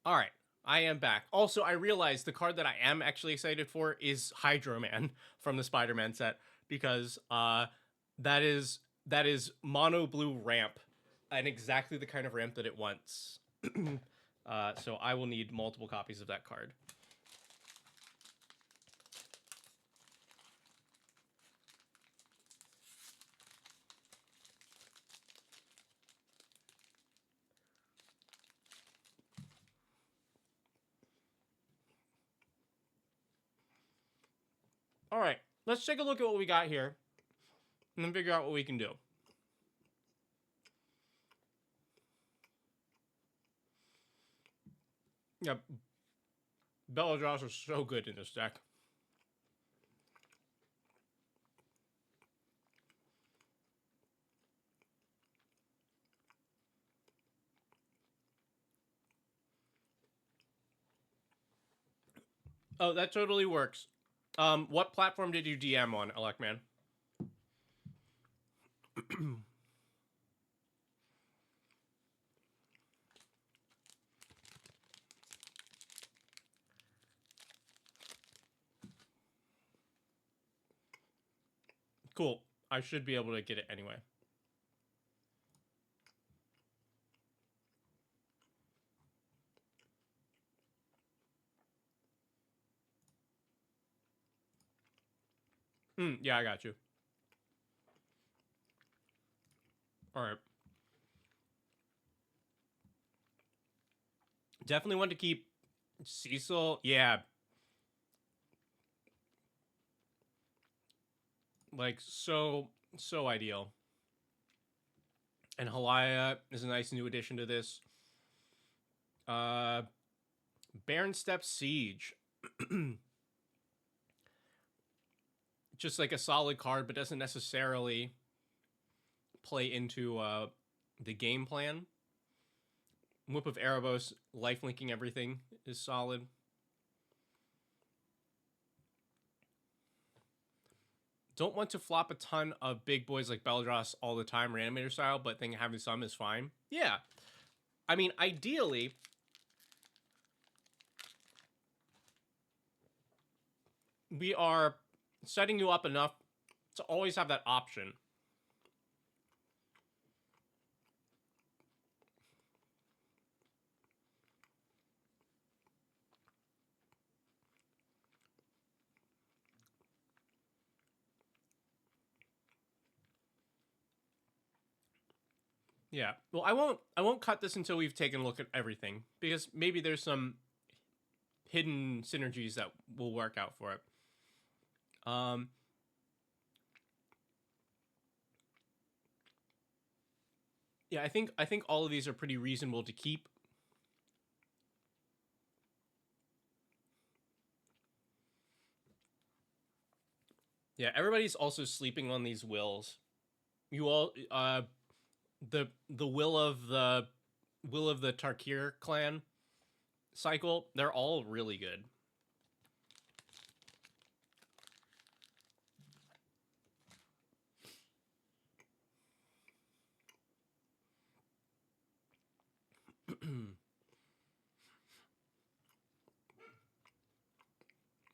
All right, I am back. Also, I realized the card that I am actually excited for is Hydro Man from the Spider-Man set because that is mono blue ramp and exactly the kind of ramp that it wants. So I will need multiple copies of that card. All right, let's take a look at what we got here and then figure out what we can do. Yeah, Belladraws are so good in this deck. Oh, that totally works. What platform did you DM on, Electman? Cool. I should be able to get it anyway. Yeah, I got you. All right. Definitely want to keep Cecil. Yeah. Like, so ideal. And Halaya is a nice new addition to this. Baron Step Siege. Just like a solid card, but doesn't necessarily play into the game plan. Whip of Erebos, lifelinking everything is solid. Don't want to flop a ton of big boys like Beldross all the time, Reanimator style, but then having some is fine. Yeah. I mean, ideally, we are setting you up enough to always have that option. Yeah. Well, I won't cut this until we've taken a look at everything, because maybe there's some hidden synergies that will work out for it. Yeah, I think all of these are pretty reasonable to keep. Yeah, everybody's also sleeping on these wills. You all the will of the Tarkir clan cycle, they're all really good.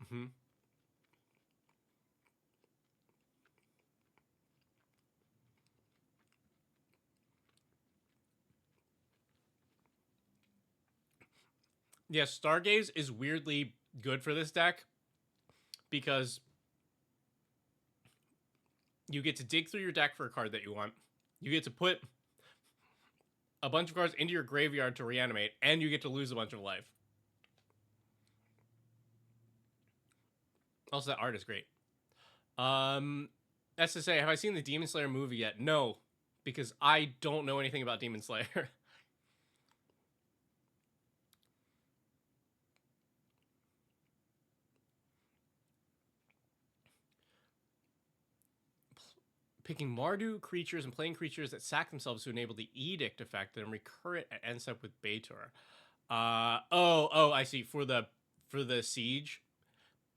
Mm-hmm. Yeah, Stargaze is weirdly good for this deck because you get to dig through your deck for a card that you want. You get to put a bunch of cards into your graveyard to reanimate, and you get to lose a bunch of life. Also, that art is great. That's to say, have I seen the Demon Slayer movie yet? No, because I don't know anything about Demon Slayer. Picking Mardu creatures and playing creatures that sack themselves to enable the Edict effect and recur it at end step with Baitor. I see. For the siege.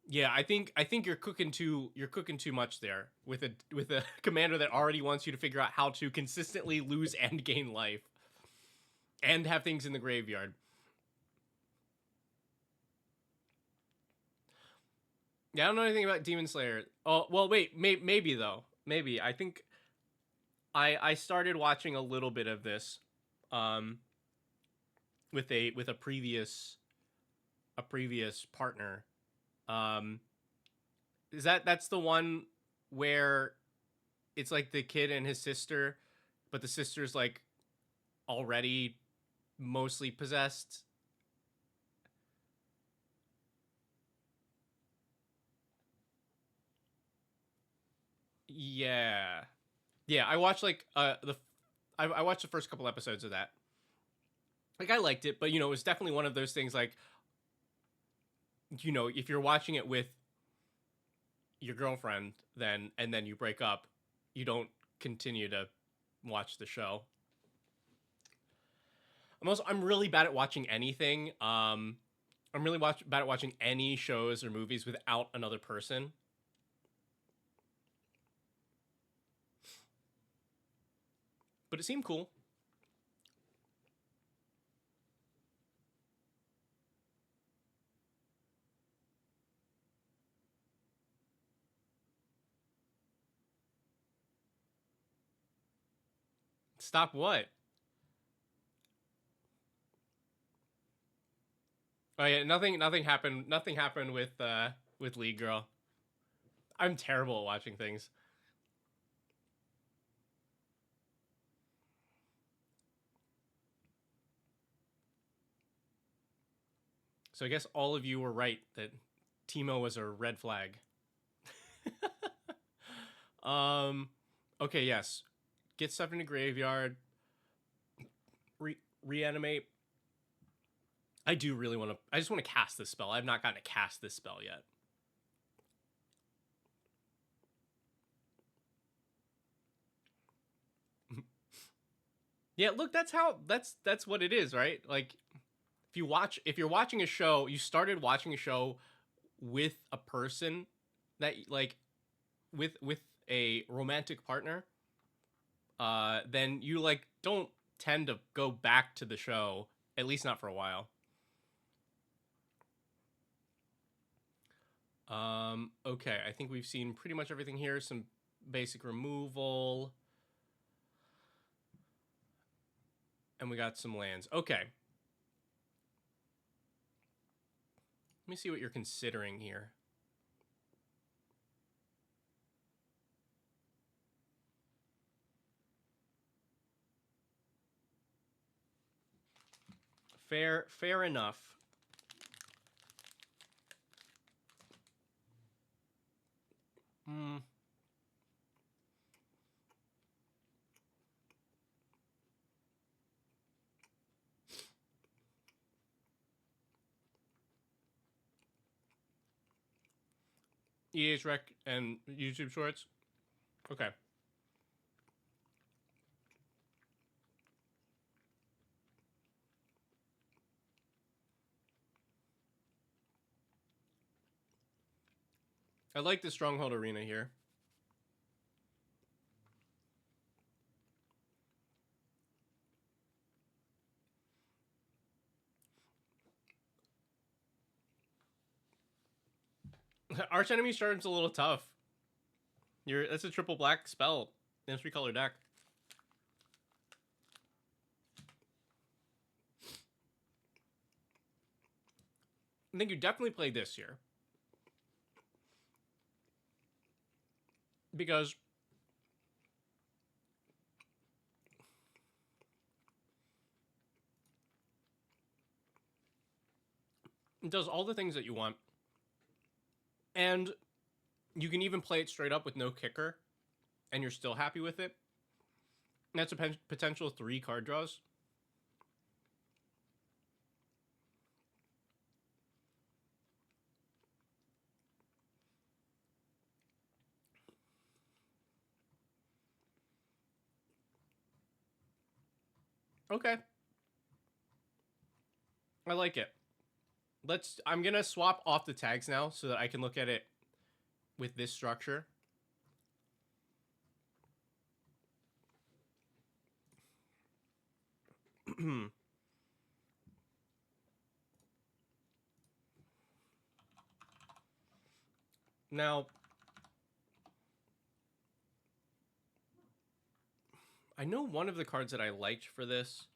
Yeah, I think you're cooking too much there with a commander that already wants you to figure out how to consistently lose and gain life and have things in the graveyard. Yeah, I don't know anything about Demon Slayer. Oh, well, wait, maybe though. Maybe I think I started watching a little bit of this, um, with a previous partner. Um, that's the one where it's like the kid and his sister, but the sister's like already mostly possessed. Yeah, yeah. I watched like I watched the first couple episodes of that. Like I liked it, but it was definitely one of those things like if you're watching it with your girlfriend and then you break up, you don't continue to watch the show. I'm really bad at watching anything. I'm really bad at watching any shows or movies without another person. But it seemed cool. Stop what? Oh yeah, nothing happened. Nothing happened with League Girl. I'm terrible at watching things. So I guess all of you were right that Timo was a red flag. um okay, yes. Get stuff in the graveyard, reanimate. I just want to cast this spell. I've not gotten to cast this spell yet. Yeah, look, that's what it is, right? Like if you're watching a show, you started watching a show with a person that like with a romantic partner, then you like don't tend to go back to the show, at least not for a while. Okay, I think we've seen pretty much everything here. Some basic removal. And we got some lands. Okay. Let me see what you're considering here. Fair enough. EA's Rec and YouTube Shorts? Okay. I like the Stronghold Arena here. Arch Enemy Shard's a little tough. That's a triple black spell in a 3-color deck. I think you definitely play this here. Because it does all the things that you want. And you can even play it straight up with no kicker, and you're still happy with it. And that's a potential 3 card draws. Okay. I like it. I'm gonna swap off the tags now so that I can look at it with this structure. Now, I know one of the cards that I liked for this.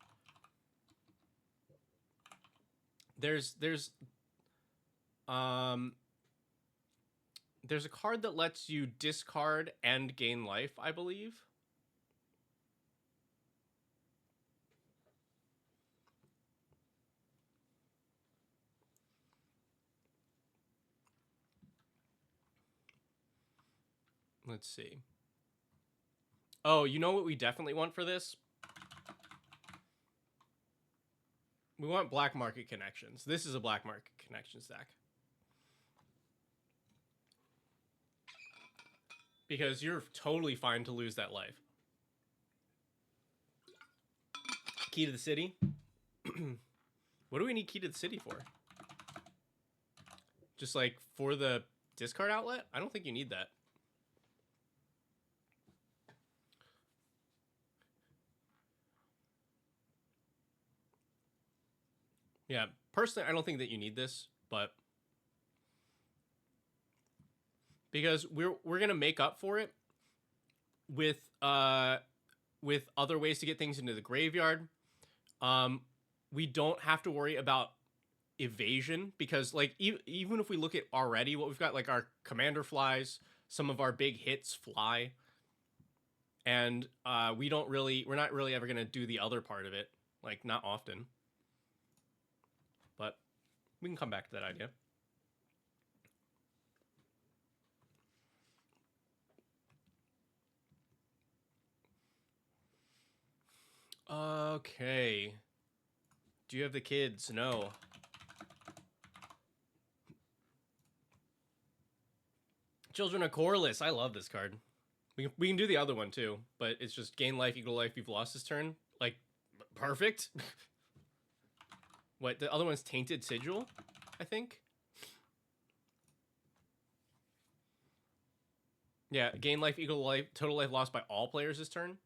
There's a card that lets you discard and gain life, I believe. Let's see. Oh, you know what we definitely want for this? We want black market connections. This is a black market connections deck. Because you're totally fine to lose that life. Key to the City? What do we need Key to the City for? Just like for the discard outlet? I don't think you need that. Yeah, personally, I don't think that you need this, but because we're gonna make up for it with other ways to get things into the graveyard. We don't have to worry about evasion because like even if we look at already what we've got, like our commander flies, some of our big hits fly, and we're not really ever gonna do the other part of it, like not often. But we can come back to that idea. Okay. Do you have the kids? No. Children of Corliss. I love this card. We can do the other one too, but it's just gain life, equal life, you've lost this turn. Like, perfect. What, the other one's Tainted Sigil, I think? Yeah, gain life, equal life, total life lost by all players this turn.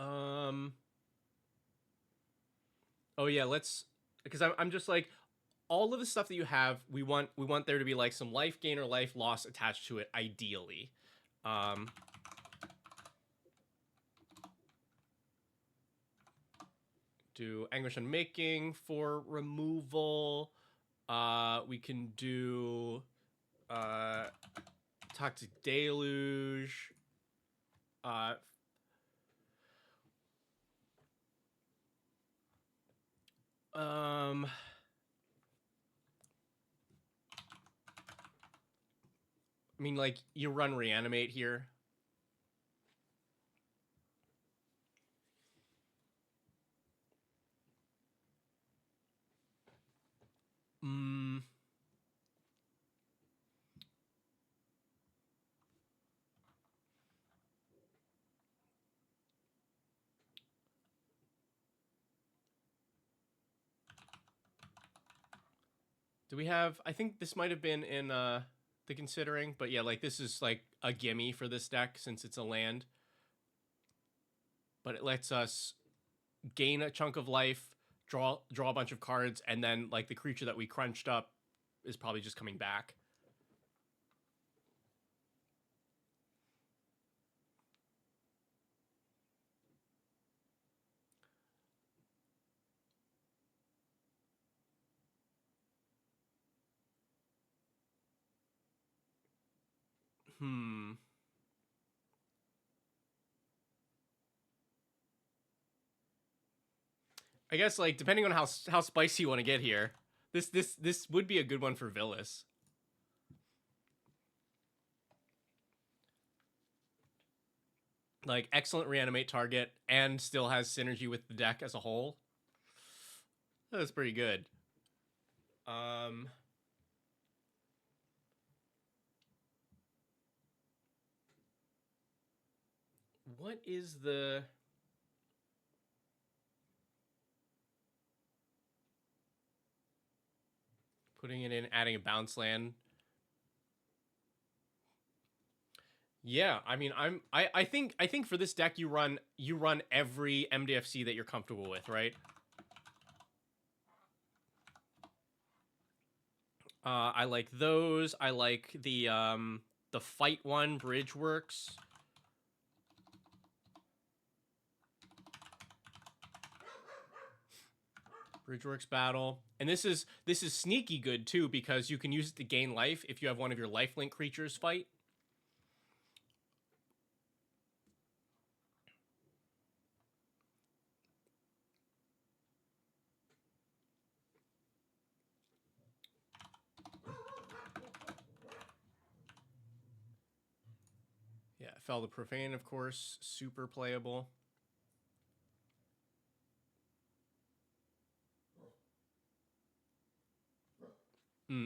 Um. Oh yeah, let's. Because I'm just like all of the stuff that you have. We want there to be like some life gain or life loss attached to it, ideally. Um. Do anguish unmaking for removal. We can do toxic deluge. Uh, um, I mean, like you run reanimate here. Mm. Do we have? I think this might have been in the considering, but yeah, like this is like a gimme for this deck since it's a land. But it lets us gain a chunk of life, draw a bunch of cards, and then like the creature that we crunched up is probably just coming back. Hmm. I guess like depending on how spicy you want to get here, this would be a good one for Villas. Like excellent reanimate target and still has synergy with the deck as a whole. That's pretty good. Um, what is the putting it in, adding a bounce land? Yeah, I mean, I think for this deck you run every MDFC that you're comfortable with, right? I like those. I like the fight one, bridge works. Bridgeworks battle. And this is sneaky good too because you can use it to gain life if you have one of your lifelink creatures fight. Yeah, Fell the Profane, of course, super playable.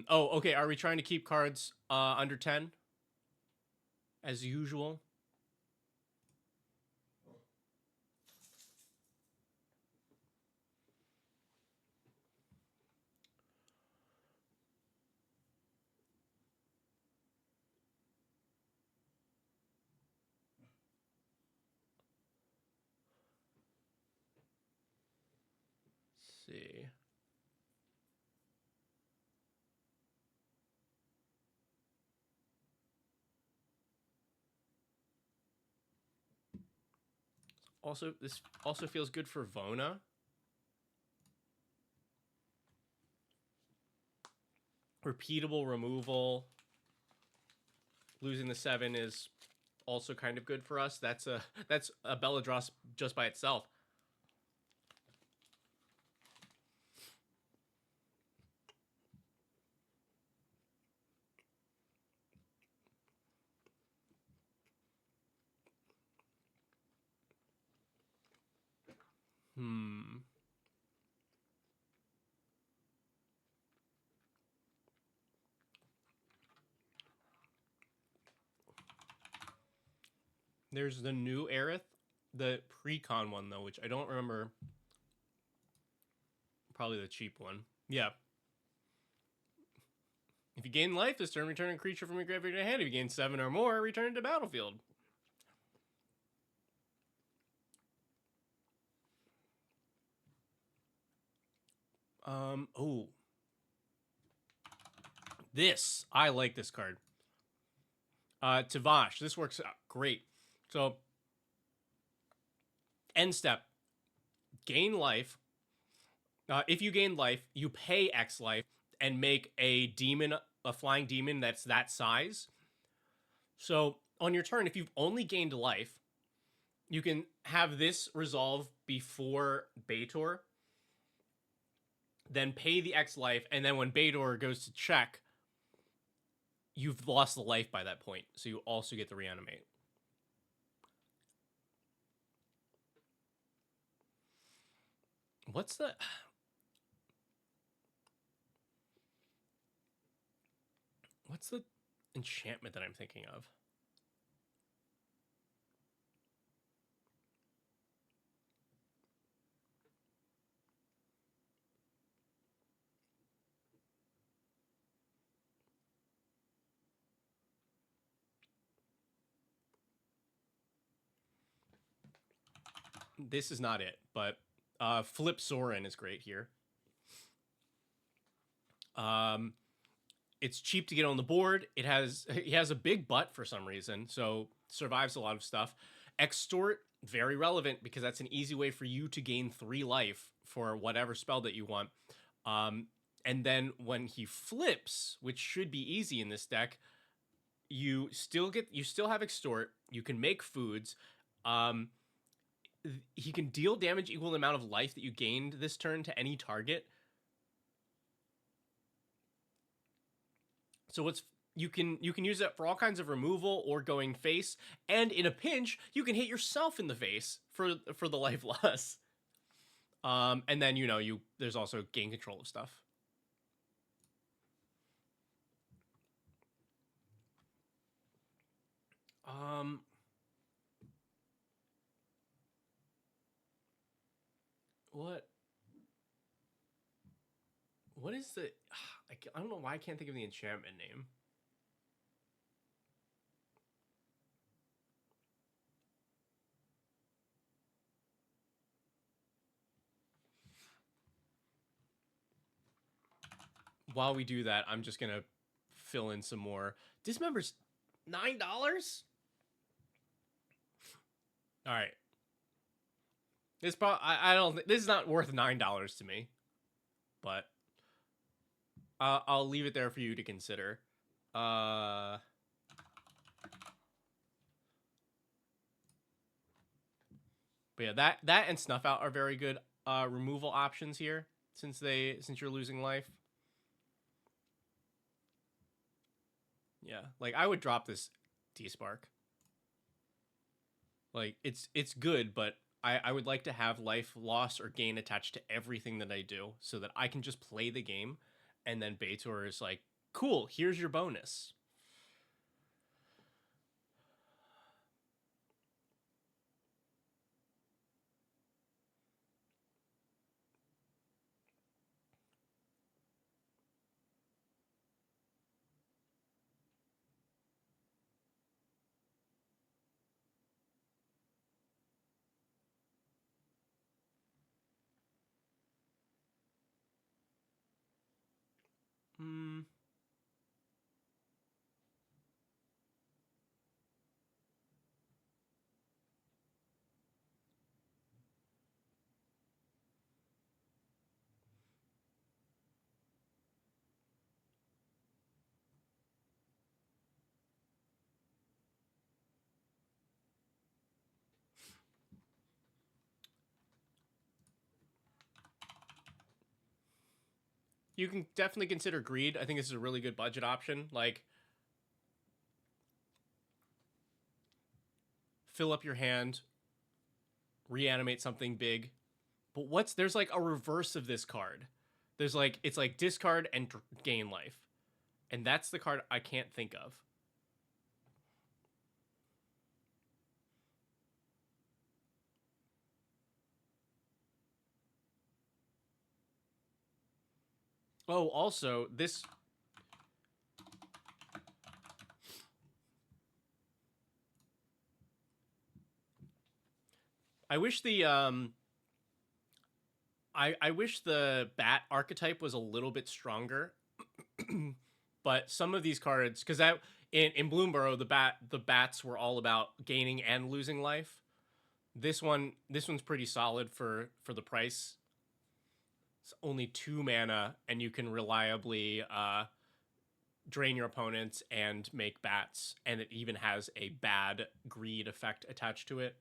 Oh, okay. Are we trying to keep cards under 10? As usual. Let's see. Also, this also feels good for Vona. Repeatable removal. Losing the 7 is also kind of good for us. That's a Belladross just by itself. There's the new Aerith, the pre-con one though, which I don't remember. Probably the cheap one. Yeah. If you gain life this turn, return a creature from your graveyard to hand. If you gain 7 or more, return it to battlefield. Oh, this I like this card. Tavash. This works out great. So, end step, gain life. If you gain life, you pay X life and make a demon, a flying demon that's that size. So on your turn, if you've only gained life, you can have this resolve before Baitor, then pay the X life, and then when Baitor goes to check, you've lost the life by that point. So you also get to reanimate. What's the... What's the enchantment that I'm thinking of? This is not it, but Flip Sorin is great here. It's cheap to get on the board. He has a big butt for some reason, so survives a lot of stuff. Extort, very relevant because that's an easy way for you to gain 3 life for whatever spell that you want. And then when he flips, which should be easy in this deck, you still have extort. You can make foods. He can deal damage equal to the amount of life that you gained this turn to any target. So you can use it for all kinds of removal or going face, and in a pinch, you can hit yourself in the face for the life loss. And then there's also gain control of stuff. What is the... I don't know why I can't think of the enchantment name. While we do that, I'm just gonna fill in some more. Dismember's $9? All right. This I don't. This is not worth $9 to me, but I'll leave it there for you to consider. But yeah, that and Snuff Out are very good removal options here since you're losing life. Yeah, like I would drop this D-Spark. Like it's good, but I would like to have life loss or gain attached to everything that I do so that I can just play the game, and then Baitor is like, cool, here's your bonus. Hmm. You can definitely consider Greed. I think this is a really good budget option. Like, fill up your hand, reanimate something big. But there's like a reverse of this card. There's like, it's like discard and gain life. And that's the card I can't think of. Oh, also, this... I wish the I wish the bat archetype was a little bit stronger. But some of these cards, because in Bloomborough, the bats were all about gaining and losing life. This one's pretty solid for the price. It's only 2 mana, and you can reliably drain your opponents and make bats, and it even has a bad greed effect attached to it.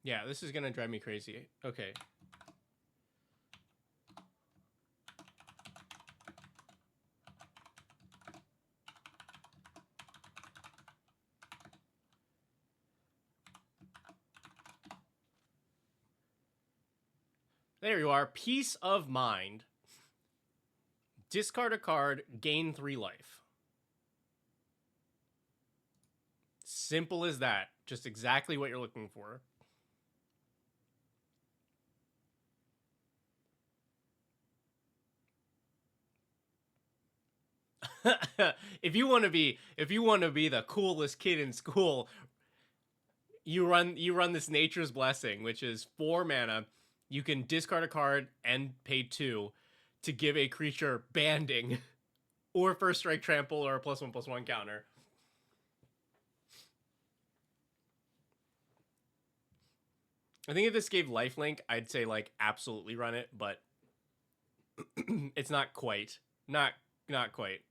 Yeah, this is gonna drive me crazy. Okay. There you are. Peace of mind. Discard a card, gain 3 life. Simple as that. Just exactly what you're looking for. if you want to be the coolest kid in school, you run this Nature's Blessing, which is 4 mana. You can discard a card and pay 2 to give a creature banding or first strike trample or a +1/+1 counter. I think if this gave lifelink, I'd say like absolutely run it, but it's not quite. Not quite.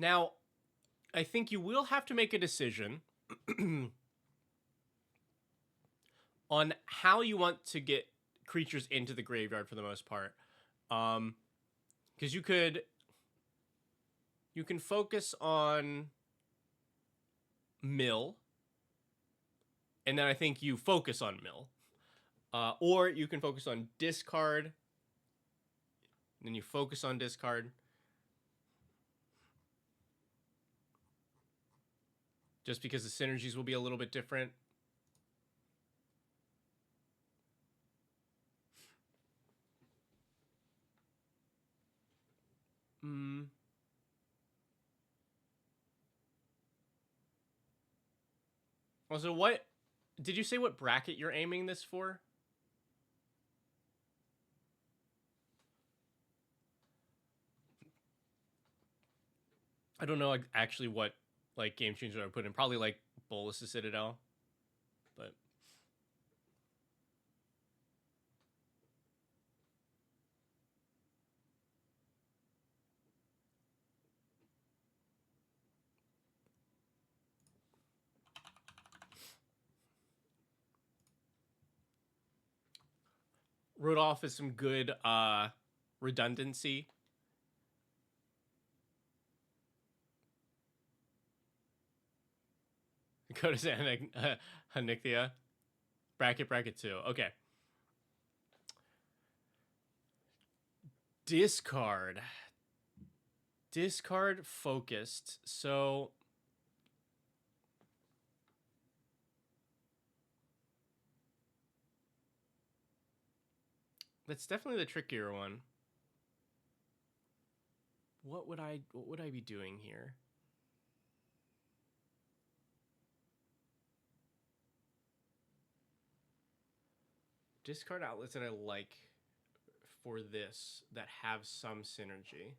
Now, I think you will have to make a decision on how you want to get creatures into the graveyard for the most part. Because you can focus on mill, and then I think you focus on mill. Or you can focus on discard, and then you focus on discard. Just because the synergies will be a little bit different. Also, what did you say? What bracket you're aiming this for? I don't know actually what like game changer I would put in. Probably like Bolus' Citadel, but Rudolph is some good redundancy. Go to Hanithia. Bracket 2. Okay. Discard focused. So that's definitely the trickier one. What would I be doing here? Discard outlets that I like for this that have some synergy.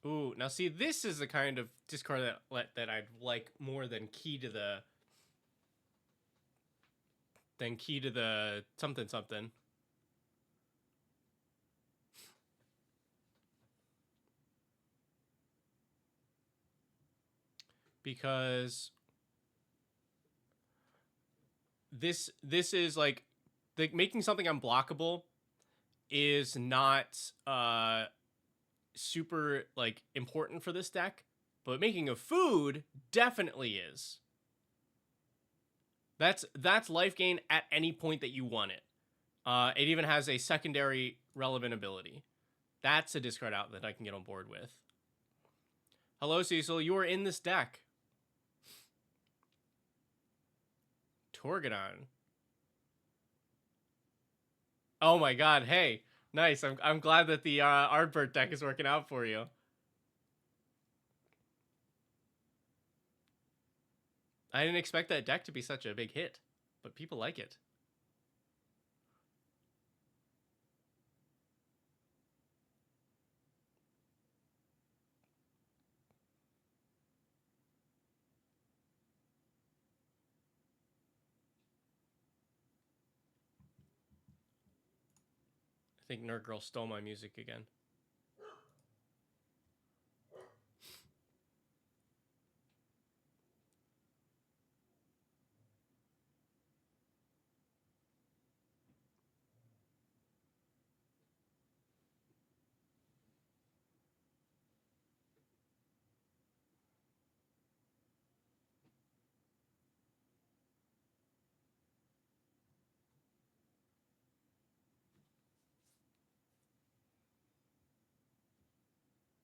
Ooh, now see, this is the kind of discard that I'd like more than key to the something something. Because this is like making something unblockable is not super like important for this deck, but making a food definitely is. That's life gain at any point that you want it. It even has a secondary relevant ability. That's a discard out that I can get on board with. Hello, Cecil. You are in this deck. Torgadon. Oh my god, hey. Nice. I'm glad that the Aardbert deck is working out for you. I didn't expect that deck to be such a big hit, but people like it. I think Nerd Girl stole my music again.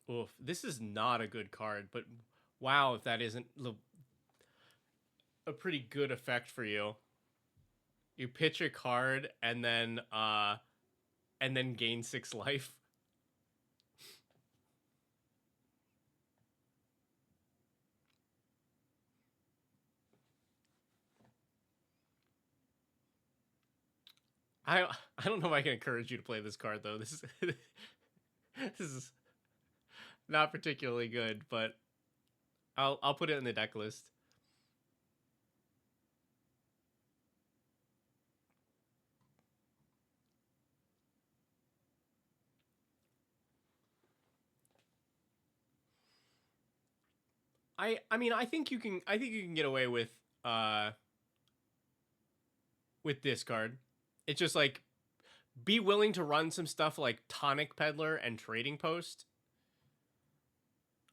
Oof, this is not a good card, but wow, if that isn't a pretty good effect for you. You pitch a card and then gain 6 life. I don't know if I can encourage you to play this card though. This is this is not particularly good, but I'll put it in the deck list. I mean I think you can get away with this card. It's just like be willing to run some stuff like Tonic Peddler and Trading Post.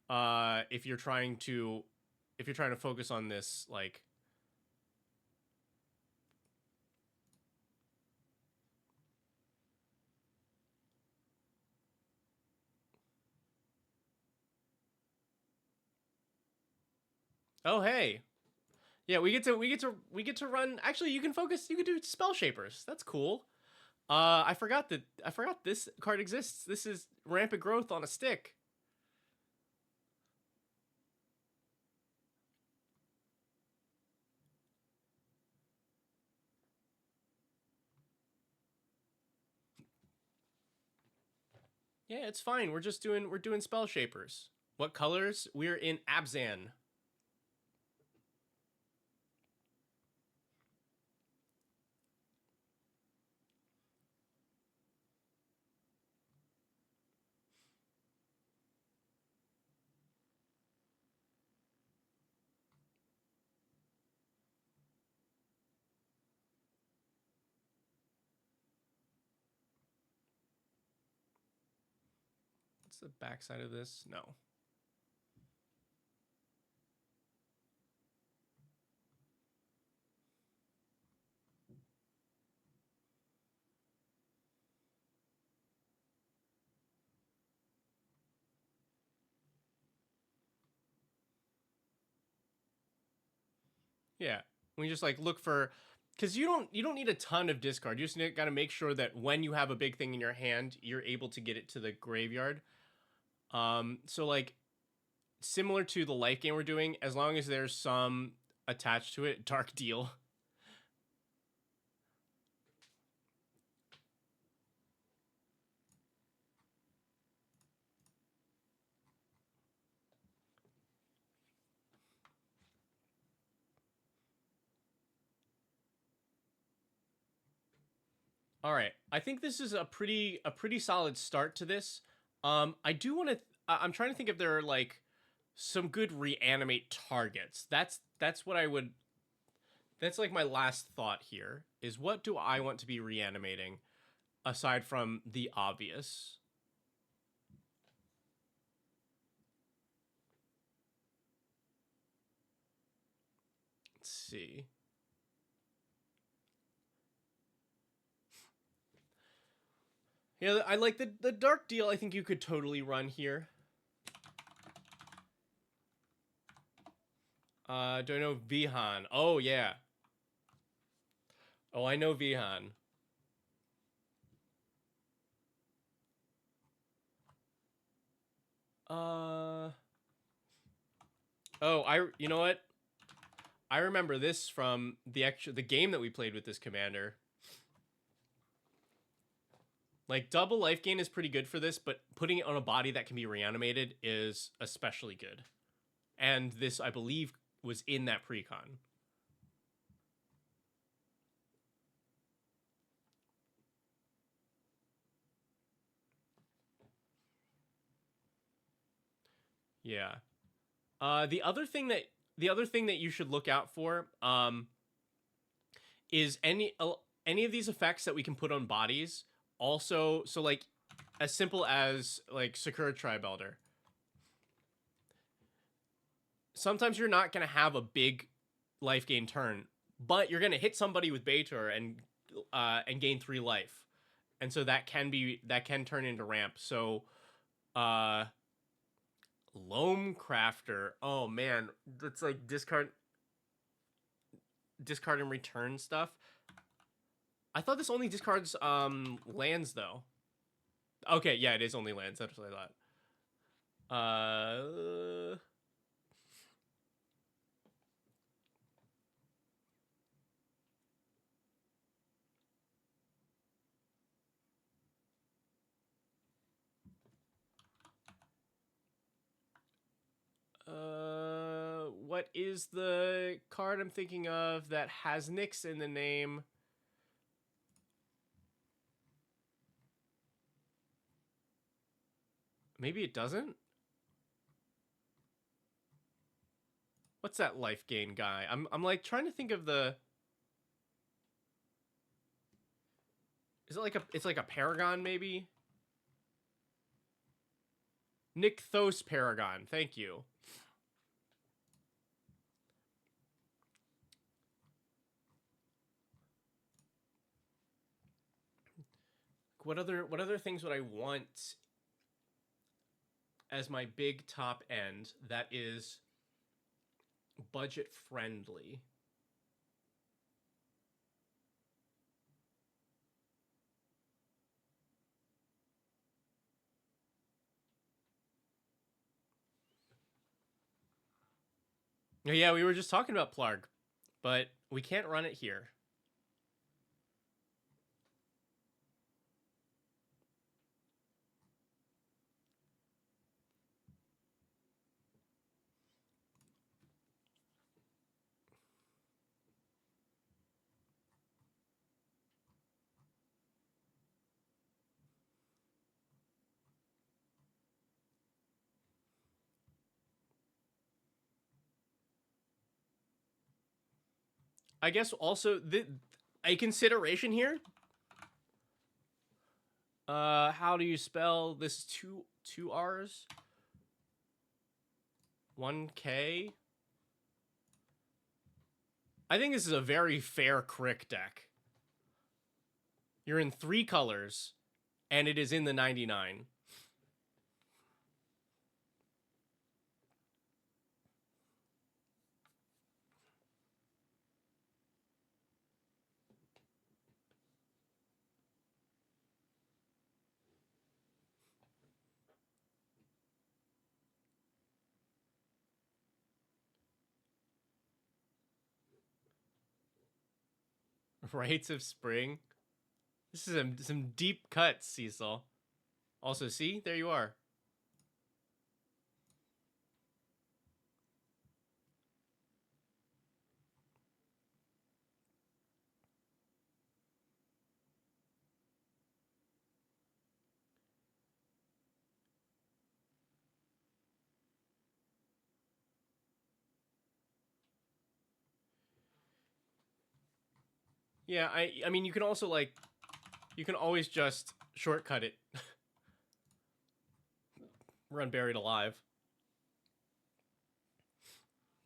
If you're trying to focus on this like oh hey. Yeah, we get to run. Actually, you can focus. You can do Spell Shapers. That's cool. I forgot this card exists. This is Rampant Growth on a stick. Yeah, it's fine. We're doing Spell Shapers. What colors? We're in Abzan. What's the backside of this? No. Yeah, we just like look for, because you don't need a ton of discard. You just got to make sure that when you have a big thing in your hand, you're able to get it to the graveyard. So like similar to the life game we're doing, as long as there's some attached to it, Dark Deal. All right. I think this is a pretty solid start to this. I do want to. I'm trying to think if there are like some good reanimate targets. That's what I would. That's like my last thought here. Is what do I want to be reanimating aside from the obvious? Let's see. Yeah, I like the dark deal. I think you could totally run here. Do I know Vihan? Oh yeah. Oh, I know Vihan. Uh. Oh, you know what? I remember this from the game that we played with this commander. Like double life gain is pretty good for this, but putting it on a body that can be reanimated is especially good. And this, I believe, was in that precon. Yeah. The other thing that you should look out for is any of these effects that we can put on bodies. Also, so like as simple as like Sakura Tribe Elder. Sometimes you're not gonna have a big life gain turn, but you're gonna hit somebody with Baitor and gain 3 life, and so that can turn into ramp. So, Loam Crafter. Oh man, that's like discard and return stuff. I thought this only discards lands though. Okay, yeah, it is only lands. That's what I thought. What is the card I'm thinking of that has Nyx in the name? Maybe it doesn't? What's that life gain guy? I'm like trying to think of the. Is it like it's like a Paragon maybe? Nykthos Paragon. Thank you. What other things would I want as my big top end that is budget friendly? Yeah, we were just talking about Plarg, but we can't run it here. I guess also a consideration here. How do you spell this? Two R's, 1K. I think this is a very fair Crick deck. You're in 3 colors, and it is in the 99. Rites of Spring. This is some deep cuts, Cecil. Also, see? There you are. Yeah, I mean, you can also, like, you can always just shortcut it. Run Buried Alive.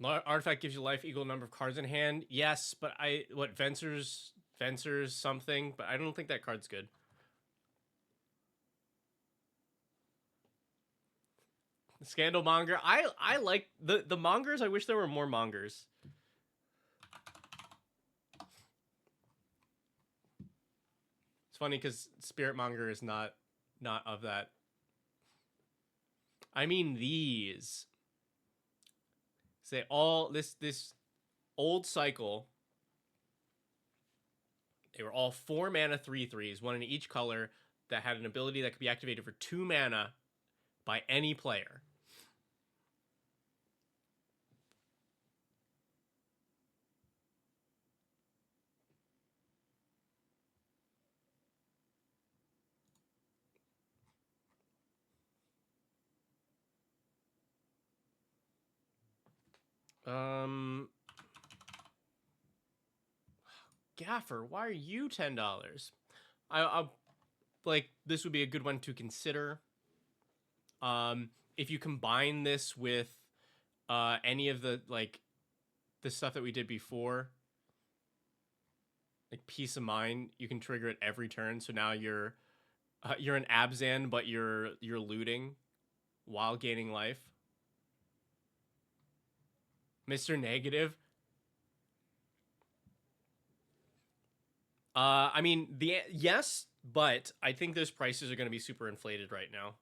Artifact gives you life equal number of cards in hand. Yes, but Venser's something, but I don't think that card's good. Scandal Monger. I like the Mongers. I wish there were more Mongers. It's funny because Spirit Monger is not of that. I mean these. Say all this old cycle. They were all 4 mana 3/3s, one in each color, that had an ability that could be activated for 2 mana by any player. Gaffer, why are you $10? I'll like, this would be a good one to consider. If you combine this with any of the, like, the stuff that we did before, like Peace of Mind, you can trigger it every turn. So now you're an Abzan, but you're looting while gaining life. Mr. Negative. I mean, yes, but I think those prices are going to be super inflated right now.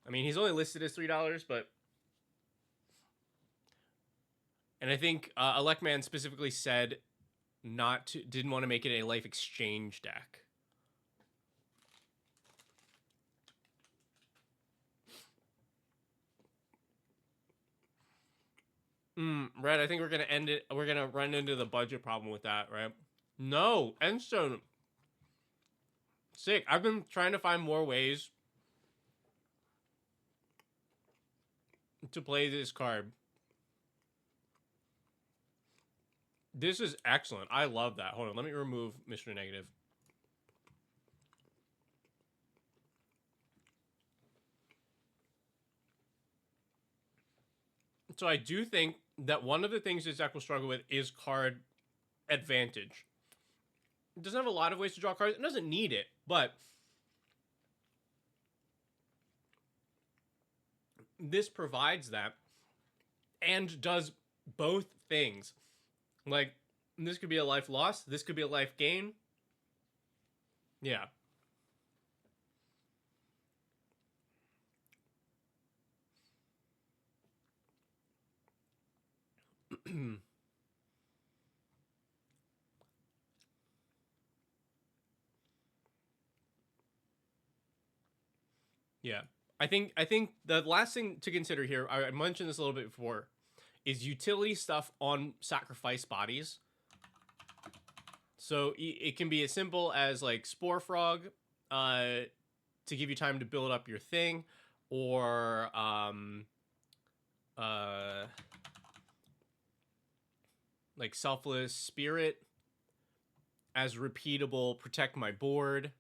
I mean, he's only listed as $3, but... And I think Electman specifically said didn't want to make it a life exchange deck. Red, I think we're gonna end it. We're gonna run into the budget problem with that, right? No, Endstone. Sick. I've been trying to find more ways to play this card. This is excellent. I love that. Hold on, let me remove Mr. Negative. So I do think that one of the things this deck will struggle with is card advantage. It doesn't have a lot of ways to draw cards. It doesn't need it, but this provides that and does both things. Like, this could be a life loss. This could be a life gain. Yeah. Yeah. I think the last thing to consider here, I mentioned this a little bit before, is utility stuff on sacrifice bodies. So it can be as simple as, like, Spore Frog to give you time to build up your thing, or like Selfless Spirit as repeatable protect my board,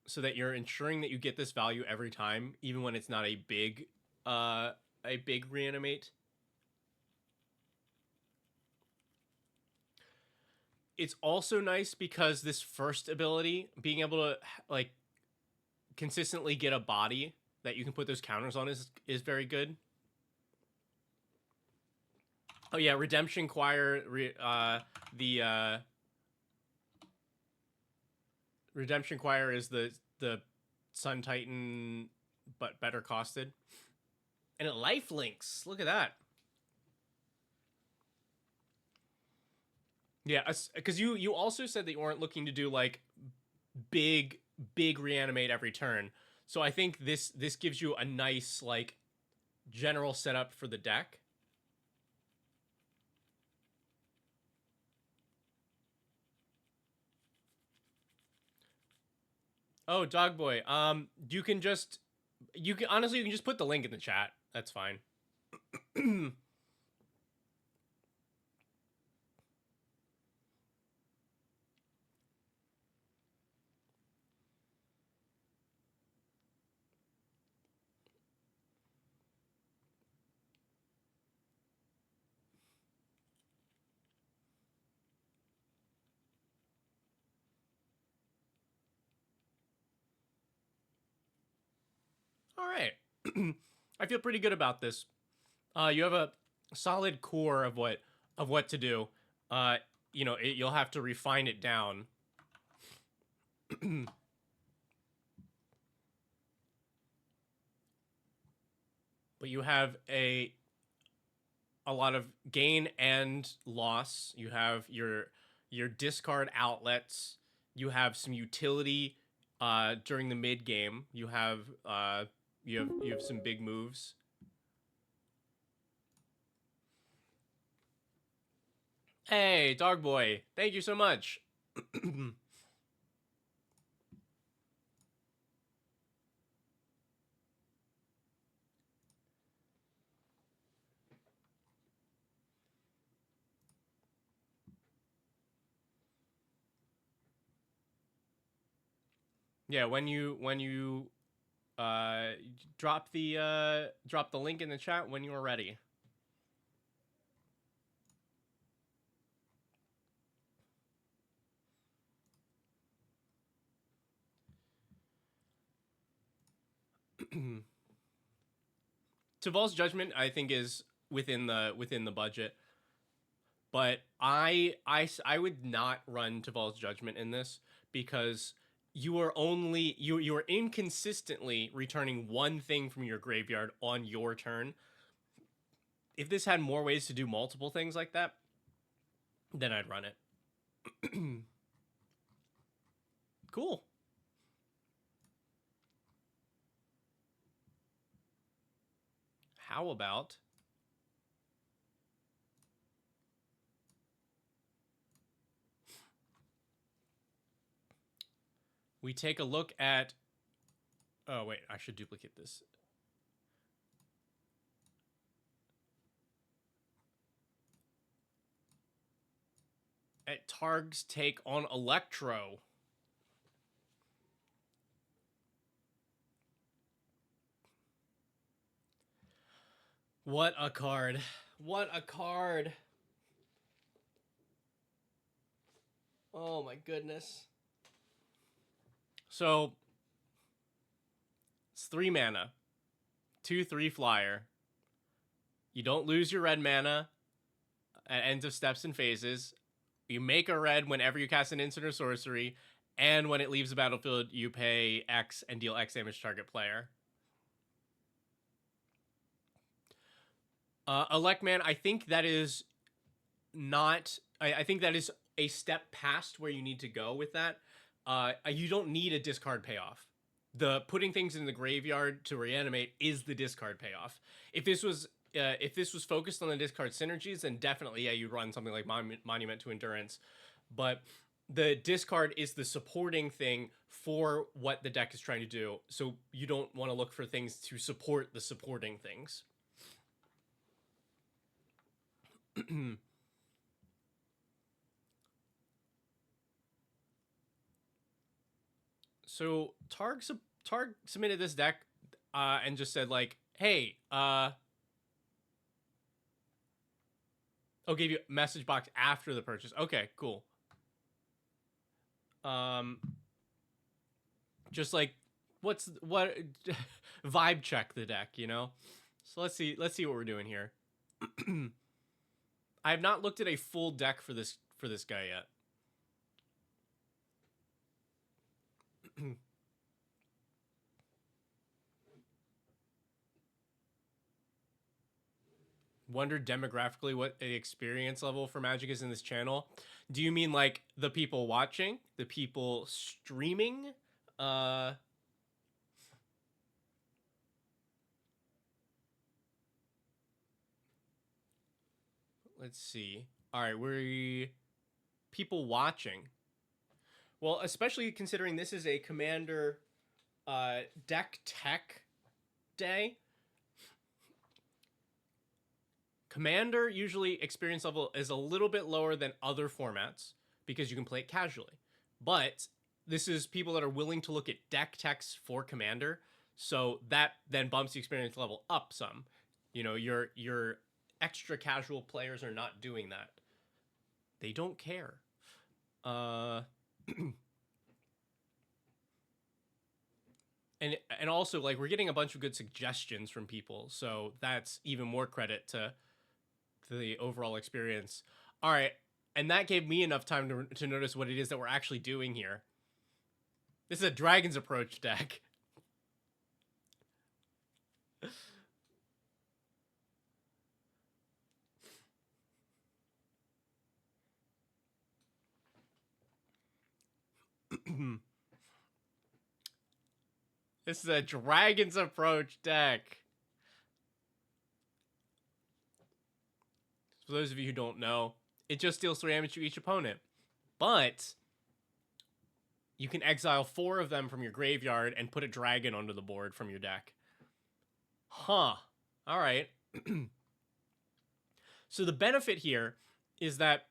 so that you're ensuring that you get this value every time, even when it's not a big reanimate. It's also nice because this first ability, being able to, like, consistently get a body that you can put those counters on is very good. Oh yeah, Redemption Choir, the Redemption Choir is the Sun Titan, but better costed. And it life links. Look at that. Yeah, because you also said that you weren't looking to do, like, big reanimate every turn. So I think this gives you a nice, like, general setup for the deck. Oh, Dogboy. You can honestly, you can just put the link in the chat. That's fine. All right. I feel pretty good about this. You have a solid core of what to do. You know, you'll have to refine it down. But you have a lot of gain and loss. You have your discard outlets. You have some utility during the mid game. You have some big moves. Hey, dog boy, thank you so much. Yeah, when you drop the link in the chat when you are ready. Taval's Judgment, I think, is within the budget, but I would not run Taval's Judgment in this because you are inconsistently returning one thing from your graveyard on your turn. If this had more ways to do multiple things like that, then I'd run it. Cool. How about we take a look at... Oh, wait, I should duplicate this. At Targ's take on Electro. What a card. What a card. Oh my goodness. So, it's 3 mana. 2/3 flyer. You don't lose your red mana at ends of steps and phases. You make a red whenever you cast an instant or sorcery, and when it leaves the battlefield, you pay X and deal X damage to target player. Electman, I think that is not... I think that is a step past where you need to go with that. You don't need a discard payoff. The putting things in the graveyard to reanimate is the discard payoff. If this was focused on the discard synergies, then definitely, yeah, you'd run something like Monument to Endurance. But the discard is the supporting thing for what the deck is trying to do. So you don't want to look for things to support the supporting things. So Targ submitted this deck and just said, like, hey, I'll give you a message box after the purchase. Okay, cool. Just like, what vibe check the deck, you know? So let's see what we're doing here. I have not looked at a full deck for this guy yet. Wonder demographically what the experience level for Magic is in this channel. Do you mean like the people watching, the people streaming? Let's see. All right, people watching. Well, especially considering this is a Commander deck tech day. Commander usually experience level is a little bit lower than other formats because you can play it casually. But this is people that are willing to look at deck techs for Commander, so that then bumps the experience level up some. You know, your extra casual players are not doing that. They don't care. and also like we're getting a bunch of good suggestions from people, so that's even more credit to the overall experience. All right, and that gave me enough time to notice what it is that we're actually doing here. This is a Dragon's Approach deck. This is a Dragon's Approach deck. For those of you who don't know, it just deals 3 damage to each opponent. But you can exile 4 of them from your graveyard and put a dragon onto the board from your deck. Huh. All right. So the benefit here is that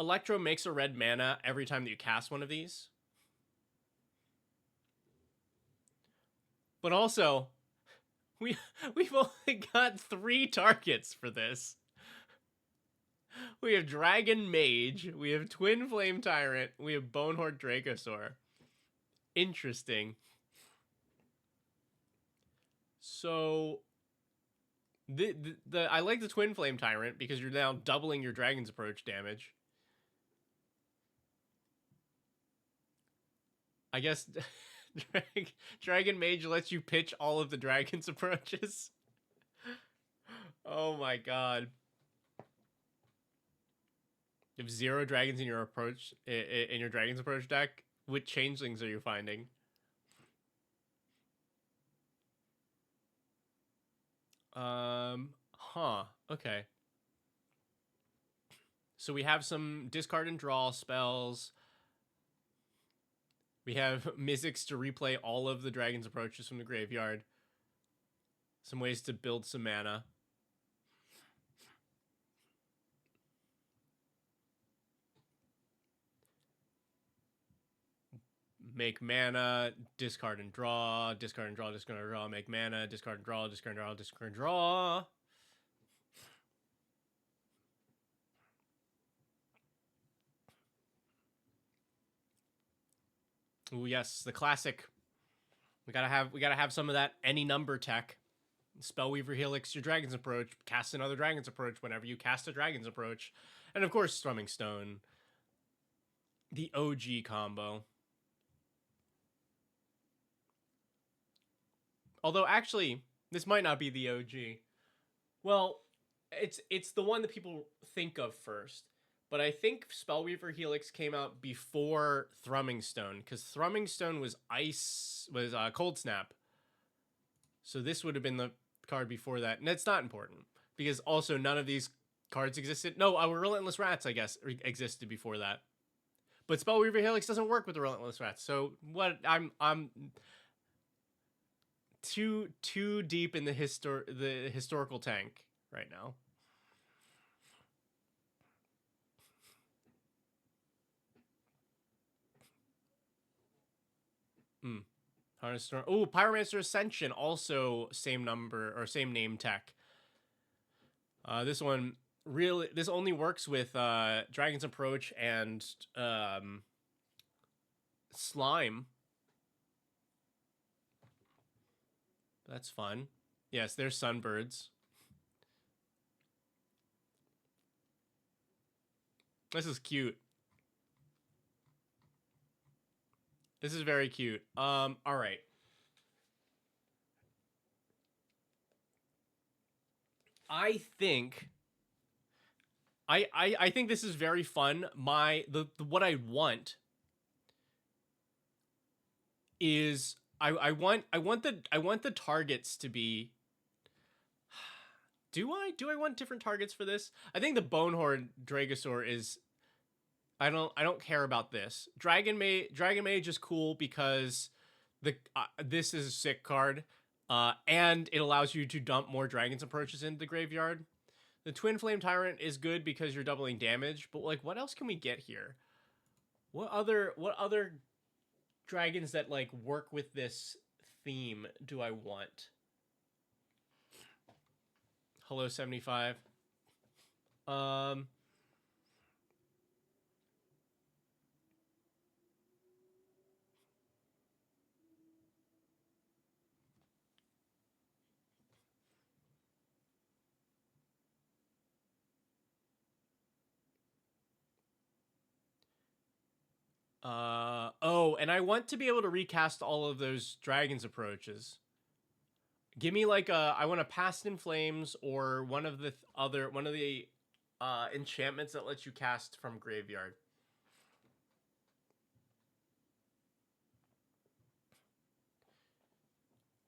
Electro makes a red mana every time that you cast one of these. But also, we've only got 3 targets for this. We have Dragon Mage, we have Twin Flame Tyrant, we have Bonehorde Dracosaur. Interesting. So I like the Twin Flame Tyrant because you're now doubling your Dragon's Approach damage. I guess Dragon Mage lets you pitch all of the Dragon's Approaches. Oh my god. You have 0 dragons in your approach in your Dragon's Approach deck. What changelings are you finding? Huh. Okay. So we have some discard and draw spells. We have Mizzix to replay all of the Dragon's Approaches from the graveyard. Some ways to build some mana. Make mana, discard and draw, discard and draw, discard and draw, make mana, discard and draw, discard and draw, discard and draw. Ooh, yes, the classic. We gotta have some of that any number tech. Spellweaver Helix, your Dragon's Approach, cast another Dragon's Approach whenever you cast a Dragon's Approach. And of course, Thrumming Stone. The OG combo. Although actually, this might not be the OG. Well, it's the one that people think of first. But I think Spellweaver Helix came out before Thrumming Stone, because Thrumming Stone was Cold Snap. So this would have been the card before that. And it's not important, because also none of these cards existed. No, Relentless Rats, I guess, existed before that. But Spellweaver Helix doesn't work with the Relentless Rats. So what I'm too deep in the historical tank right now. Harness Storm. Oh, Pyromancer Ascension, also same number or same name tech. This one this only works with Dragon's Approach and Slime. That's fun. Yes, there's Sunbirds. This is cute. This is very cute. All right. I think this is very fun. What I want is I want the targets to be. Do I want different targets for this? I think the Bonehorde Dragosaur is. I don't care about this. Dragon Mage is cool because this is a sick card, and it allows you to dump more Dragon's Approaches into the graveyard. The Twin Flame Tyrant is good because you're doubling damage, but like, what else can we get here? What other dragons that like work with this theme do I want? Hello 75. Oh, and I want to be able to recast all of those dragons approaches. Give me like I want a Past in Flames or one of the enchantments that lets you cast from graveyard.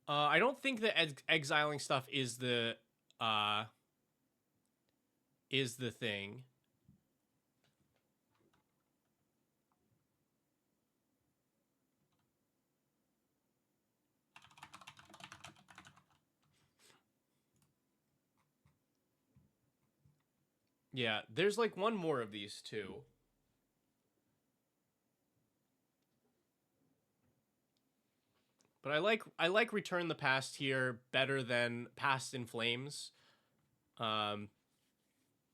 I don't think that exiling stuff is the thing. Yeah, there's like one more of these too. But I like Return the Past here better than Past in Flames.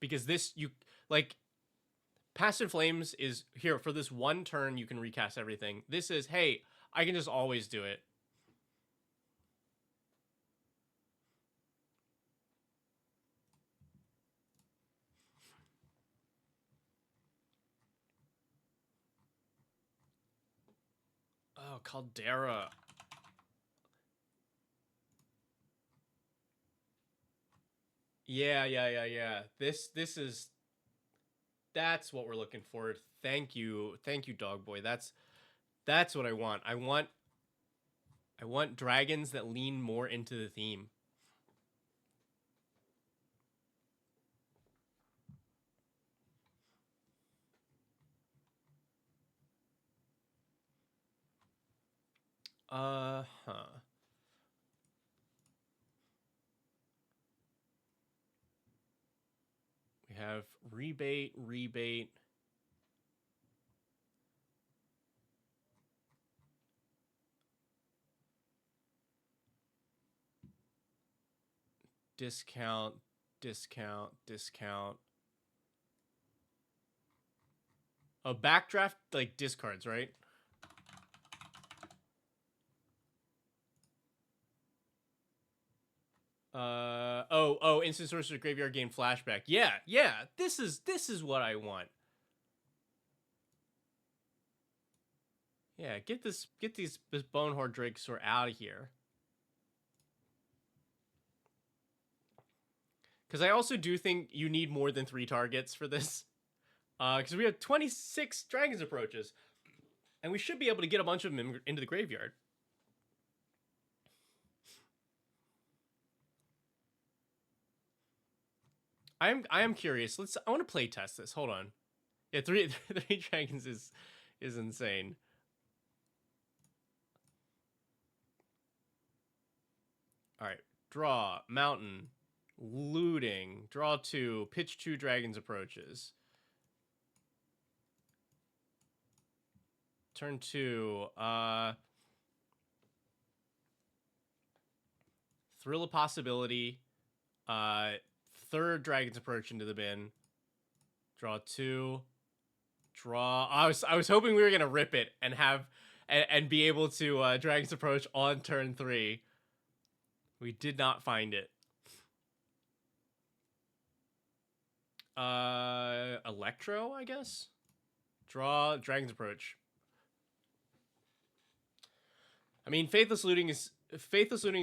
Because this you like Past in Flames is here for this one turn you can recast everything. This is, hey, I can just always do it. Oh, Caldera. Yeah. This is that's what we're looking for. Thank you, Dog Boy. That's what I want. I want dragons that lean more into the theme. Huh. We have rebate. Discount. A backdraft like discards, right? Instant sorcerer graveyard gain flashback. Yeah. This is what I want. Yeah, get these Bonehorde Drakesor out of here. Because I also do think you need more than 3 targets for this. Because we have 26 Dragons approaches, and we should be able to get a bunch of them into the graveyard. I am curious. I want to play test this. Hold on. Yeah, three dragons is insane. All right, draw mountain, looting, draw 2, pitch 2 dragons approaches. Turn 2. Thrill of Possibility. Third Dragon's Approach into the bin. Draw 2. Draw. I was hoping we were gonna rip it and have and be able to Dragon's Approach on turn 3. We did not find it. Electro, I guess. Draw Dragon's Approach. I mean, Faithless Looting is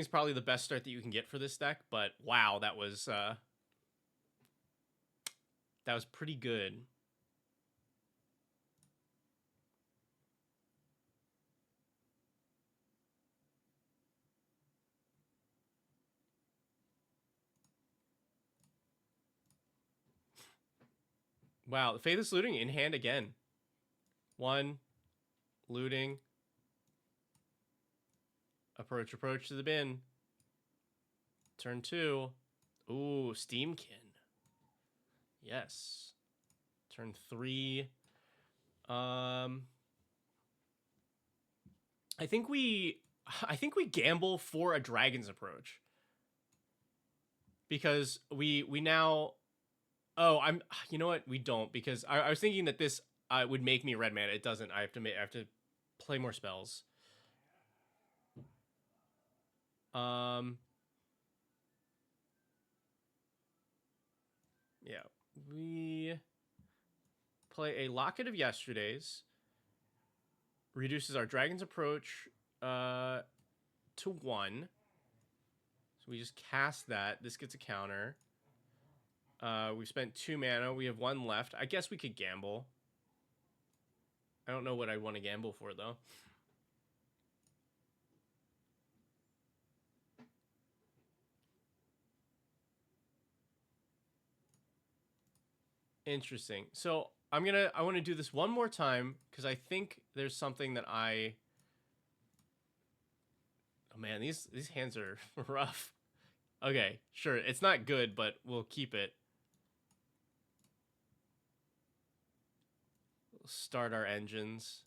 probably the best start that you can get for this deck, but wow, that was pretty good. Wow, the Faithless Looting in hand again. 1, looting. Approach to the bin. Turn 2. Ooh, Steamkin. Yes. Turn 3. I think we gamble for a Dragon's Approach. Because we now you know what? We don't, because I was thinking that this would make me red mana. It doesn't. I have to play more spells. Yeah, we play a Locket of Yesterdays. reduces our Dragon's Approach to 1. So we just cast that. This gets a counter. We spent 2 mana. We have 1 left. I guess we could gamble. I don't know what I want to gamble for, though. Interesting. So I want to do this one more time because I think there's something that oh man, these hands are rough. Okay, sure. It's not good, but we'll keep it. We'll start our engines.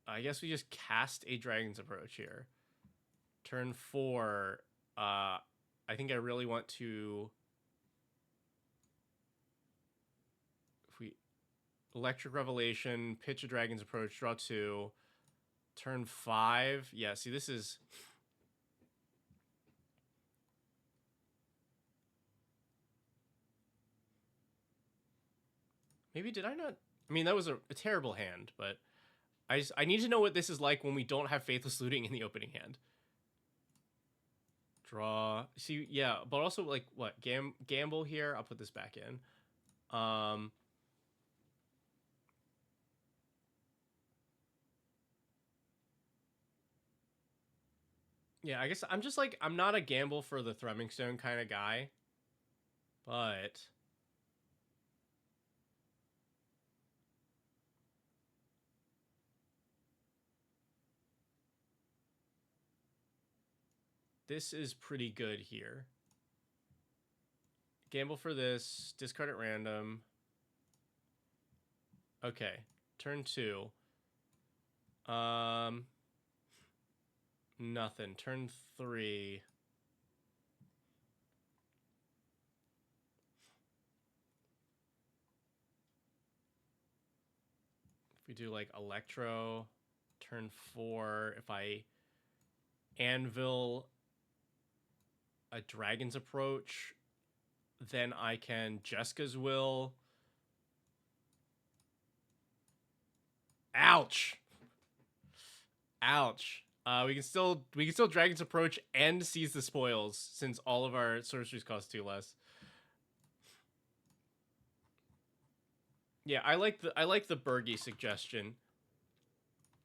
I guess we just cast a Dragon's Approach here. Turn 4. I think I really want to... If we... Electric Revelation, pitch a Dragon's Approach, draw 2. Turn 5. Yeah, see, this is... Maybe did I not... I mean, that was a terrible hand, but... I need to know what this is like when we don't have Faithless Looting in the opening hand. Draw. See, yeah, but also, like, what? Gamble here? I'll put this back in. Yeah, I guess I'm just, like, I'm not a gamble for the Thrumming Stone kind of guy. But... this is pretty good here. Gamble for this. Discard at random. Okay. Turn 2. Nothing. Turn 3. If we do, like, Electro. Turn 4. If I anvil a Dragon's Approach, then I can Jeska's Will. Ouch. Ouch. We can still Dragon's Approach and seize the spoils since all of our sorceries cost 2 less. Yeah, I like the Bergie suggestion.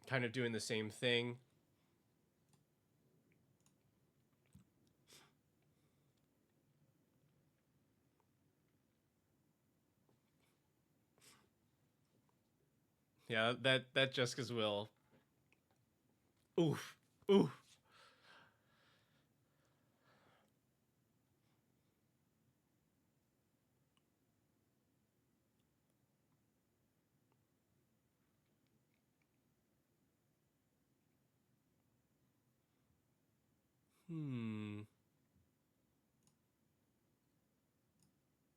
Kind of doing the same thing. Yeah, that Jeska's Will. Oof. Oof.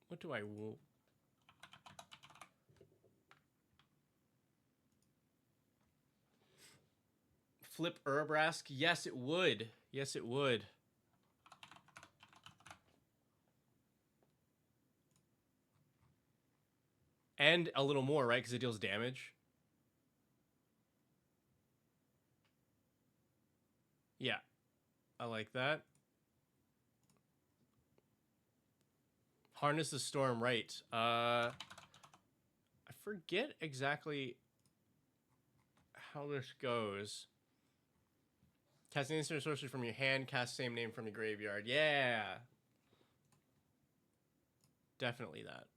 What do I want? Flip Urabrask? Yes, it would. Yes, it would. And a little more, right? Because it deals damage. Yeah. I like that. Harness the Storm, right. I forget exactly how this goes. Cast an instant sorcery from your hand, cast same name from your graveyard. Yeah. Definitely that.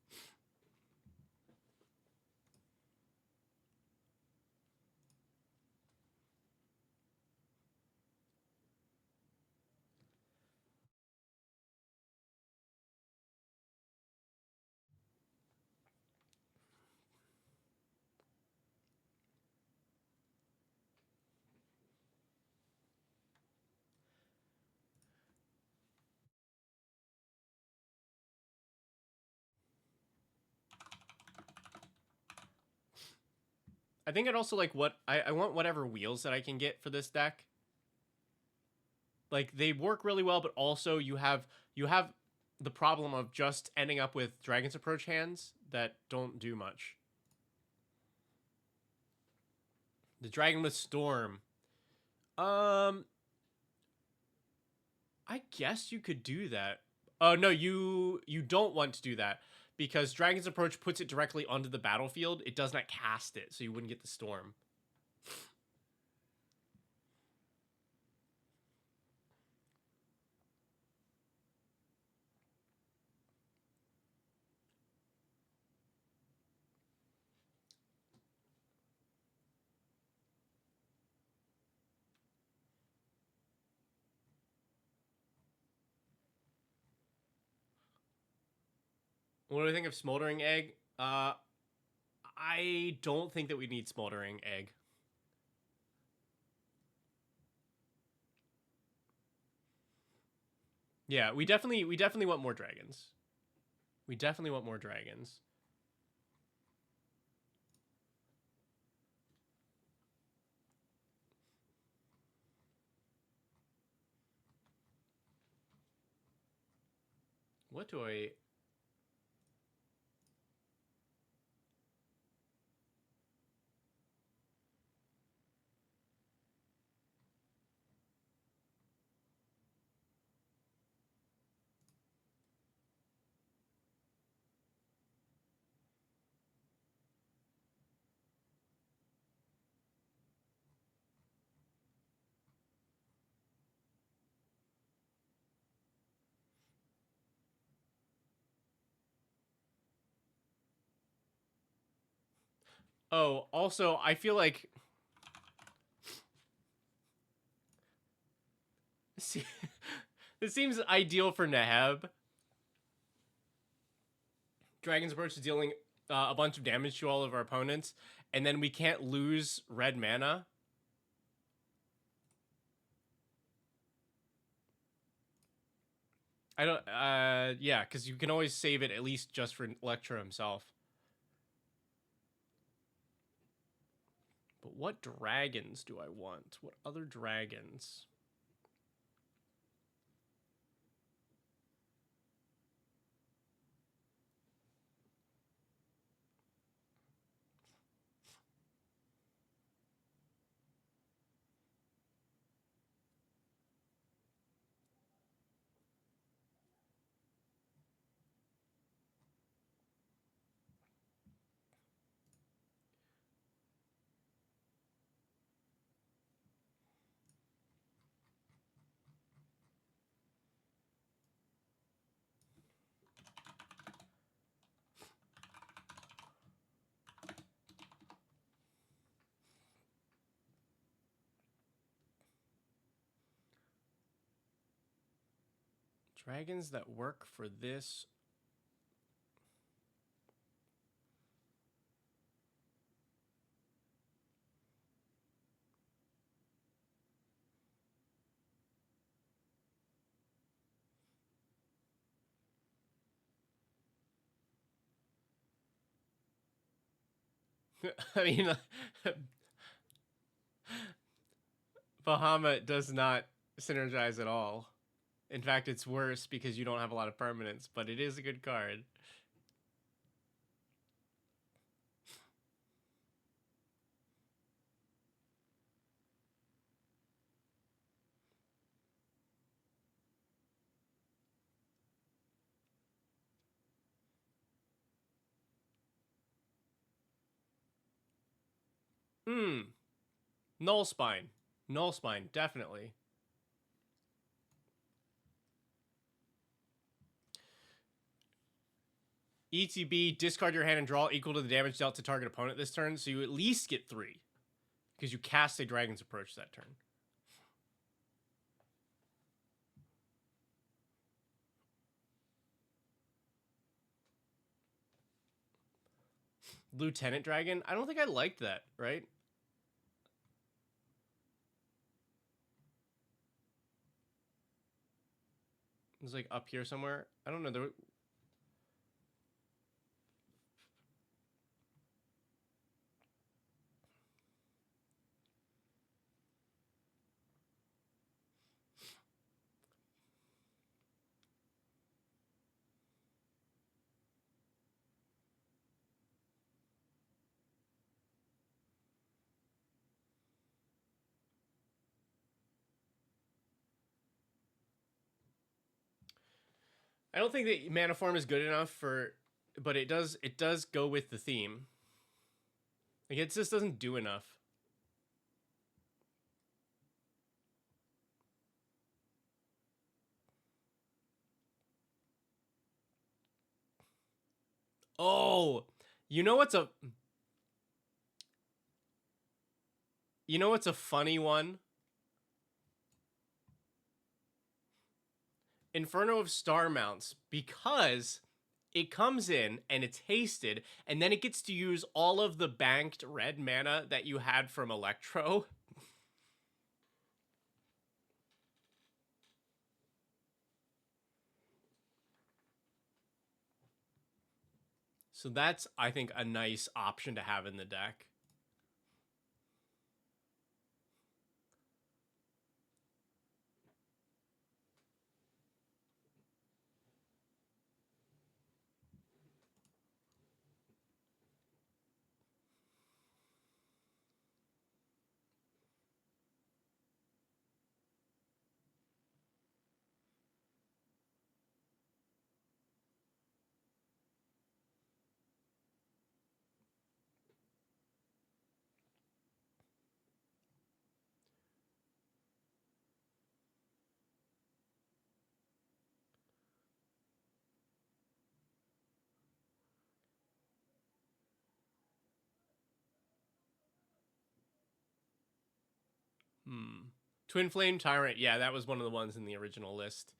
I think I'd also like what I want whatever wheels that I can get for this deck. Like, they work really well, but also you have the problem of just ending up with Dragon's Approach hands that don't do much. The dragon with storm. I guess you could do that. Oh no, you don't want to do that because Dragon's Approach puts it directly onto the battlefield. It does not cast it, so you wouldn't get the storm. What do I think of Smoldering Egg? I don't think that we need Smoldering Egg. Yeah, we definitely want more dragons. We definitely want more dragons. What do I... Oh, also, I feel like... This seems ideal for Neheb. Dragon's Approach is dealing a bunch of damage to all of our opponents, and then we can't lose red mana. I don't... yeah, because you can always save it at least just for Electro himself. But what dragons do I want? What other dragons? Dragons that work for this. I mean, Bahamut does not synergize at all. In fact, it's worse because you don't have a lot of permanents, but it is a good card. Null Spine. Null Spine, definitely. ETB, discard your hand and draw equal to the damage dealt to target opponent this turn, so you at least get 3. Because you cast a Dragon's Approach that turn. Lieutenant Dragon? I don't think I liked that, right? It was like up here somewhere. I don't know. There... I don't think that mana form is good enough for, but it does go with the theme. Like it just doesn't do enough. Oh, you know what's a funny one? Inferno of Star Mounts, because it comes in and it's hasted, and then it gets to use all of the banked red mana that you had from Electro. So that's, I think, a nice option to have in the deck. Twin Flame Tyrant, yeah, that was one of the ones in the original list.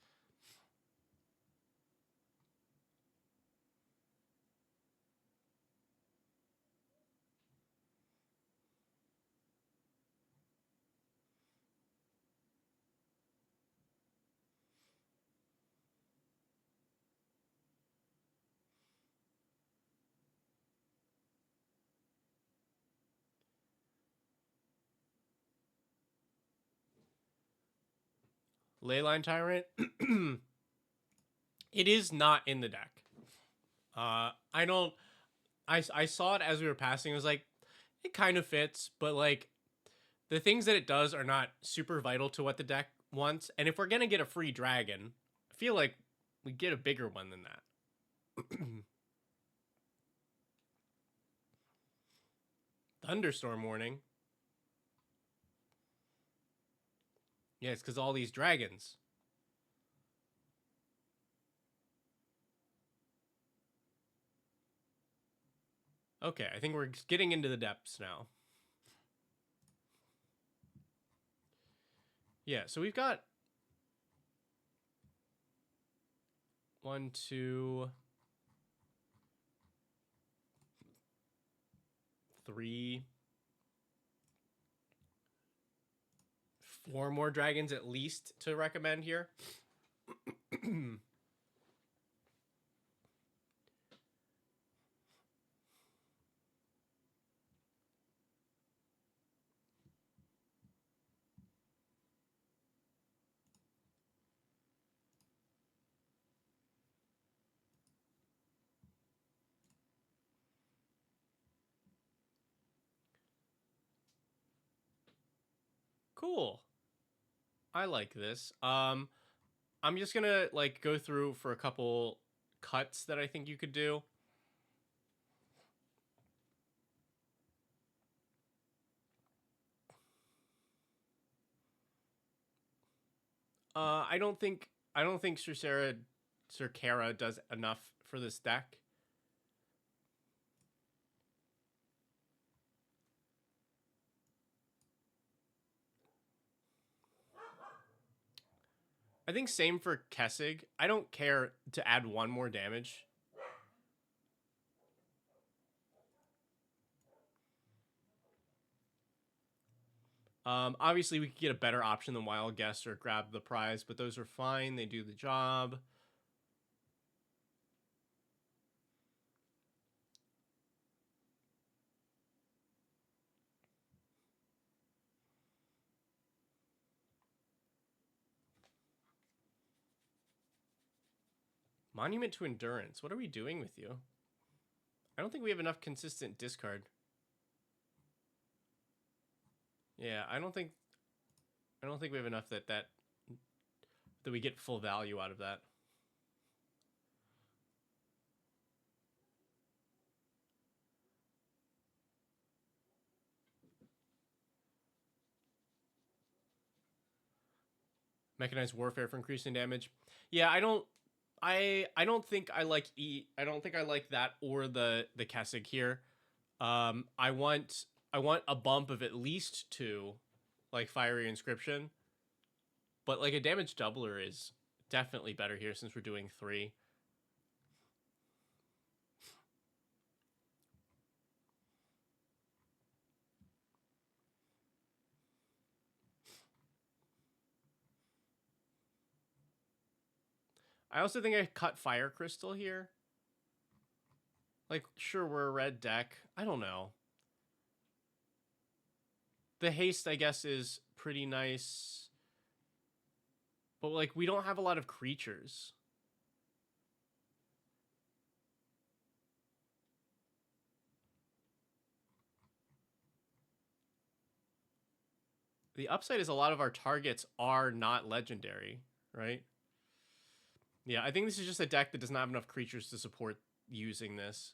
Leyline Tyrant, it is not in the deck. I don't. I saw it as we were passing. I was like, it kind of fits, but like the things that it does are not super vital to what the deck wants. And if we're gonna get a free dragon, I feel like we get a bigger one than that. Thunderstorm Warning. Yeah, it's because all these dragons. Okay, I think we're getting into the depths now. Yeah, so we've got 1, 2, 3, 4 more dragons at least to recommend here. Cool. I like this. I'm just gonna like go through for a couple cuts that I think you could do. I don't think Circara does enough for this deck. I think same for Kessig. I don't care to add 1 more damage. Obviously, we could get a better option than Wild Guess or Grab the Prize, but those are fine. They do the job. Monument to Endurance. What are we doing with you? I don't think we have enough consistent discard. Yeah, I don't think we have enough that we get full value out of that. Mechanized warfare for increasing damage. Yeah, I don't think I like I don't think I like that or the Kessig here. I want a bump of at least 2, like Fiery Inscription, but like a damage doubler is definitely better here since we're doing 3. I also think I cut Fire Crystal here. Like, sure, we're a red deck. I don't know. The haste, I guess, is pretty nice. But, like, we don't have a lot of creatures. The upside is a lot of our targets are not legendary, right? Yeah, I think this is just a deck that does not have enough creatures to support using this.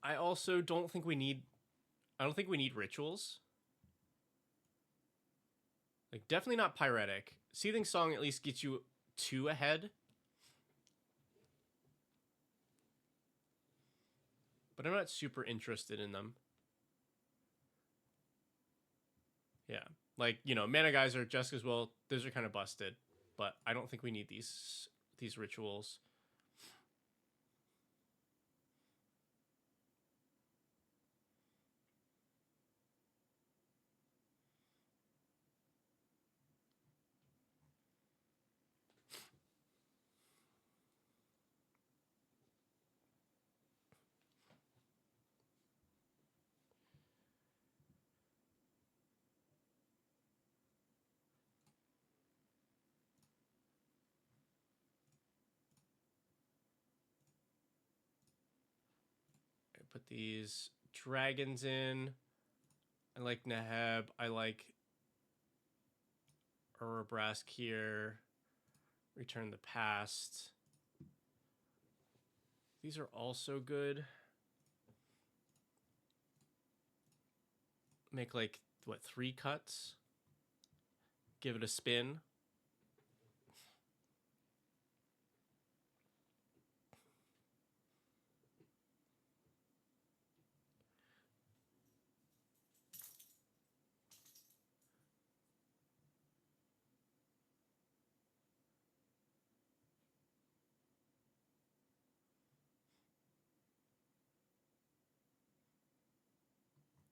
I also don't think we need... I don't think we need rituals. Like, definitely not Pyretic. Seething Song at least gets you 2 ahead. But I'm not super interested in them. Yeah. Like, you know, Mana Geyser, just as well, those are kind of busted. But I don't think we need these rituals. I put these dragons in. I like Neheb. I like Urabrask here. Return the Past. These are also good. Make like, what, 3 cuts? Give it a spin.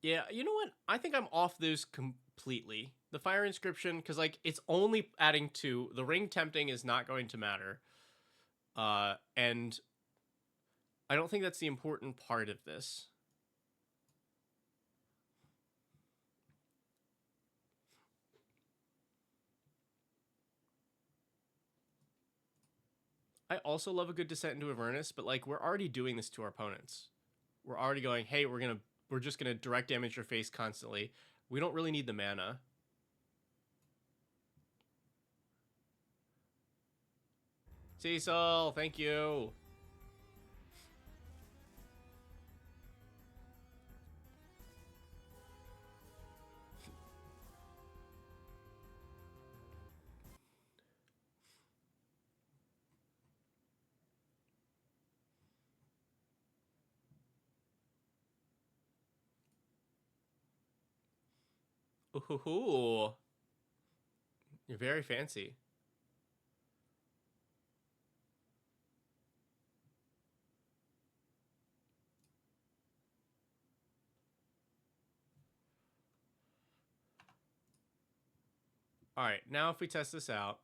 Yeah, you know what? I think I'm off those completely. The Fire Inscription, because like it's only adding 2. The Ring Tempting is not going to matter. And I don't think that's the important part of this. I also love a good Descent into Avernus, but like we're already doing this to our opponents. We're already going, hey, we're just gonna direct damage your face constantly. We don't really need the mana. Cecil, thank you. Ooh, you're very fancy. All right, now if we test this out,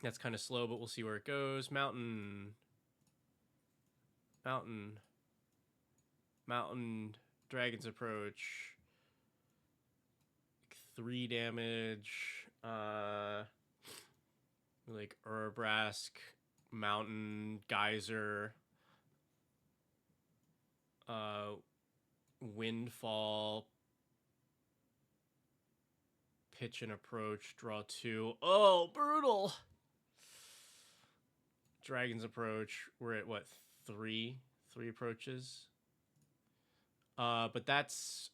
that's kind of slow, but we'll see where it goes. Mountain, Dragon's Approach. 3 damage. Like Urabrask, Mountain, Geyser, Windfall, Pitch and Approach, draw 2. Oh, brutal. Dragon's Approach. We're at what, three approaches. But that's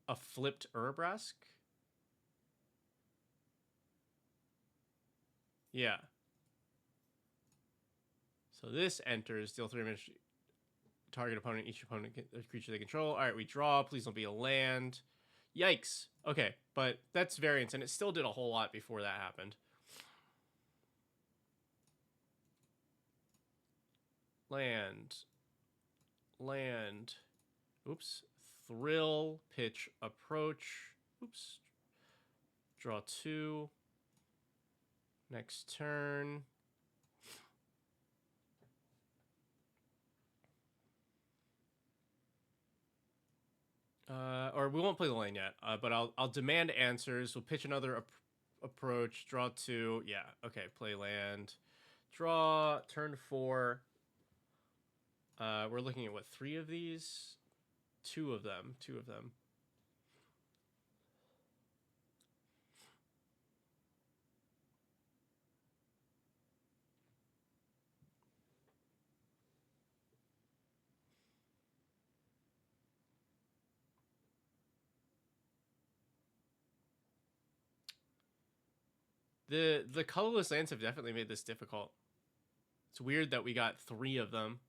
a flipped Urabrask. Yeah. So this enters, deal 3 damage. Target opponent, each opponent, creature they control. All right, we draw. Please don't be a land. Yikes. Okay, but that's variance, and it still did a whole lot before that happened. Land. Oops. Thrill, pitch, approach. Oops. Draw 2. Next turn. Or we won't play the lane yet, but I'll demand answers. We'll pitch another approach. Draw 2. Yeah, okay, play land. Draw, turn 4. We're looking at, what, 3 of these? 2 of them. The colorless lands have definitely made this difficult. It's weird that we got 3 of them.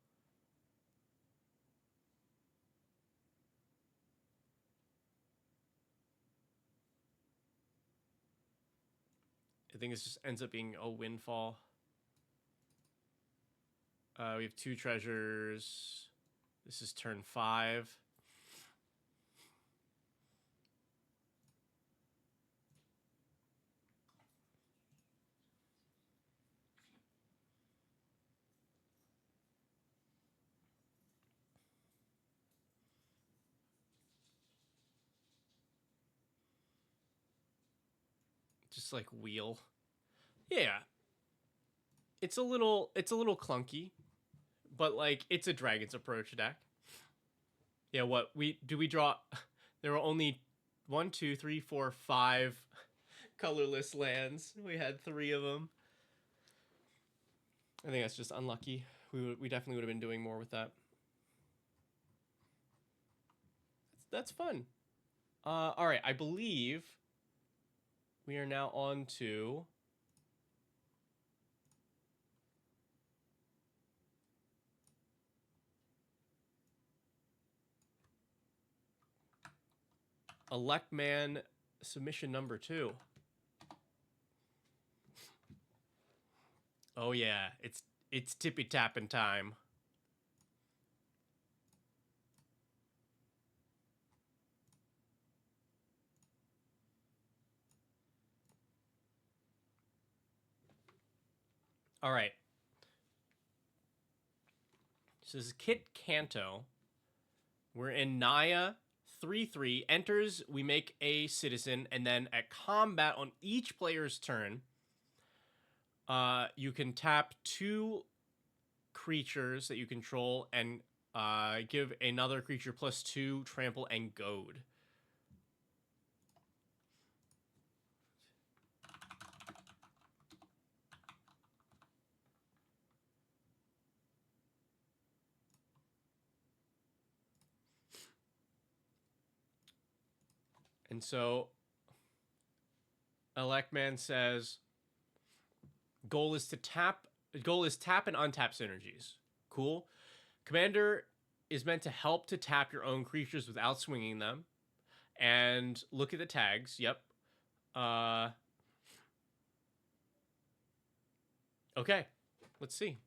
I think this just ends up being a windfall. We have 2 treasures. This is turn 5. Just like wheel. Yeah. It's a little clunky, but like it's a Dragon's Approach deck. Yeah, what we draw? There were only 1, 2, 3, 4, 5 colorless lands. We had 3 of them. I think that's just unlucky. We definitely would have been doing more with that. That's fun. All right, I believe we are now on to Electman submission number 2. Oh yeah, it's tippy tapping time. All right. So this is Kit Kanto. We're in Naya 3/3. Enters, we make a citizen, and then at combat on each player's turn, you can tap 2 creatures that you control and give another creature +2 trample and goad. And so Electman says goal is tap and untap synergies. Cool. Commander is meant to help to tap your own creatures without swinging them. And look at the tags. Yep. Okay. Let's see.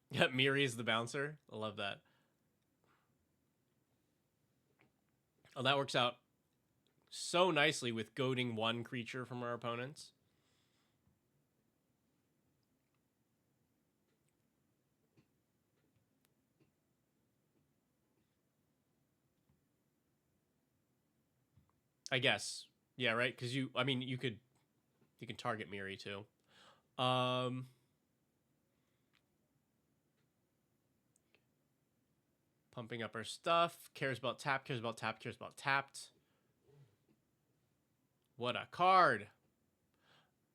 Yep, Miri is the bouncer. I love that. Oh, that works out so nicely with goading 1 creature from our opponents. I guess. Yeah, right? Because you can target Miri too. Pumping up our stuff. Cares about tapped. What a card.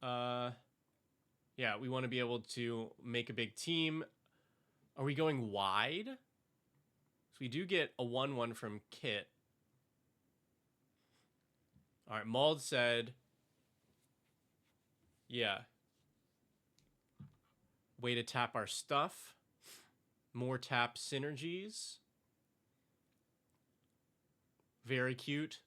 Yeah, we want to be able to make a big team. Are we going wide? So we do get a 1/1 from Kit. All right, Mauld said, yeah. Way to tap our stuff. More tap synergies. Very cute.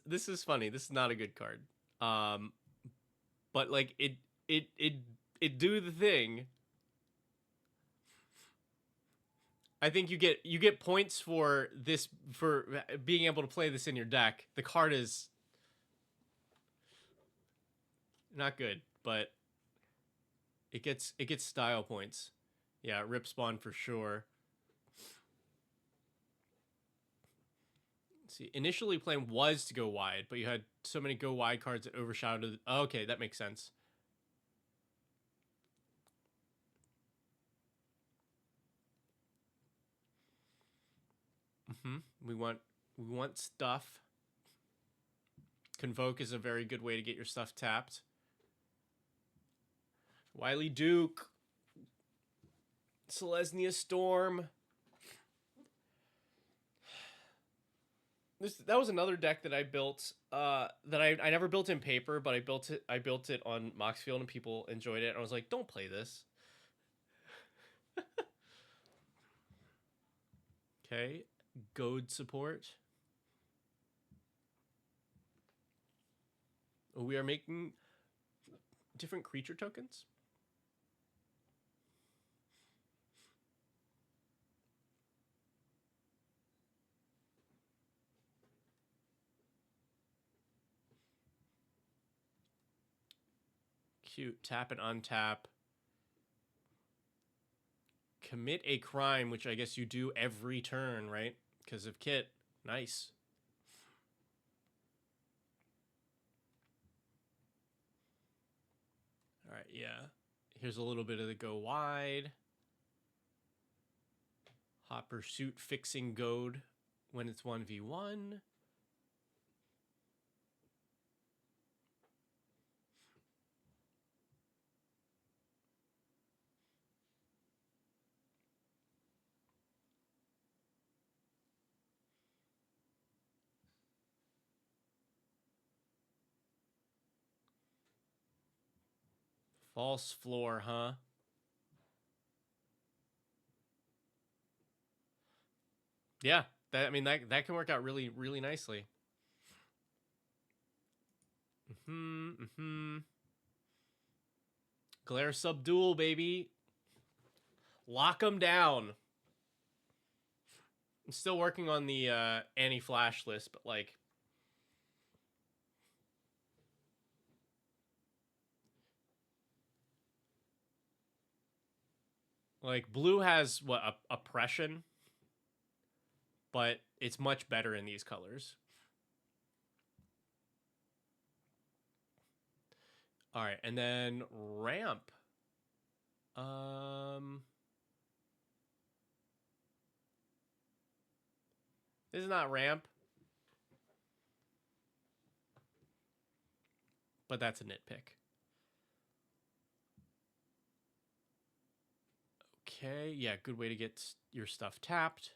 This is funny. This is not a good card. But like it do the thing. I think you get points for this, for being able to play this in your deck. The card is not good, but it gets style points. Yeah, rip spawn for sure. Let's see, initially plan was to go wide, but you had so many go wide cards that overshadowed. Oh, okay, that makes sense. We want stuff. Convoke is a very good way to get your stuff tapped. Wily Duke. Selesnya Storm. That was another deck that I built. That I never built in paper, but I built it on Moxfield, and people enjoyed it. And I was like, don't play this. Okay, goad support. We are making different creature tokens. Cute. Tap and untap. Commit a crime, which I guess you do every turn, right? Because of Kit. Nice. All right, yeah. Here's a little bit of the go wide. Hot Pursuit fixing goad when it's 1v1. False floor, huh? Yeah, that, I mean, that can work out really, really nicely. Glare Subdual, baby. Lock them down. I'm still working on the anti-flash list, but like blue has what, oppression, but it's much better in these colors. All right, and then ramp. This is not ramp, but that's a nitpick. Okay, yeah, good way to get your stuff tapped.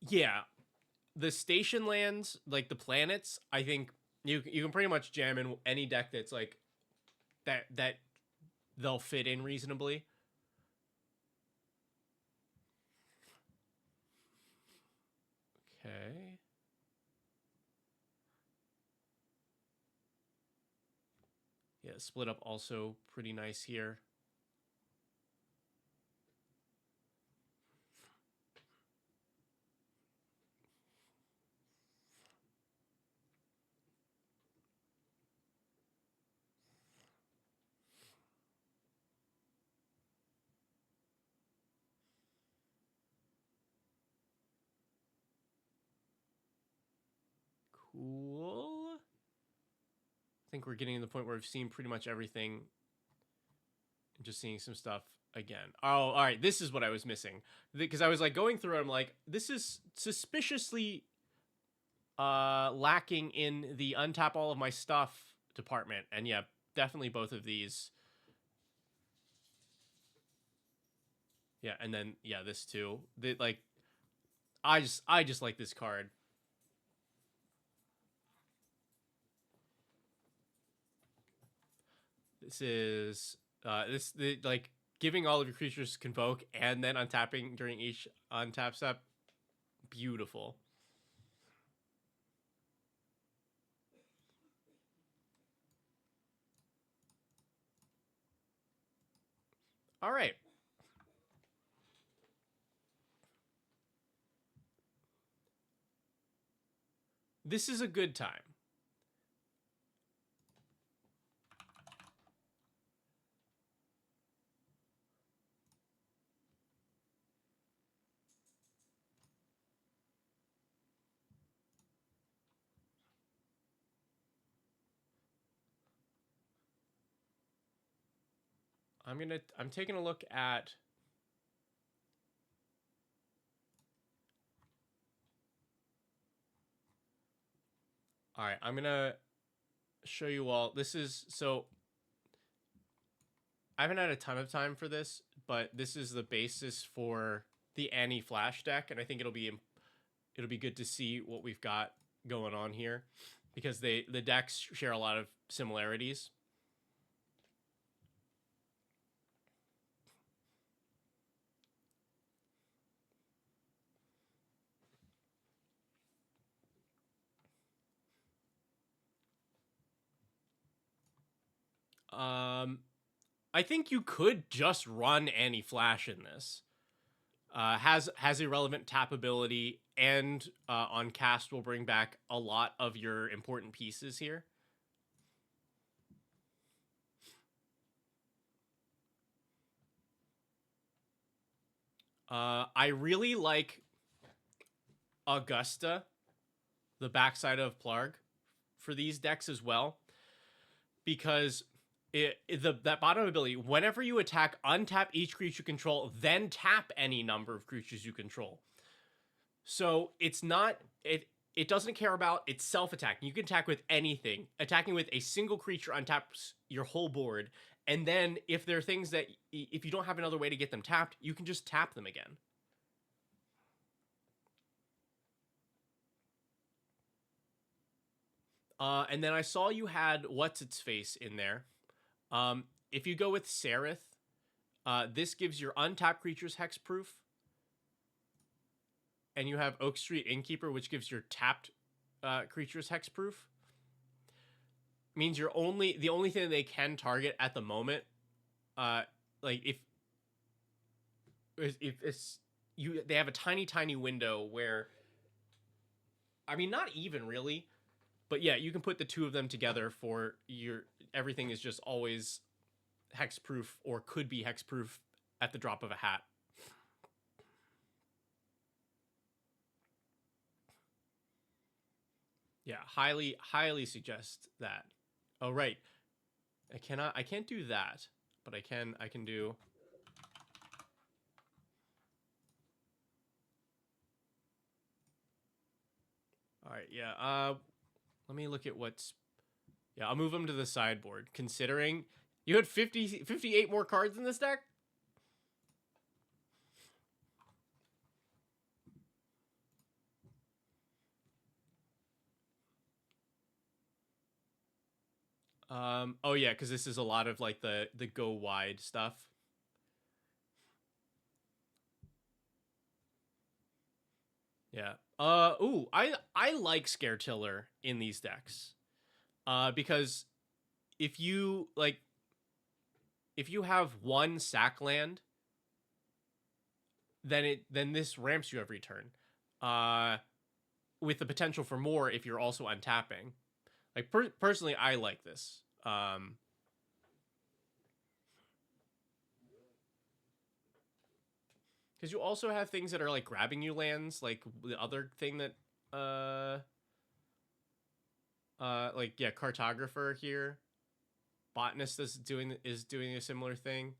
Yeah, the station lands, like the planets, I think you can pretty much jam in any deck that's like that they'll fit in reasonably. Okay. Yeah, split up also pretty nice here. Cool. I think we're getting to the point where we've seen pretty much everything. And just seeing some stuff again. Oh, all right. This is what I was missing. Because I was like going through it. I'm like, this is suspiciously lacking in the untap all of my stuff department. And yeah, definitely both of these. Yeah, and then yeah, this too. Like I just like this card. This is like giving all of your creatures convoke and then untapping during each untap step. Beautiful. All right. This is a good time. I'm taking a look at all right, I'm gonna show you all. This is so I haven't had a ton of time for this, but this is the basis for the Annie Flash deck, and I think it'll be good to see what we've got going on here because the decks share a lot of similarities. I think you could just run Annie Flash in this. Has irrelevant tap ability and on cast will bring back a lot of your important pieces here. I really like Augusta, the backside of Plarg, for these decks as well, because that bottom ability, whenever you attack, untap each creature you control, then tap any number of creatures you control. So it's not it doesn't care about its self-attacking. You can attack with anything. Attacking with a single creature untaps your whole board, and then if there are things that if you don't have another way to get them tapped, you can just tap them again. And then I saw you had what's its face in there. If you go with Sereth, this gives your untapped creatures hexproof, and you have Oak Street Innkeeper, which gives your tapped creatures hexproof. Means the only thing they can target at the moment, like if it's you, they have a tiny window where, I mean, not even really, but yeah, you can put the two of them together for your everything is just always hexproof or could be hexproof at the drop of a hat. Yeah, highly suggest that. Oh right, I can't do that, but I can do. All right, yeah. Let me look at what's. Yeah, I'll move them to the sideboard. Considering you had 58 more cards in this deck. Oh yeah, because this is a lot of like the go wide stuff. Yeah. Ooh, I like Scare Tiller in these decks. Because if you have one sack land, then this ramps you every turn. With the potential for more if you're also untapping. Like personally, I like this. Because you also have things that are like grabbing you lands, like the other thing that like yeah, cartographer here. Botanist is doing a similar thing.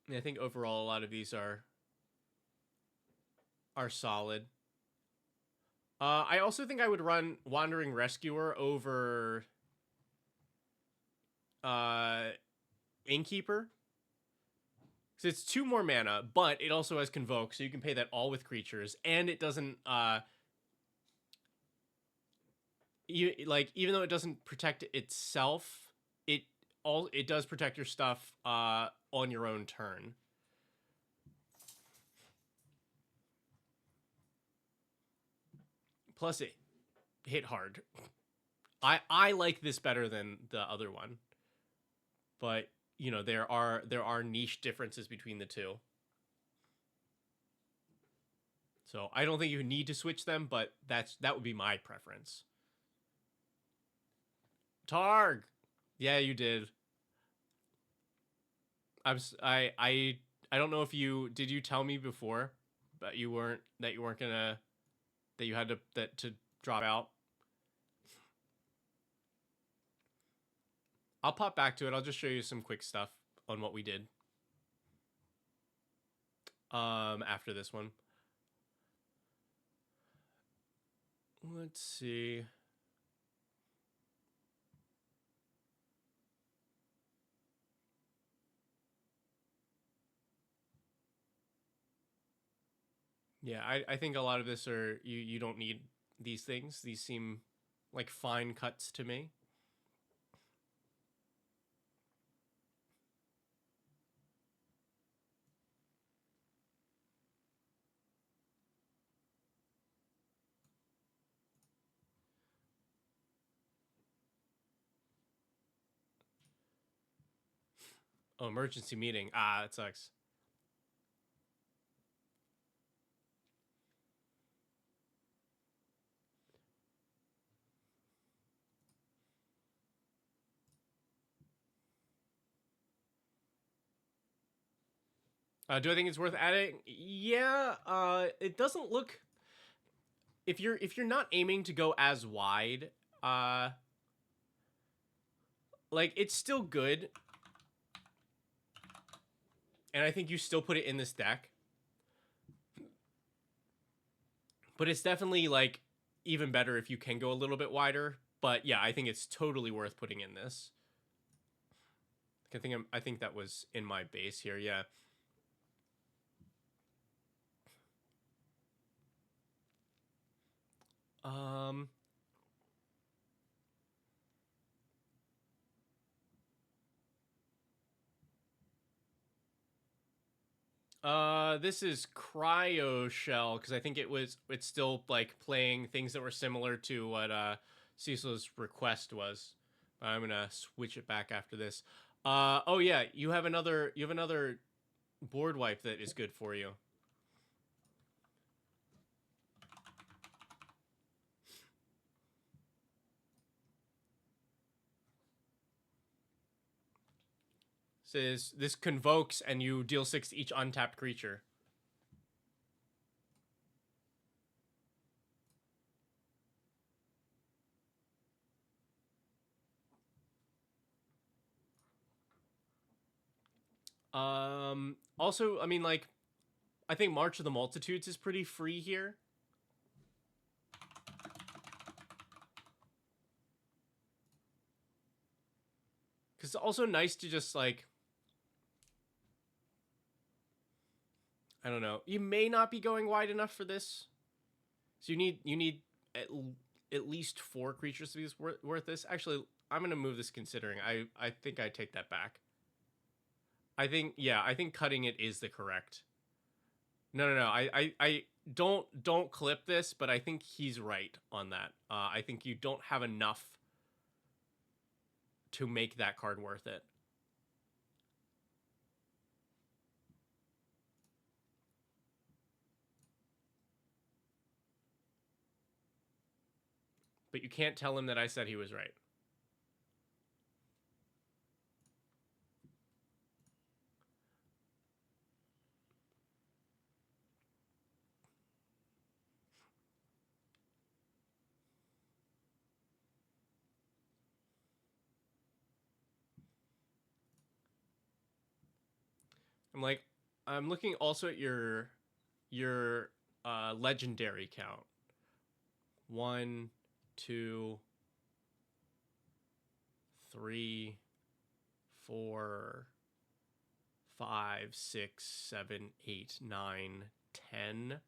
And I think overall a lot of these are solid. I also think I would run Wandering Rescuer over Innkeeper. So it's 2 more mana, but it also has Convoke, so you can pay that all with creatures, and it doesn't even though it doesn't protect itself, it does protect your stuff on your own turn. Plus it hit hard. I like this better than the other one. But, you know, there are niche differences between the two. So, I don't think you need to switch them, but that would be my preference. Targ. Yeah, you did. I don't know if did you tell me before, but you weren't gonna that you had to drop out. I'll pop back to it. I'll just show you some quick stuff on what we did. After this one. Let's see. Yeah, I think a lot of this are you don't need these things. These seem like fine cuts to me. Oh, emergency meeting. Ah, that sucks. Do I think it's worth adding? Yeah. It doesn't look. If you're not aiming to go as wide, like it's still good, and I think you still put it in this deck. But it's definitely like even better if you can go a little bit wider. But yeah, I think it's totally worth putting in this. I think that was in my base here. Yeah. Um. This is Cryo Shell because I think it's still like playing things that were similar to what Cecil's request was. I'm gonna switch it back after this. Oh yeah, you have another board wipe that is good for you. Says this convokes and you deal 6 to each untapped creature. Also, I mean, like, I think March of the Multitudes is pretty free here. Because it's also nice to just, like, I don't know. You may not be going wide enough for this. So you need at least 4 creatures to be worth this. Actually, I'm going to move this considering. I think I take that back. I think cutting it is the correct. No. I don't clip this, but I think he's right on that. I think you don't have enough to make that card worth it. but you can't tell him that I said he was right. I'm like, I'm looking also at your legendary count. 1, 2, 3, 4, 5, 6, 7, 8, 9, 10.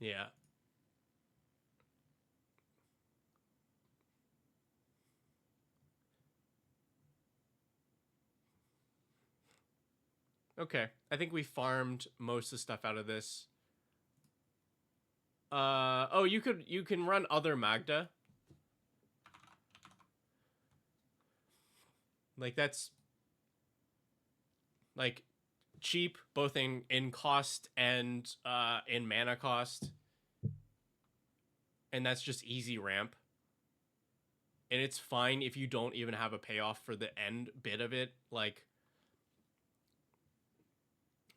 Yeah. Okay. I think we farmed most of the stuff out of this. Oh, you can run other Magda. Like that's like cheap both in cost and in mana cost. And that's just easy ramp. And it's fine if you don't even have a payoff for the end bit of it. Like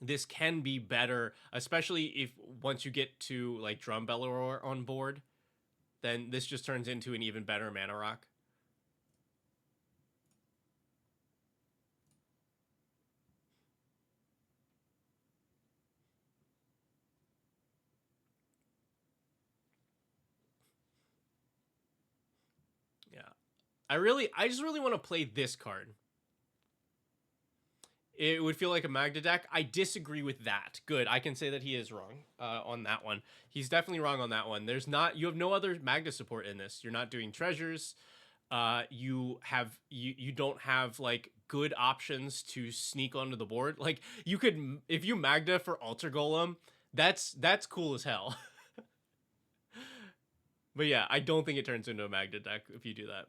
this can be better, especially if once you get to like Drum Bellower on board, then this just turns into an even better mana rock. Yeah. I just really want to play this card. It would feel like a Magda deck. I disagree with that. Good. I can say that he is wrong on that one. He's definitely wrong on that one. You have no other Magda support in this. You're not doing treasures. You don't have like good options to sneak onto the board. Like you could, if you Magda for Altar Golem, that's cool as hell. But yeah, I don't think it turns into a Magda deck if you do that.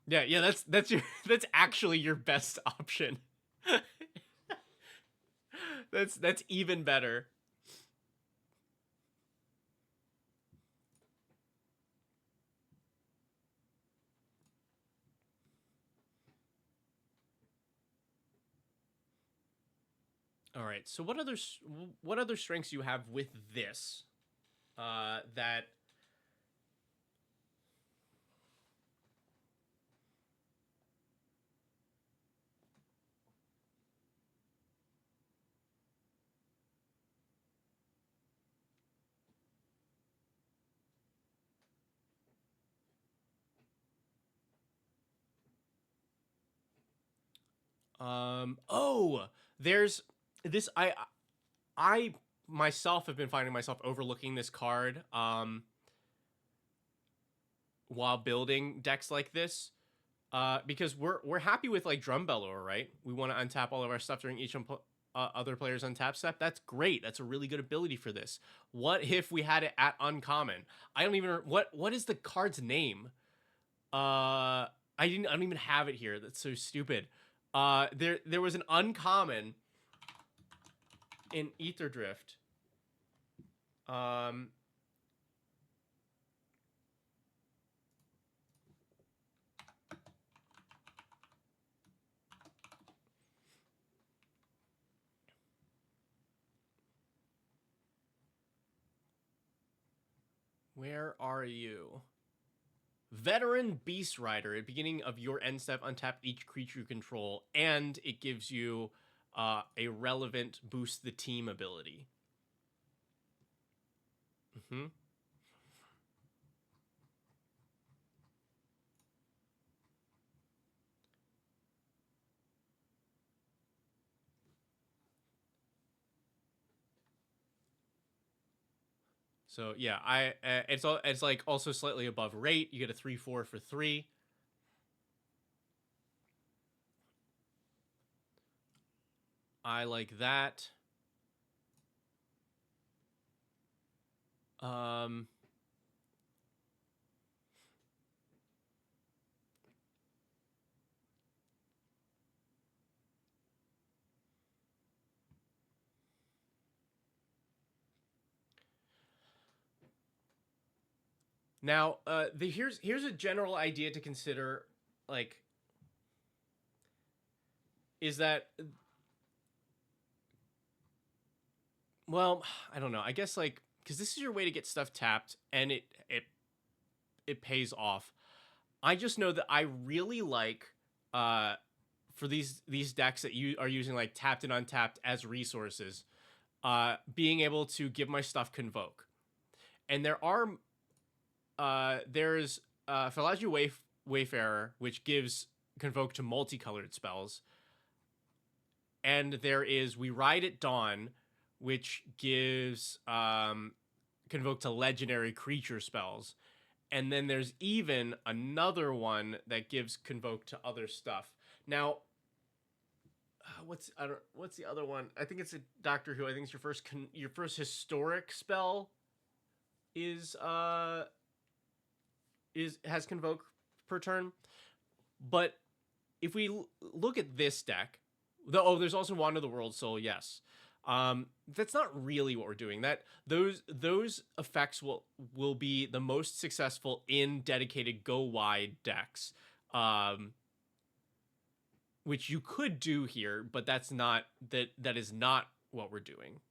Yeah, that's actually your best option. That's even better. All right. So what other strengths you have with this? That oh, there's this I myself have been finding myself overlooking this card while building decks like this. Because we're happy with like Drum Bellower, right? We want to untap all of our stuff during each other player's untap step. That's great. That's a really good ability for this. What if we had it at uncommon? I don't even what is the card's name? I don't even have it here. That's so stupid. There was an uncommon in Ether Drift. Um, where are you? Veteran Beast Rider. At the beginning of your end step, untap each creature you control, and it gives you a relevant boost the team ability. Mm-hmm. So yeah, it's like also slightly above rate. You get a 3/4 for 3. I like that. Um, Now, here's a general idea to consider. Like, is that, well, I don't know. I guess like because this is your way to get stuff tapped, and it pays off. I just know that I really like for these decks that you are using like tapped and untapped as resources, being able to give my stuff convoke. And there's Felagi Wayfarer, which gives convoke to multicolored spells. And there is We Ride at Dawn, which gives convoke to legendary creature spells. And then there's even another one that gives convoke to other stuff. Now, what's the other one? I think it's a Doctor Who. I think it's your first historic spell is has convoke per turn. But if we look at this deck, there's also Wand of the World Soul. Yes, that's not really what we're doing. That those effects will be the most successful in dedicated go wide decks, which you could do here, but that is not what we're doing.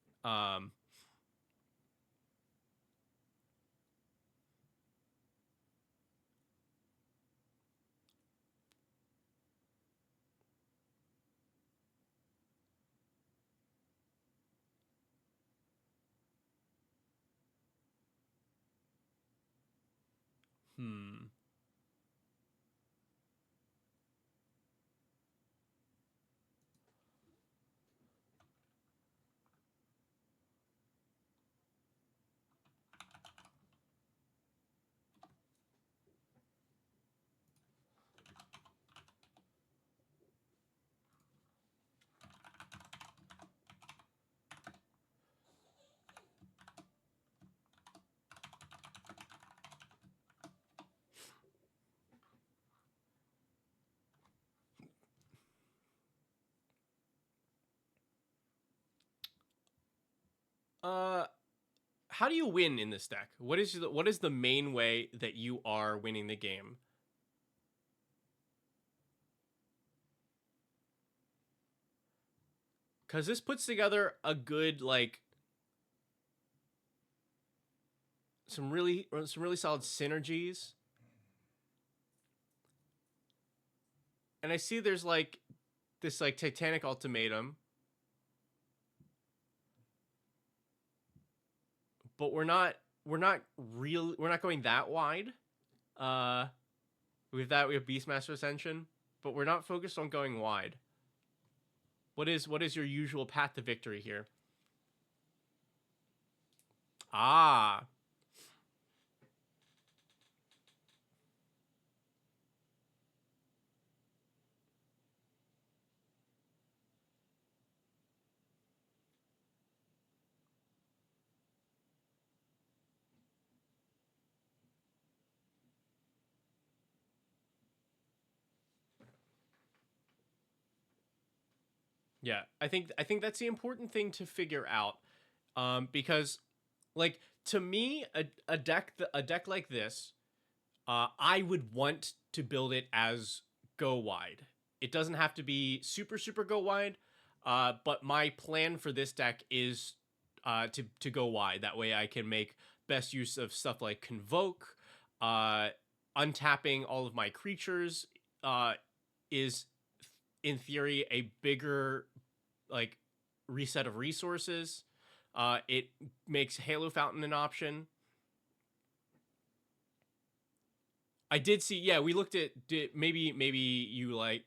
Hmm. Uh, how do you win in this deck? What is the main way that you are winning the game? Because this puts together a good like some really solid synergies. And I see there's like this like Titanic Ultimatum, but we're not going that wide. Uh, with that we have Beastmaster Ascension, but we're not focused on going wide. What is your usual path to victory here? Ah, yeah. I think that's the important thing to figure out, because like to me a deck like this, I would want to build it as go wide. It doesn't have to be super go wide, but my plan for this deck is to go wide. That way I can make best use of stuff like convoke, uh, untapping all of my creatures. Is in theory a bigger like reset of resources. It makes Halo Fountain an option. I did see. Yeah, we looked at maybe you like.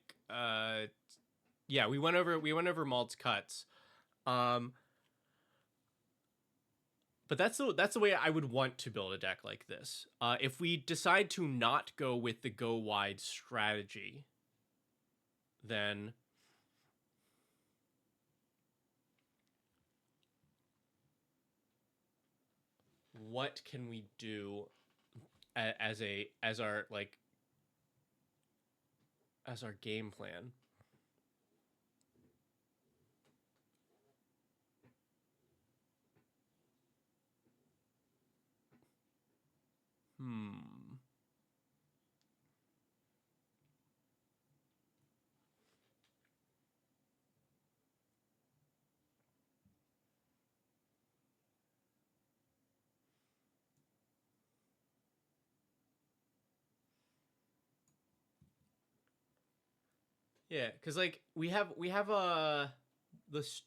Yeah, we went over Malt's cuts. Um, but that's the way I would want to build a deck like this. If we decide to not go with the go wide strategy, then what can we do as our like as our game plan? Yeah, because like we have a this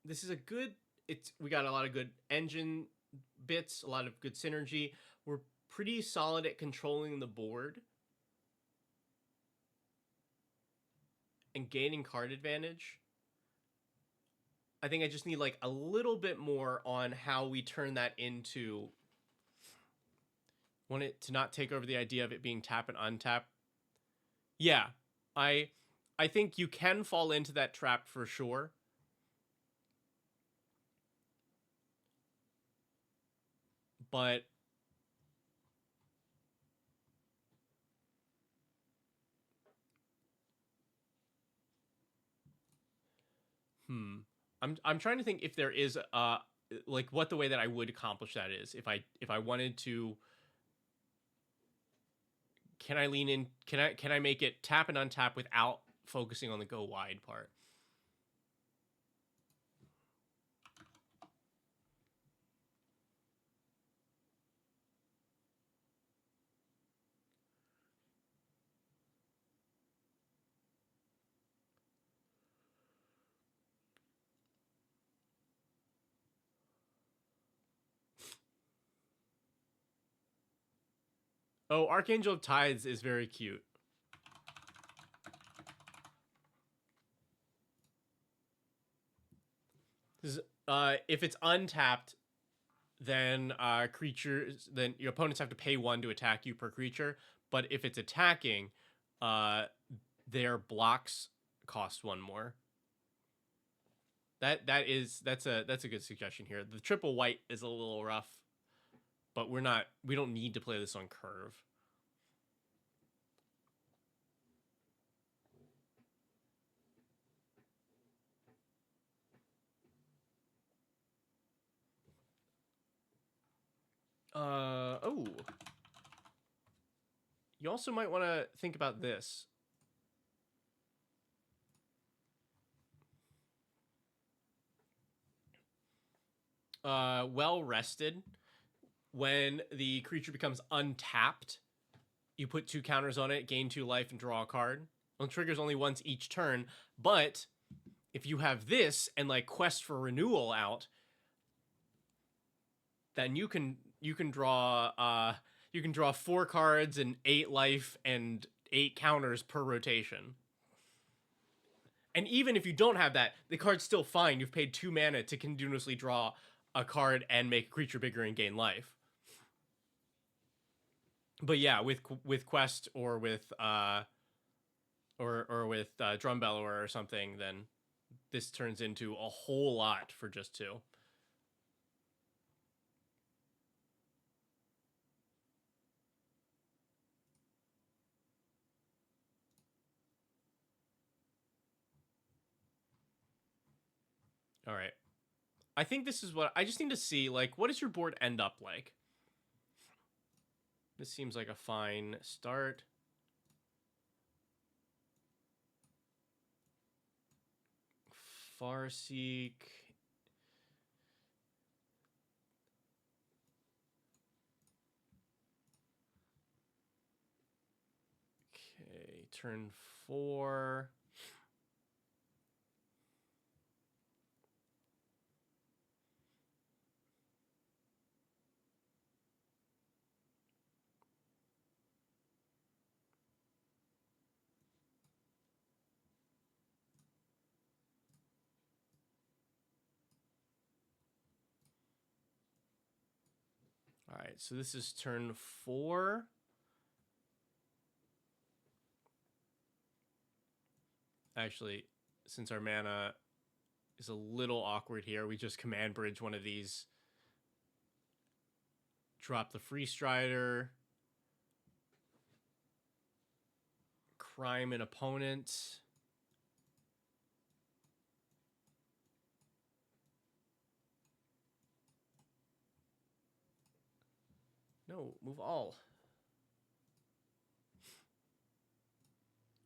this is a good. It's we got a lot of good engine bits, a lot of good synergy. We're pretty solid at controlling the board and gaining card advantage. I think I just need like a little bit more on how we turn that into. Want it to not take over the idea of it being tap and untap. Yeah, I I think you can fall into that trap for sure. But I'm trying to think if there is like what the way that I would accomplish that is if I wanted to. Can I lean in? Can I make it tap and untap without focusing on the go wide part? Oh, Archangel of Tides is very cute. If it's untapped, then creatures, then your opponents have to pay 1 to attack you per creature. But if it's attacking, uh, their blocks cost 1 more. That's a good suggestion here. The triple white is a little rough, but we don't need to play this on curve. Oh. You also might want to think about this. Well rested. When the creature becomes untapped, you put 2 counters on it, gain 2 life, and draw a card. Well, it triggers only once each turn, but if you have this and like Quest for Renewal out, then you can draw 4 cards and 8 life and 8 counters per rotation. And even if you don't have that, the card's still fine. You've paid 2 mana to continuously draw a card and make a creature bigger and gain life. But yeah, with Quest or with Drum Bellower or something, then this turns into a whole lot for just 2. All right. I think this is what I just need to see. Like, what does your board end up like? This seems like a fine start. Farseek. Okay, turn 4. All right, so this is turn 4. Actually, since our mana is a little awkward here, we just command bridge one of these. Drop the Free Strider. Crime an opponent. No, move all.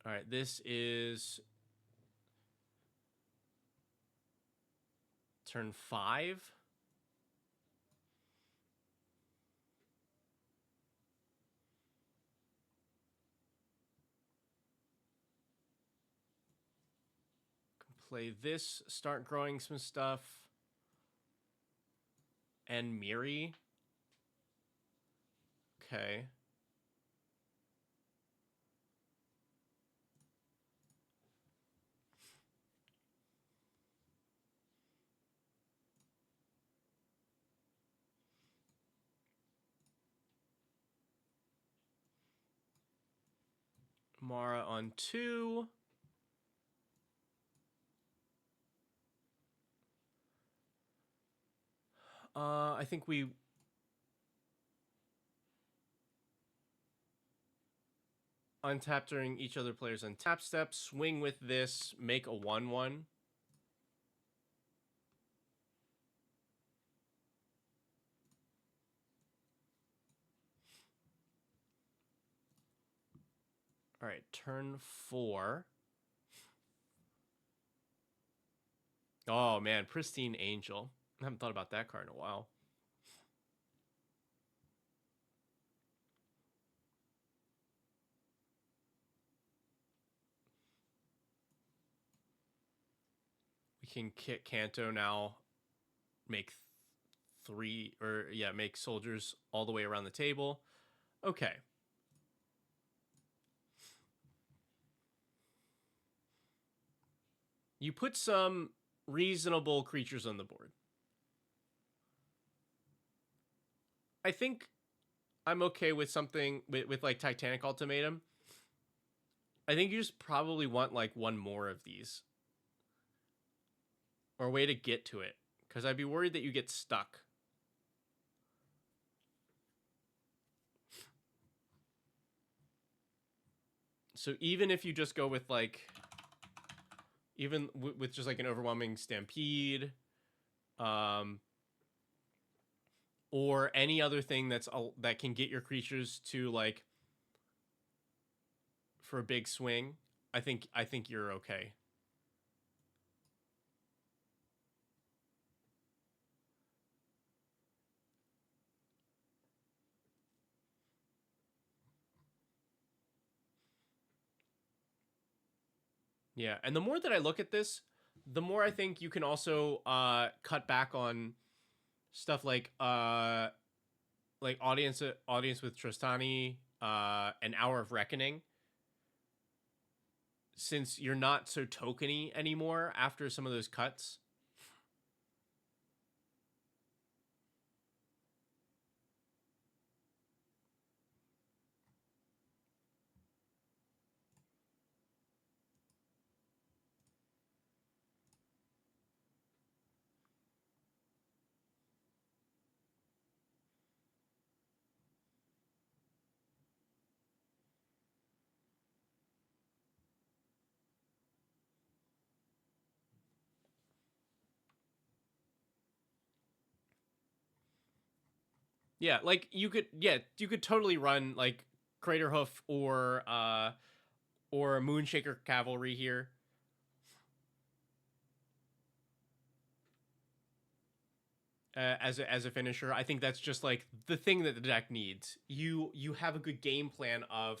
All right, this is turn 5. Play this, start growing some stuff. And Miri. Okay. Mara on 2. I think we untap during each other player's untap step. Swing with this. Make a 1/1. All right, turn 4. Oh man, Pristine Angel. I haven't thought about that card in a while. We can kick Kanto now. Make 3 or yeah, make soldiers all the way around the table. Okay. You put some reasonable creatures on the board. I think I'm okay with something with like Titanic Ultimatum. I think you just probably want like one more of these. Or a way to get to it. Because I'd be worried that you get stuck. So even if you just go with like... Even with just like an overwhelming Stampede... or any other thing that can get your creatures to like... For a big swing, I think you're okay. Yeah, and the more that I look at this, the more I think you can also cut back on stuff like audience with Tristani, an Hour of Reckoning, since you're not so tokeny anymore after some of those cuts. Yeah, like you could totally run like Craterhoof or Moonshaker Cavalry here. As a finisher, I think that's just like the thing that the deck needs. You have a good game plan of,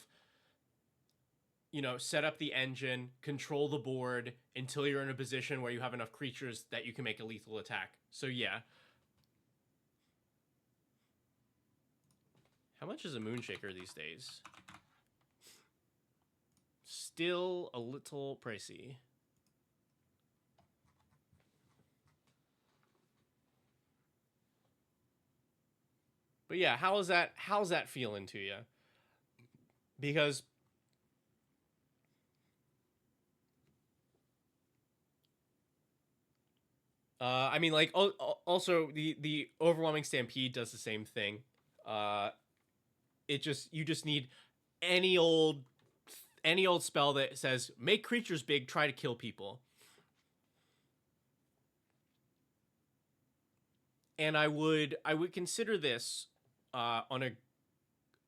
set up the engine, control the board until you're in a position where you have enough creatures that you can make a lethal attack. So yeah. How much is a Moonshaker these days? Still a little pricey. But yeah, how's that feeling to you? Because I mean, like, also the overwhelming stampede does the same thing. You just need any old spell that says make creatures big, try to kill people. And I would consider this on a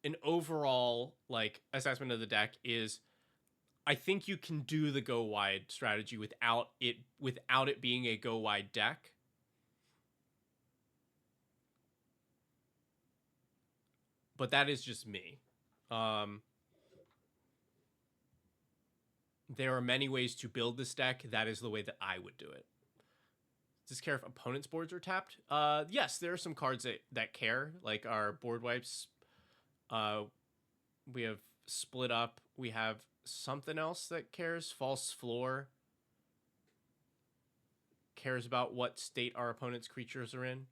an overall like assessment of the deck is I think you can do the go wide strategy without it being a go wide deck. But that is just me. There are many ways to build this deck. That is the way that I would do it. Does this care if opponents' boards are tapped? Yes, there are some cards that care, like our board wipes. We have Split Up. We have something else that cares. False Floor. Cares about what state our opponent's creatures are in.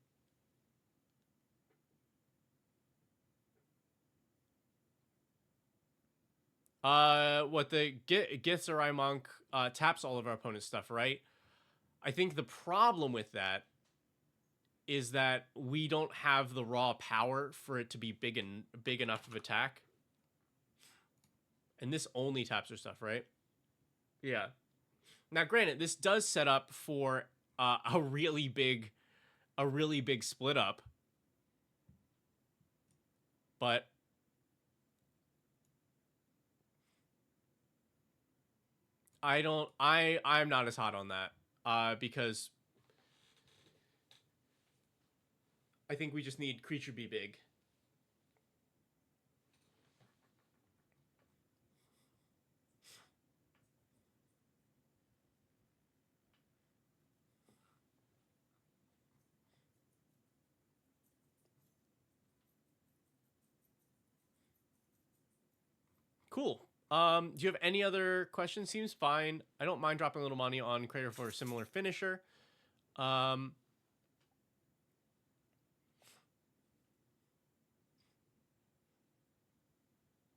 What the Githzerai Monk taps all of our opponent's stuff, right? I think the problem with that is that we don't have the raw power for it to be big enough of attack. And this only taps our stuff, right? Yeah. Now, granted, this does set up for a really big split up, but I'm not as hot on that because I think we just need creature be big. Cool. Do you have any other questions? Seems fine. I don't mind dropping a little money on Crater for a similar finisher.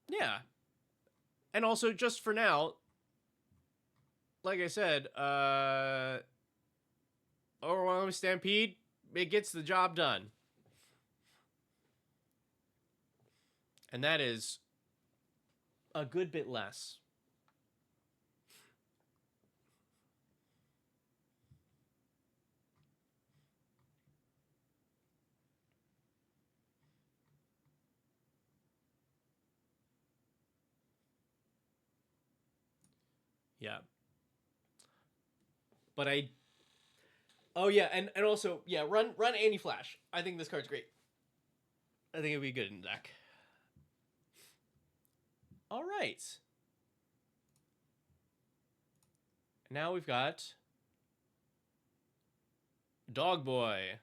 Yeah. And also, just for now, like I said, Overwhelming Stampede, it gets the job done. And that is a good bit less. Yeah. But oh yeah, and also, yeah, run Anti-Flash. I think this card's great. I think it'd be good in the deck. All right. Now we've got Dog Boy.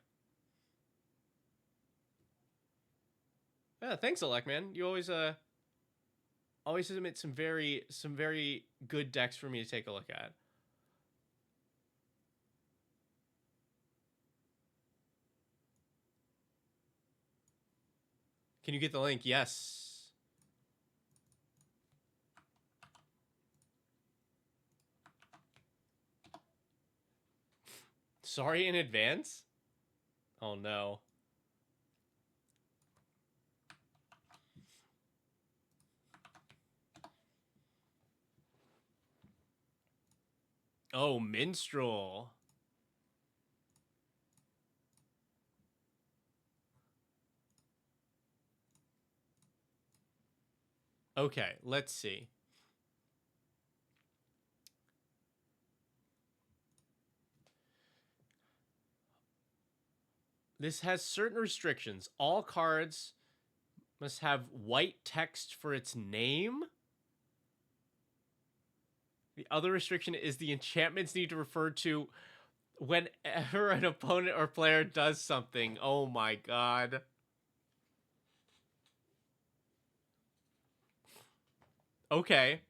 Yeah, thanks, Alec, man. You always submit some very good decks for me to take a look at. Can you get the link? Yes. Sorry in advance? Oh no. Oh, Minstrel. Okay, let's see. This has certain restrictions. All cards must have white text for its name. The other restriction is the enchantments need to refer to whenever an opponent or player does something. Oh my god. Okay.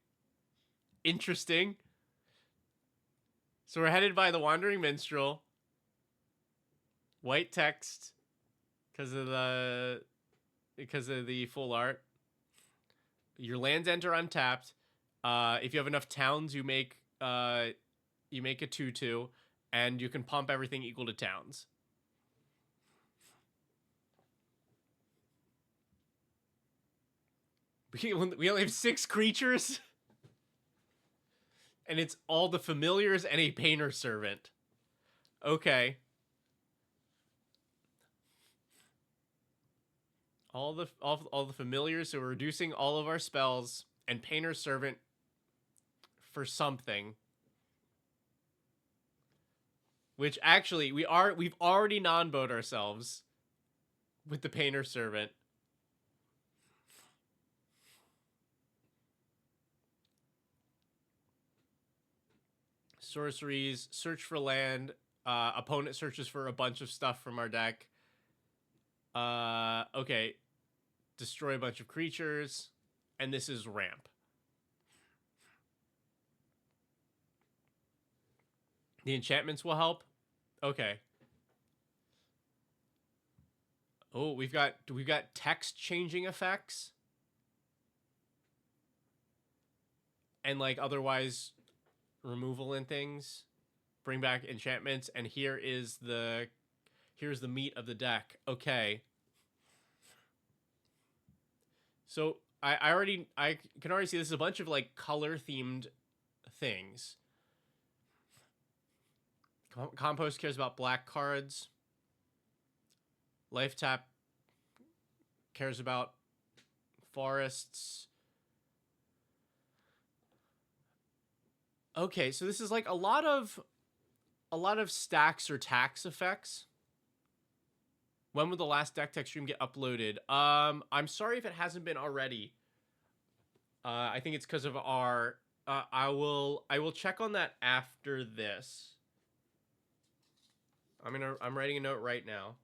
Interesting. So we're headed by the Wandering Minstrel. White text because of the full art. Your lands enter untapped. If you have enough towns, you make a 2/2, and you can pump everything equal to towns. We only have 6 creatures, and it's all the familiars and a Painter Servant. Okay. all the familiars, so we're reducing all of our spells, and Painter's Servant for something. Which actually we've already non-bowed ourselves with the Painter's Servant. Sorceries, search for land. Opponent searches for a bunch of stuff from our deck. Okay. Destroy a bunch of creatures. And this is ramp. The enchantments will help. Okay. Oh, we've got text changing effects. And like otherwise removal and things. Bring back enchantments, and here's the meat of the deck. Okay. So I can already see this is a bunch of like color themed things. Compost cares about black cards. Life Tap cares about forests. Okay, so this is like a lot of stacks or tax effects. When will the last deck tech stream get uploaded? I'm sorry if it hasn't been already. I think it's because of our. I will check on that after this. I'm writing a note right now.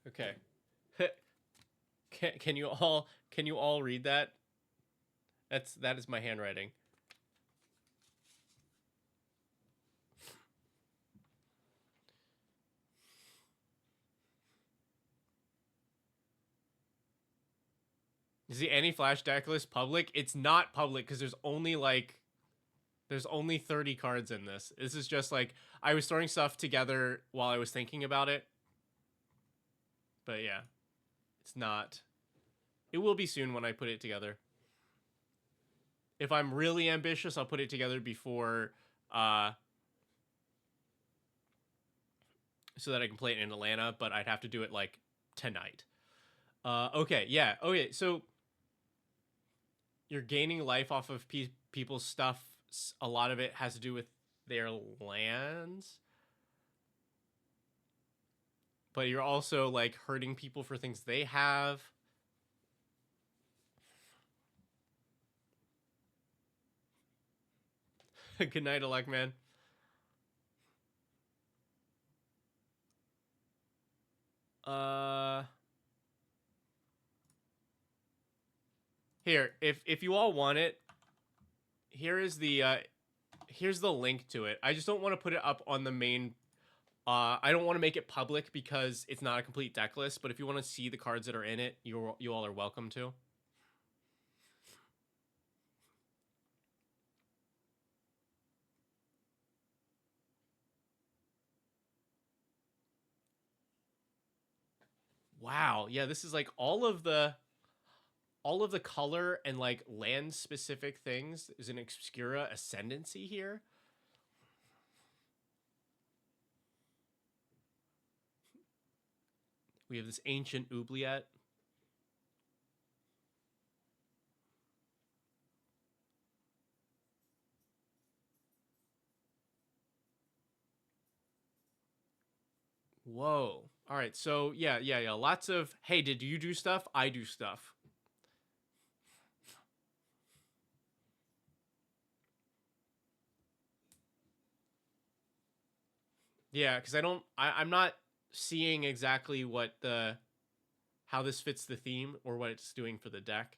Okay. Can you all read that? That is my handwriting. Is the anti-flash deck list public? It's not public because there's only 30 cards in this. This is just like I was throwing stuff together while I was thinking about it. But yeah, it's not. It will be soon when I put it together. If I'm really ambitious, I'll put it together before so that I can play it in Atlanta, but I'd have to do it like tonight. Okay, yeah. Okay, so you're gaining life off of people's stuff. A lot of it has to do with their lands. But you're also like hurting people for things they have. Good night, Alec, man. Here, if you all want it, here's the link to it. I just don't want to put it up on the main. I don't want to make it public because it's not a complete deck list. But if you want to see the cards that are in it, you all are welcome to. Wow, yeah, this is like all of the color and like land specific things. There's an Obscura Ascendancy here. We have this Ancient Oubliette. Whoa. All right, so yeah. Lots of, hey, did you do stuff? I do stuff. Yeah, because I'm not seeing exactly how this fits the theme or what it's doing for the deck.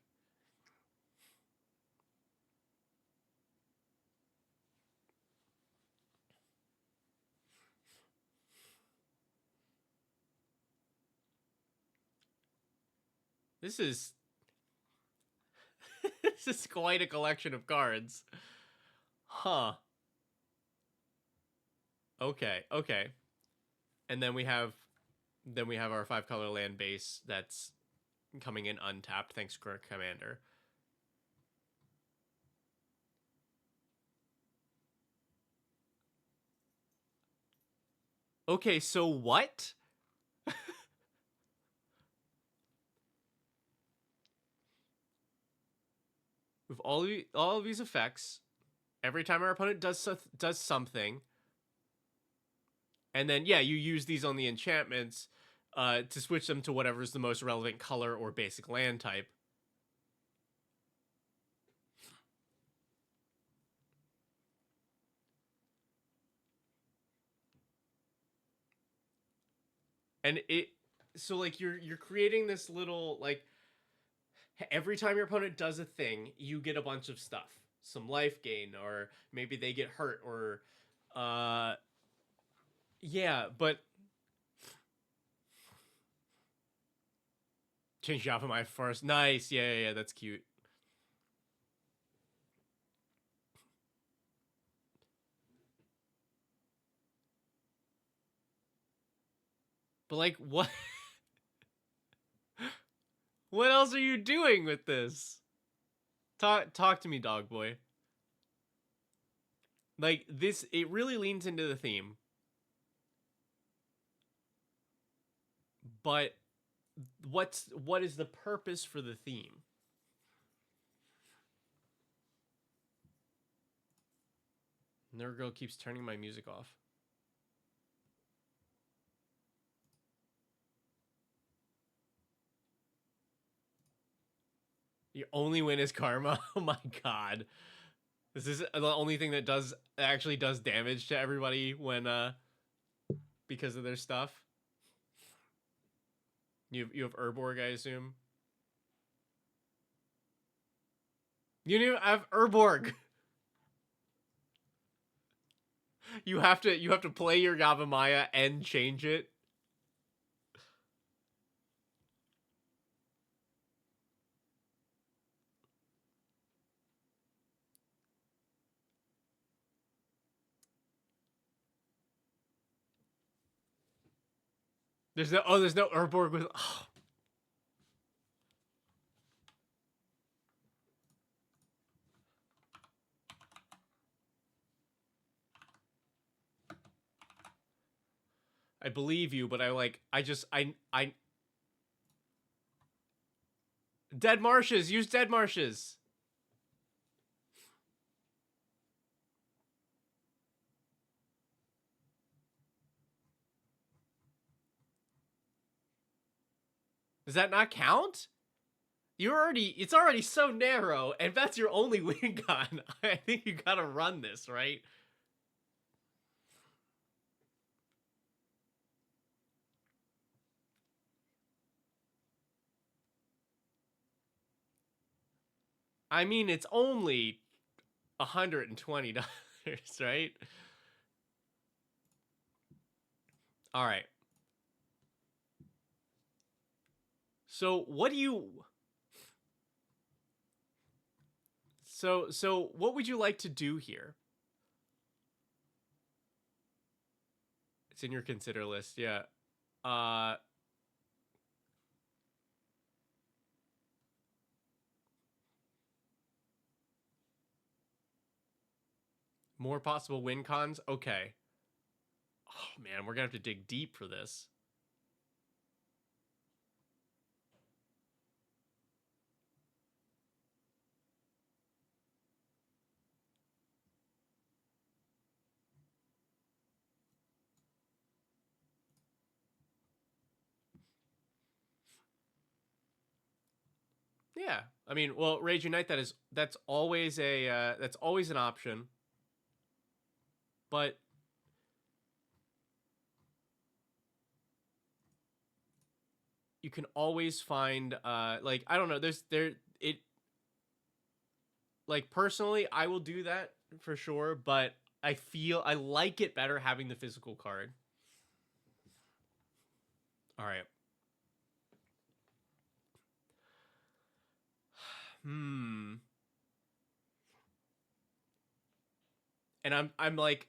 This is this is quite a collection of cards. Huh. Okay. And then we have Then we have our 5-color land base that's coming in untapped. Thanks, Commander. Okay, so what? With all of these effects, every time our opponent does something, and then yeah, you use these on the enchantments to switch them to whatever's the most relevant color or basic land type. And so like you're creating this little like every time your opponent does a thing, you get a bunch of stuff. Some life gain, or maybe they get hurt, or yeah, but change the outfit my first. Nice, yeah, that's cute. But like what what else are you doing with this? Talk to me, dog boy. Like this, it really leans into the theme. But what is the purpose for the theme? Nerd keeps turning my music off. Your only win is karma. Oh my god. This is the only thing that actually does damage to everybody when because of their stuff. You have Urborg, I assume. You have Urborg. You have to play your Gavamaya and change it. There's no Urborg with. Oh. I believe you, but I Dead Marshes. Use Dead Marshes. Does that not count? It's already so narrow, and if that's your only win con, I think you gotta run this, right? I mean, it's only $120, right? All right. So what do you? So what would you like to do here? It's in your consider list, yeah. More possible win cons. Okay. Oh man, we're gonna have to dig deep for this. Yeah, I mean, well, Rage Unite that's always an option, but you can always find like I don't know, it like personally I will do that for sure, but I feel I like it better having the physical card. All right. Hmm. And I'm like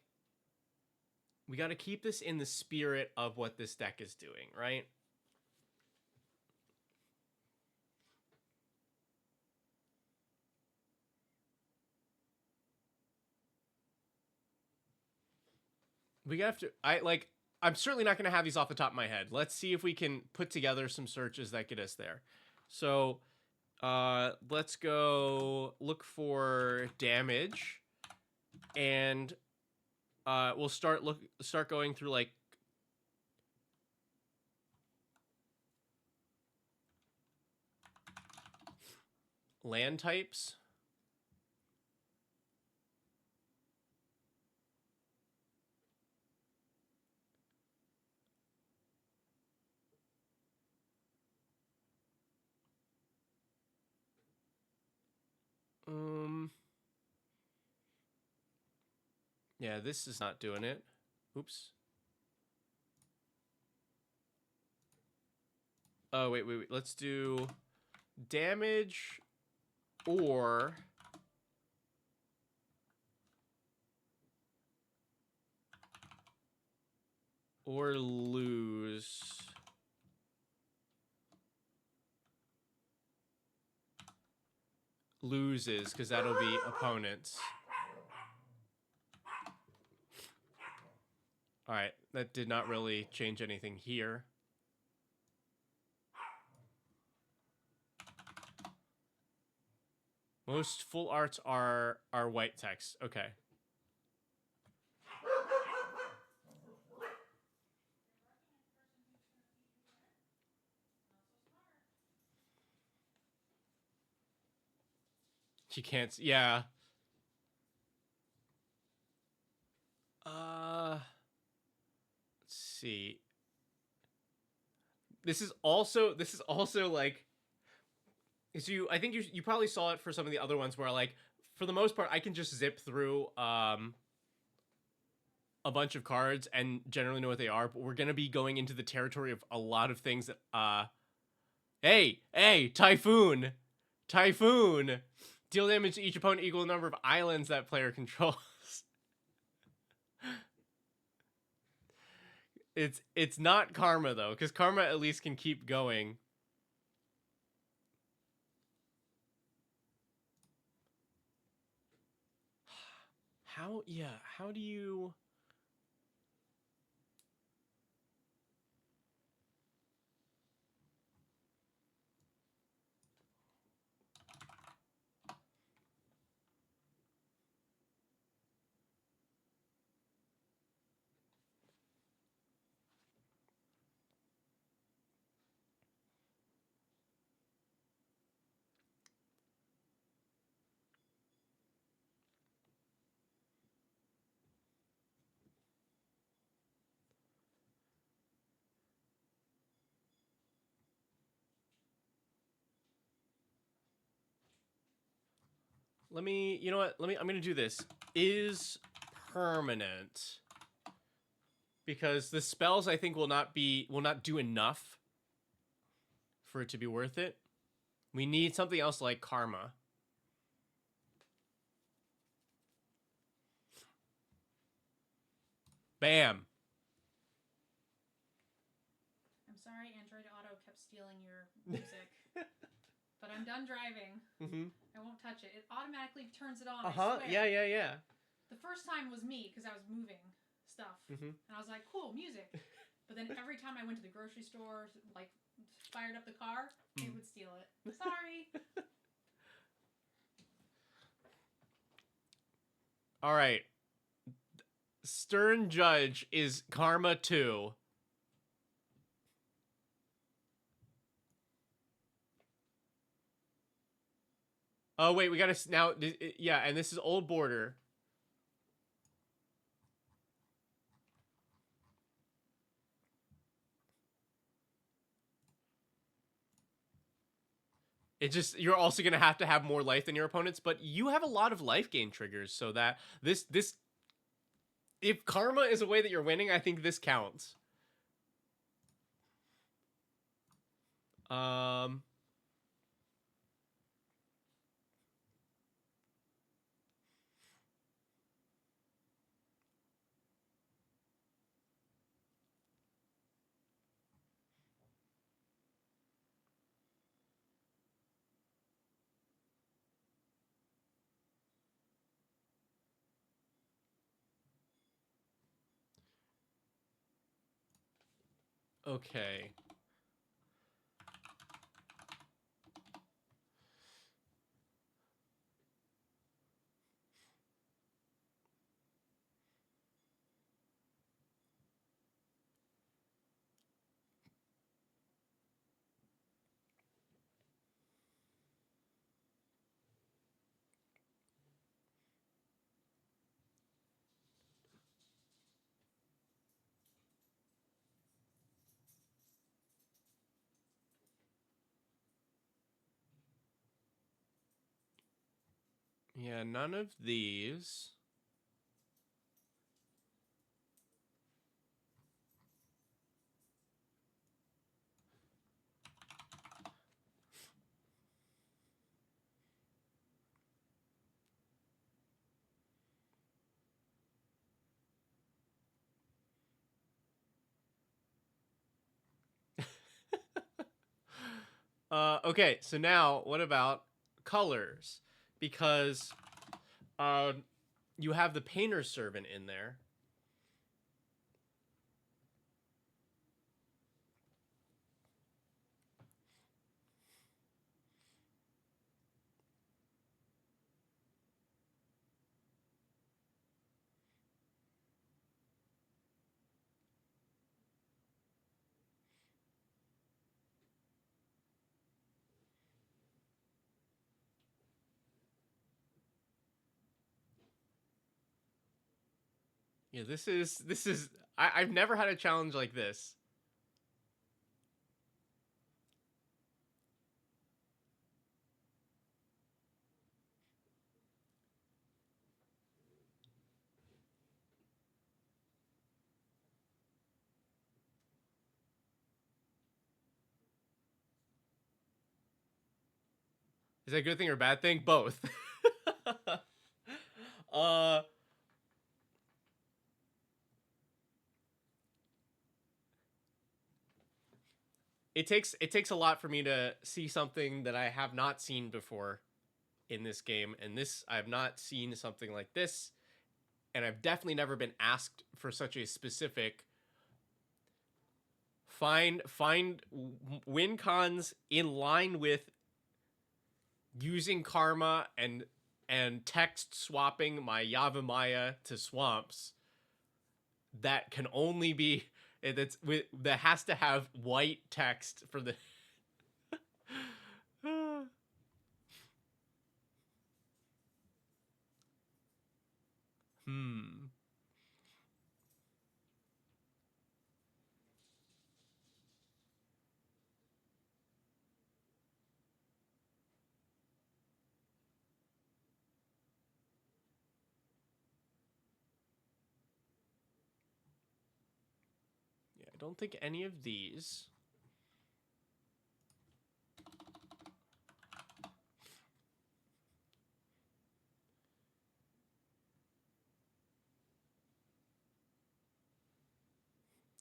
We got to keep this in the spirit of what this deck is doing, right? We have to. I'm certainly not going to have these off the top of my head. Let's see if we can put together some searches that get us there. So, let's go look for damage, and we'll start going through like land types. Yeah, this is not doing it. Oops. Oh, wait. Let's do damage or lose. Loses, because that'll be opponents. All right, that did not really change anything here. Most full arts are white text. Okay. She can't. Yeah. Let's see. This is also like. So I think you probably saw it for some of the other ones where like for the most part I can just zip through a bunch of cards and generally know what they are, but we're gonna be going into the territory of a lot of things that Hey, Typhoon! Deal damage to each opponent equal number of islands that player controls. It's not Karma though, because Karma at least can keep going. How do you... Let me, you know what? I'm going to do this. Is permanent. Because the spells I think will not do enough for it to be worth it. We need something else like Karma. Bam. I'm sorry, Android Auto kept stealing your music. But I'm done driving. I won't touch it. It automatically turns it on. I swear. Yeah. The first time was me because I was moving stuff. And I was like, cool, music. But then every time I went to the grocery store, like, fired up the car, it would steal it. Sorry. All right. Stern Judge is Karma 2. Oh, wait, we gotta now... Yeah, and this is Old Border. It just... You're also gonna have to have more life than your opponents, but you have a lot of life gain triggers, so that... This... If Karma is a way that you're winning, I think this counts. Okay. Yeah, none of these. Okay, so now what about colors? Because you have the painter servant in there. Yeah, this is I've never had a challenge like this. Is that a good thing or a bad thing? Both. uh it takes a lot for me to see something that I have not seen before in this game, and this I have not seen something like this, and I've definitely never been asked for such a specific find win cons in line with using karma and text swapping my Yavimaya to swamps that can only be that has to have white text for the hmm. Yeah, I don't think any of these.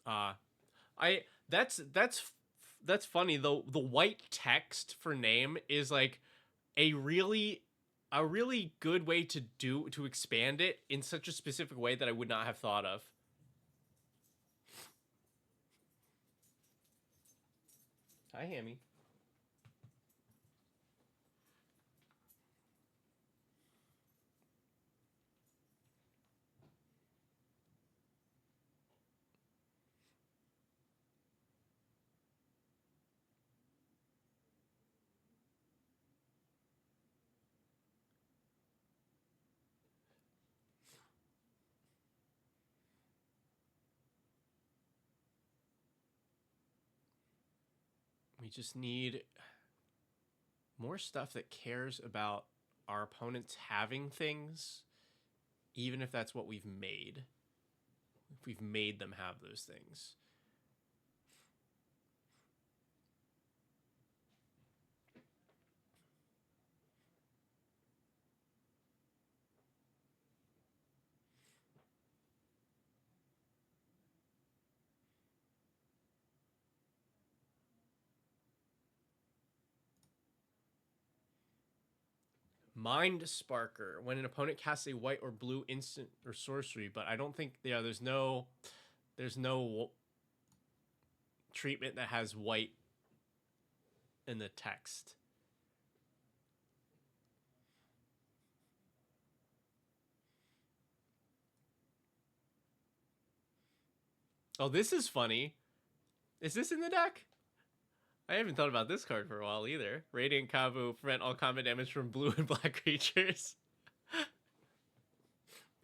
Uh I that's funny though. The white text for name is like a really good way to expand it in such a specific way that I would not have thought of. Hi, Hammy. We just need more stuff that cares about our opponents having things, even if that's what we've made. If we've made them have those things. Mind Sparker. When an opponent casts a white or blue instant or sorcery, but I don't think there's no treatment that has white in the text. Oh, this is funny. Is this in the deck? I haven't thought about this card for a while either. Radiant Kavu, prevent all combat damage from blue and black creatures.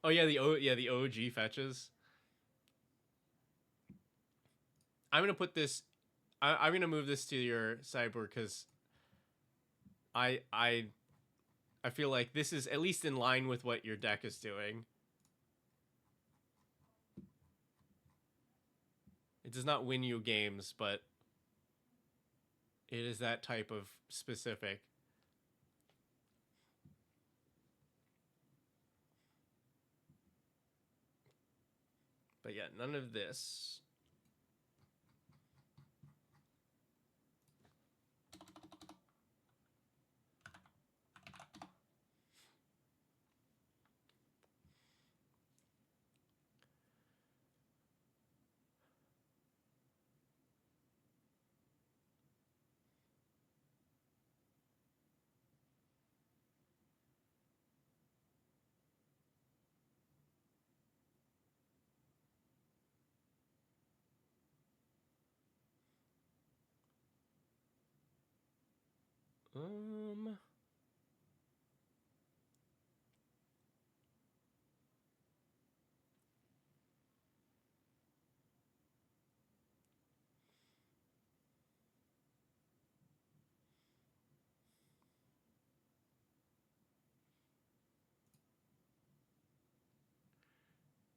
Oh yeah, the OG fetches. I'm gonna put this. I'm gonna move this to your sideboard because I feel like this is at least in line with what your deck is doing. It does not win you games, but it is that type of specific. But yeah, none of this.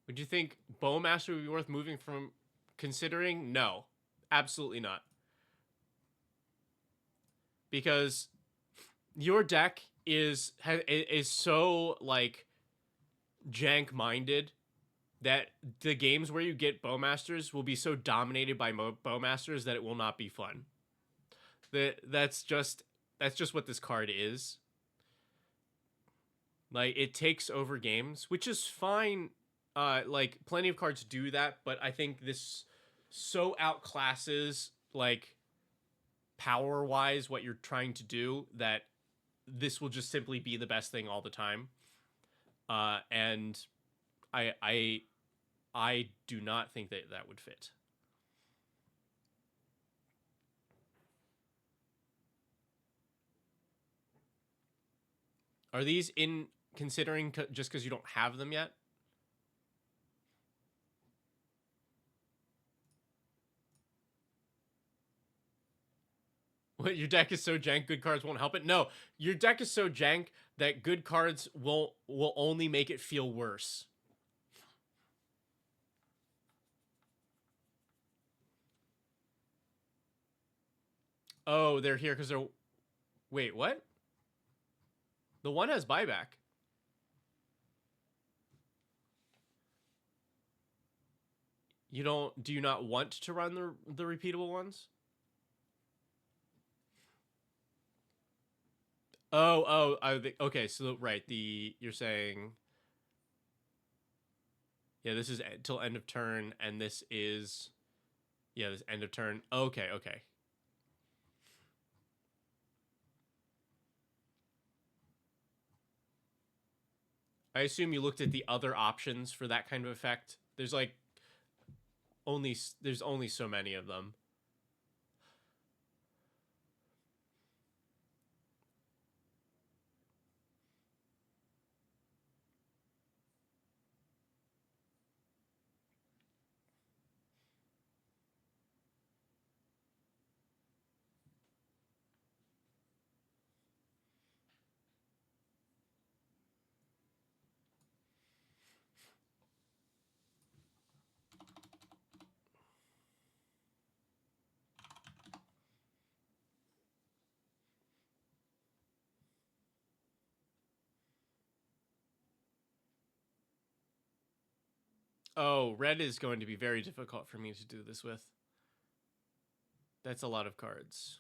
Would you think Bowmaster would be worth moving from? Considering? No, absolutely not. Because your deck is so like jank minded that the games where you get Bowmasters will be so dominated by Bowmasters that it will not be fun. That's just what this card is. Like, it takes over games, which is fine. Like, plenty of cards do that, but I think this so outclasses, like, power-wise what you're trying to do that this will just simply be the best thing all the time. And I do not think that would fit. Are these in considering just because you don't have them yet? What, your deck is so jank, good cards won't help it? No, your deck is so jank that good cards will only make it feel worse. Oh, they're here because they're... Wait, what? The one has buyback. You don't... Do you not want to run the repeatable ones? Okay, so, right, you're saying... Yeah, this is till end of turn, and this is... Yeah, this end of turn. Okay. I assume you looked at the other options for that kind of effect. There's like there's only so many of them. Oh, red is going to be very difficult for me to do this with. That's a lot of cards.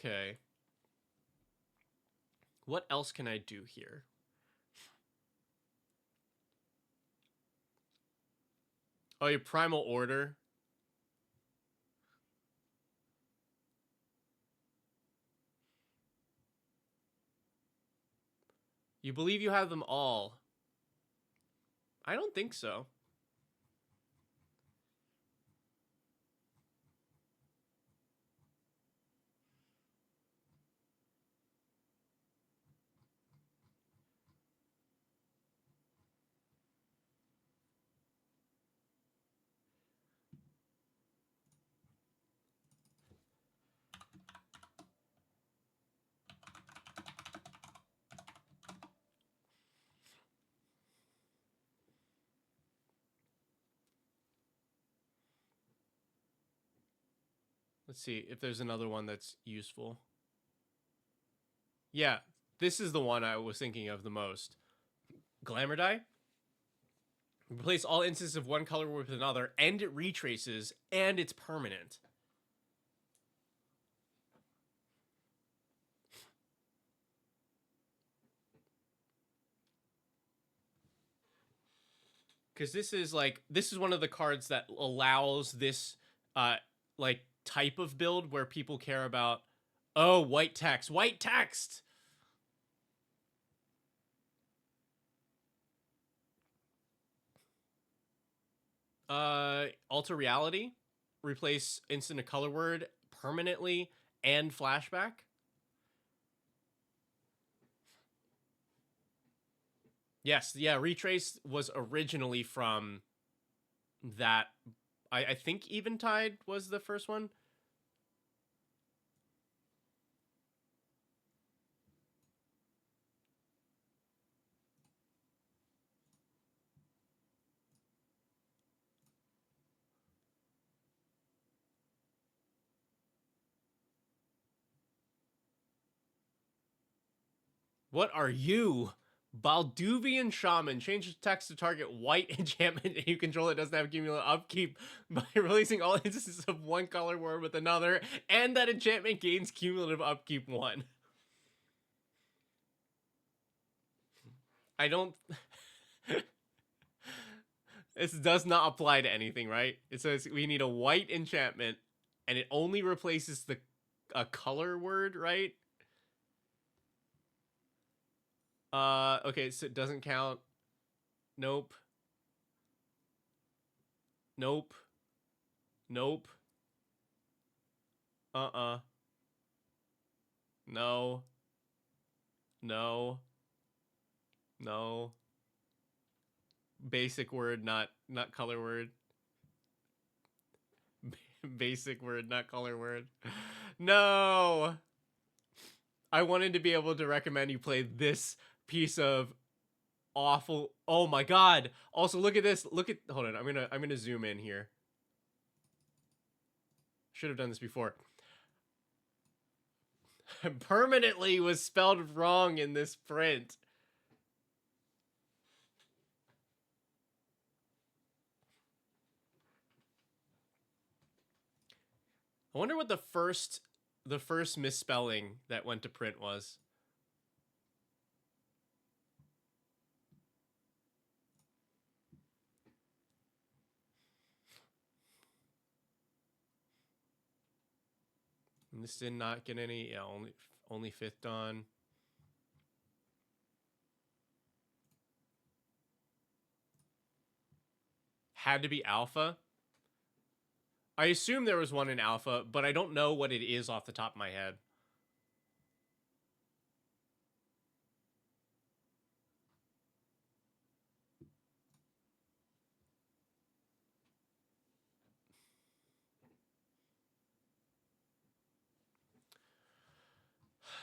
Okay. What else can I do here? Oh, your Primal Order. You believe you have them all. I don't think so. Let's see if there's another one that's useful. Yeah, this is the one I was thinking of the most. Glamour dye. Replace all instances of one color with another, and it retraces, and it's permanent. Because this is one of the cards that allows this like type of build where people care about, oh, white text. Alter reality, replace instant a color word permanently and flashback. Yes, yeah, retrace was originally from that. I think Eventide was the first one. What are you? Balduvian Shaman. Change the text to target white enchantment and you control it doesn't have cumulative upkeep by releasing all instances of one color word with another, and that enchantment gains cumulative upkeep 1. I don't... This does not apply to anything, right? It says we need a white enchantment, and it only replaces a color word, right? Okay, so it doesn't count. Nope. Nope. Nope. No. No. No. Basic word, not color word. Basic word, not color word. No. I wanted to be able to recommend you play this piece of awful. Oh my god. Also, look at this. Look at, hold on. I'm going to zoom in here. Should have done this before. Permanently was spelled wrong in this print. I wonder what the first misspelling that went to print was. And this did not get any. Yeah, only 5th Dawn. Had to be alpha. I assume there was one in alpha, but I don't know what it is off the top of my head.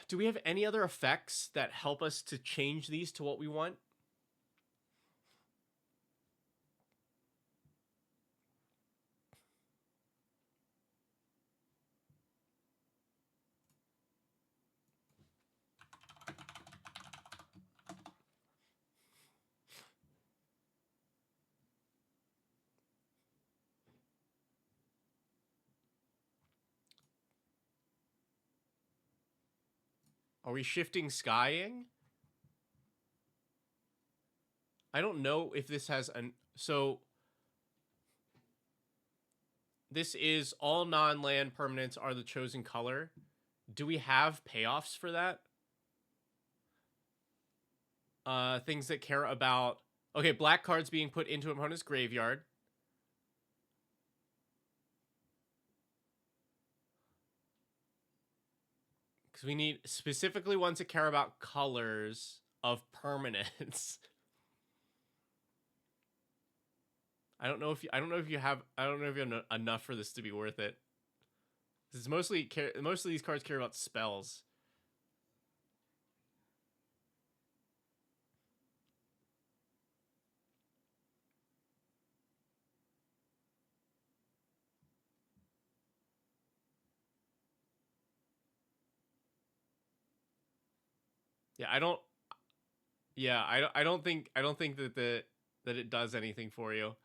Do we have any other effects that help us to change these to what we want? Are we shifting skying? I don't know if this has an... So... This is all non-land permanents are the chosen color. Do we have payoffs for that? Things that care about... Okay, black cards being put into an opponent's graveyard. Because we need specifically ones that care about colors of permanents. I don't know if you have enough for this to be worth it. This is most of these cards care about spells. Yeah, I don't think that it does anything for you.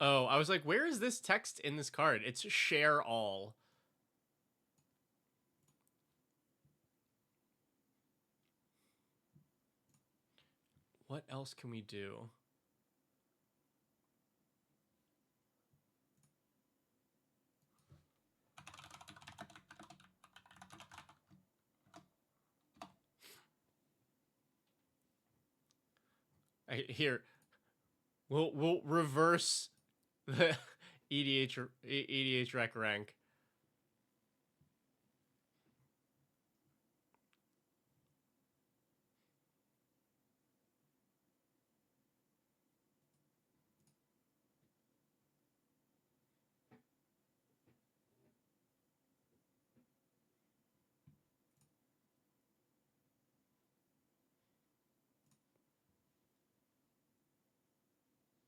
Oh, I was like, where is this text in this card? It's share all. What else can we do? Here, we'll reverse the EDH rec rank.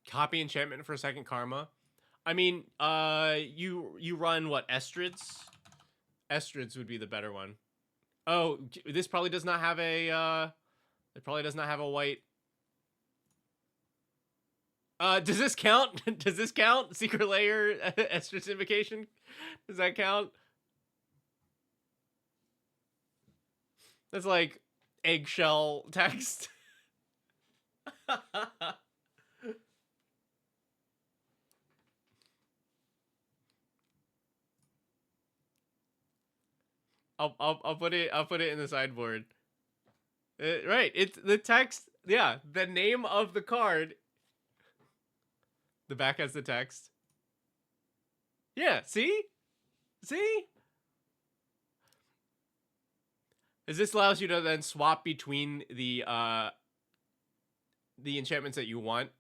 Copy enchantment for second karma. I mean, you run what, Estrids? Estrids would be the better one. Oh, this probably does not have a it probably does not have a white. Does this count? Does this count? Secret Layer Estrid's Invocation? Does that count? That's like eggshell text. I'll put it in the sideboard. Right, it's the text. Yeah, the name of the card. The back has the text. Yeah, see? See? As this allows you to then swap between the enchantments that you want.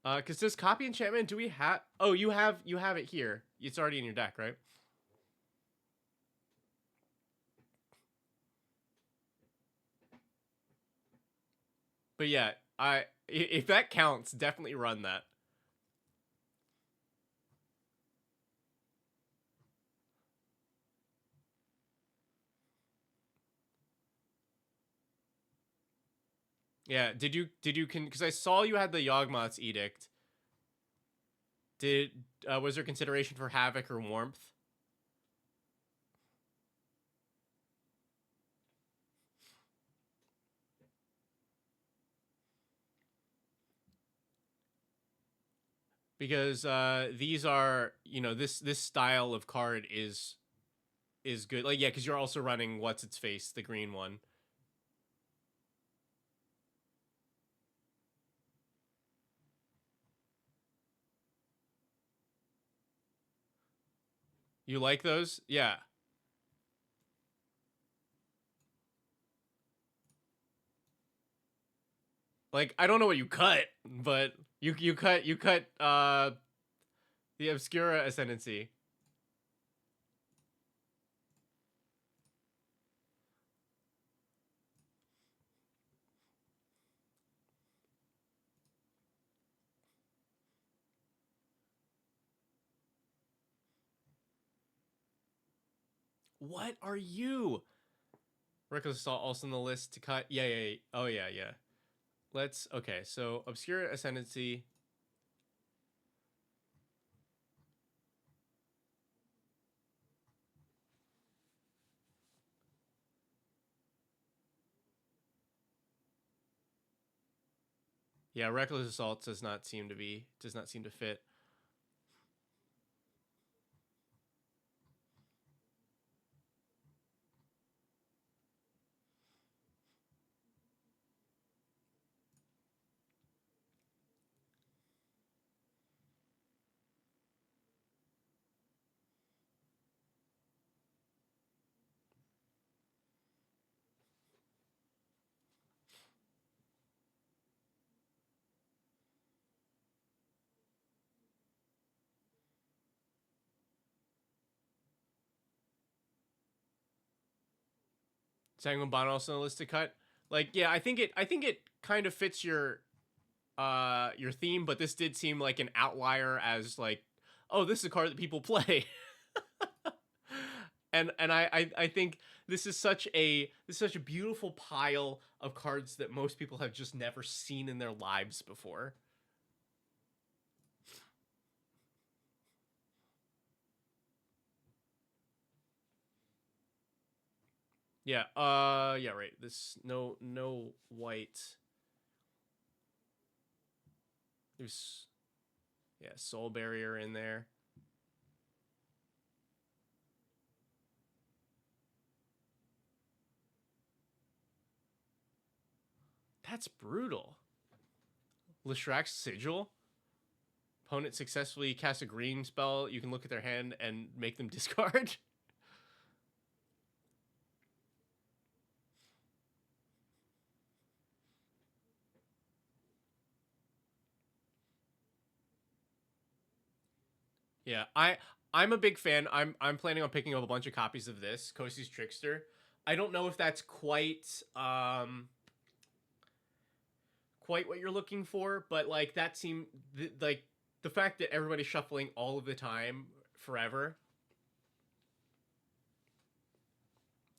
Cause this copy enchantment, do we have... Oh, you have it here. It's already in your deck, right? But yeah, if that counts, definitely run that. Yeah, did you because I saw you had the Yawgmoth's Edict. Was there consideration for Havoc or Warmth? Because these are, this style of card is good. Like, yeah, because you're also running What's Its Face, the green one. You like those? Yeah. Like, I don't know what you cut, but you cut the Obscura Ascendancy. What are you? Reckless Assault also on the list to cut. Yeah, yeah, yeah. Oh, yeah, yeah. Let's, okay, so Obscura Ascendancy. Yeah, Reckless Assault does not seem to fit. Sanguinbon also on the list to cut. Like, yeah, I think it kind of fits your theme, but this did seem like an outlier as like, oh, this is a card that people play. and I think this is such a beautiful pile of cards that most people have just never seen in their lives before. Yeah, yeah, right. This no white. There's, yeah, Soul Barrier in there. That's brutal. Leshrac Sigil. Opponent successfully casts a green spell. You can look at their hand and make them discard. Yeah, I'm a big fan. I'm planning on picking up a bunch of copies of this Kosi's Trickster. I don't know if that's quite what you're looking for, but like that seemed like the fact that everybody's shuffling all of the time forever.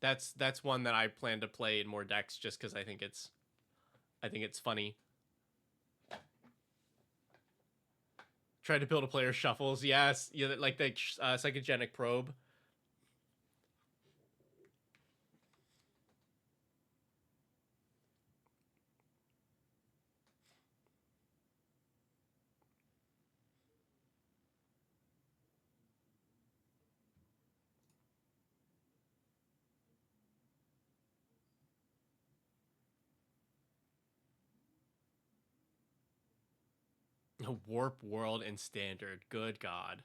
That's one that I plan to play in more decks just because I think it's funny. Try to build a player shuffles. Yes, yeah, like the psychogenic probe. Warp World and Standard. Good God.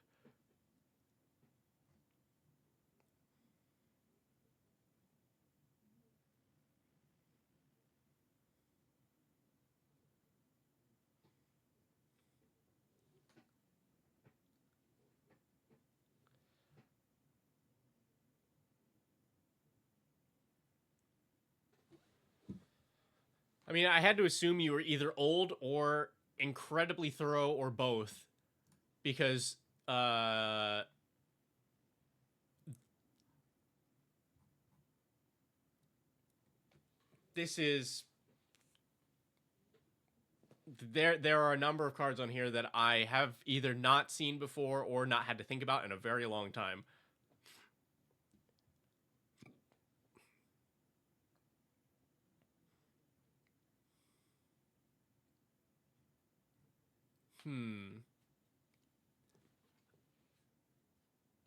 I mean, I had to assume you were either old or incredibly thorough or both, because this is there are a number of cards on here that I have either not seen before or not had to think about in a very long time.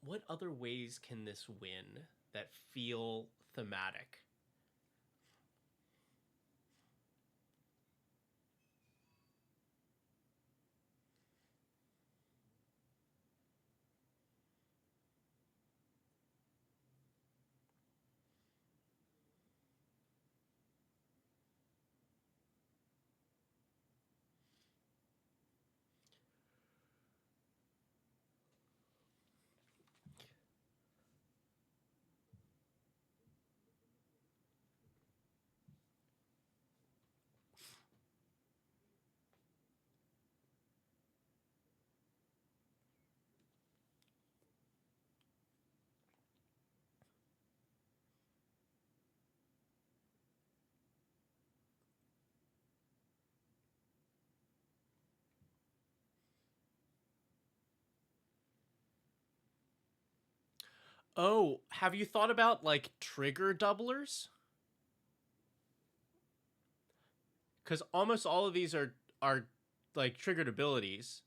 What other ways can this win that feel thematic? Oh, have you thought about like trigger doublers? Because almost all of these are like triggered abilities.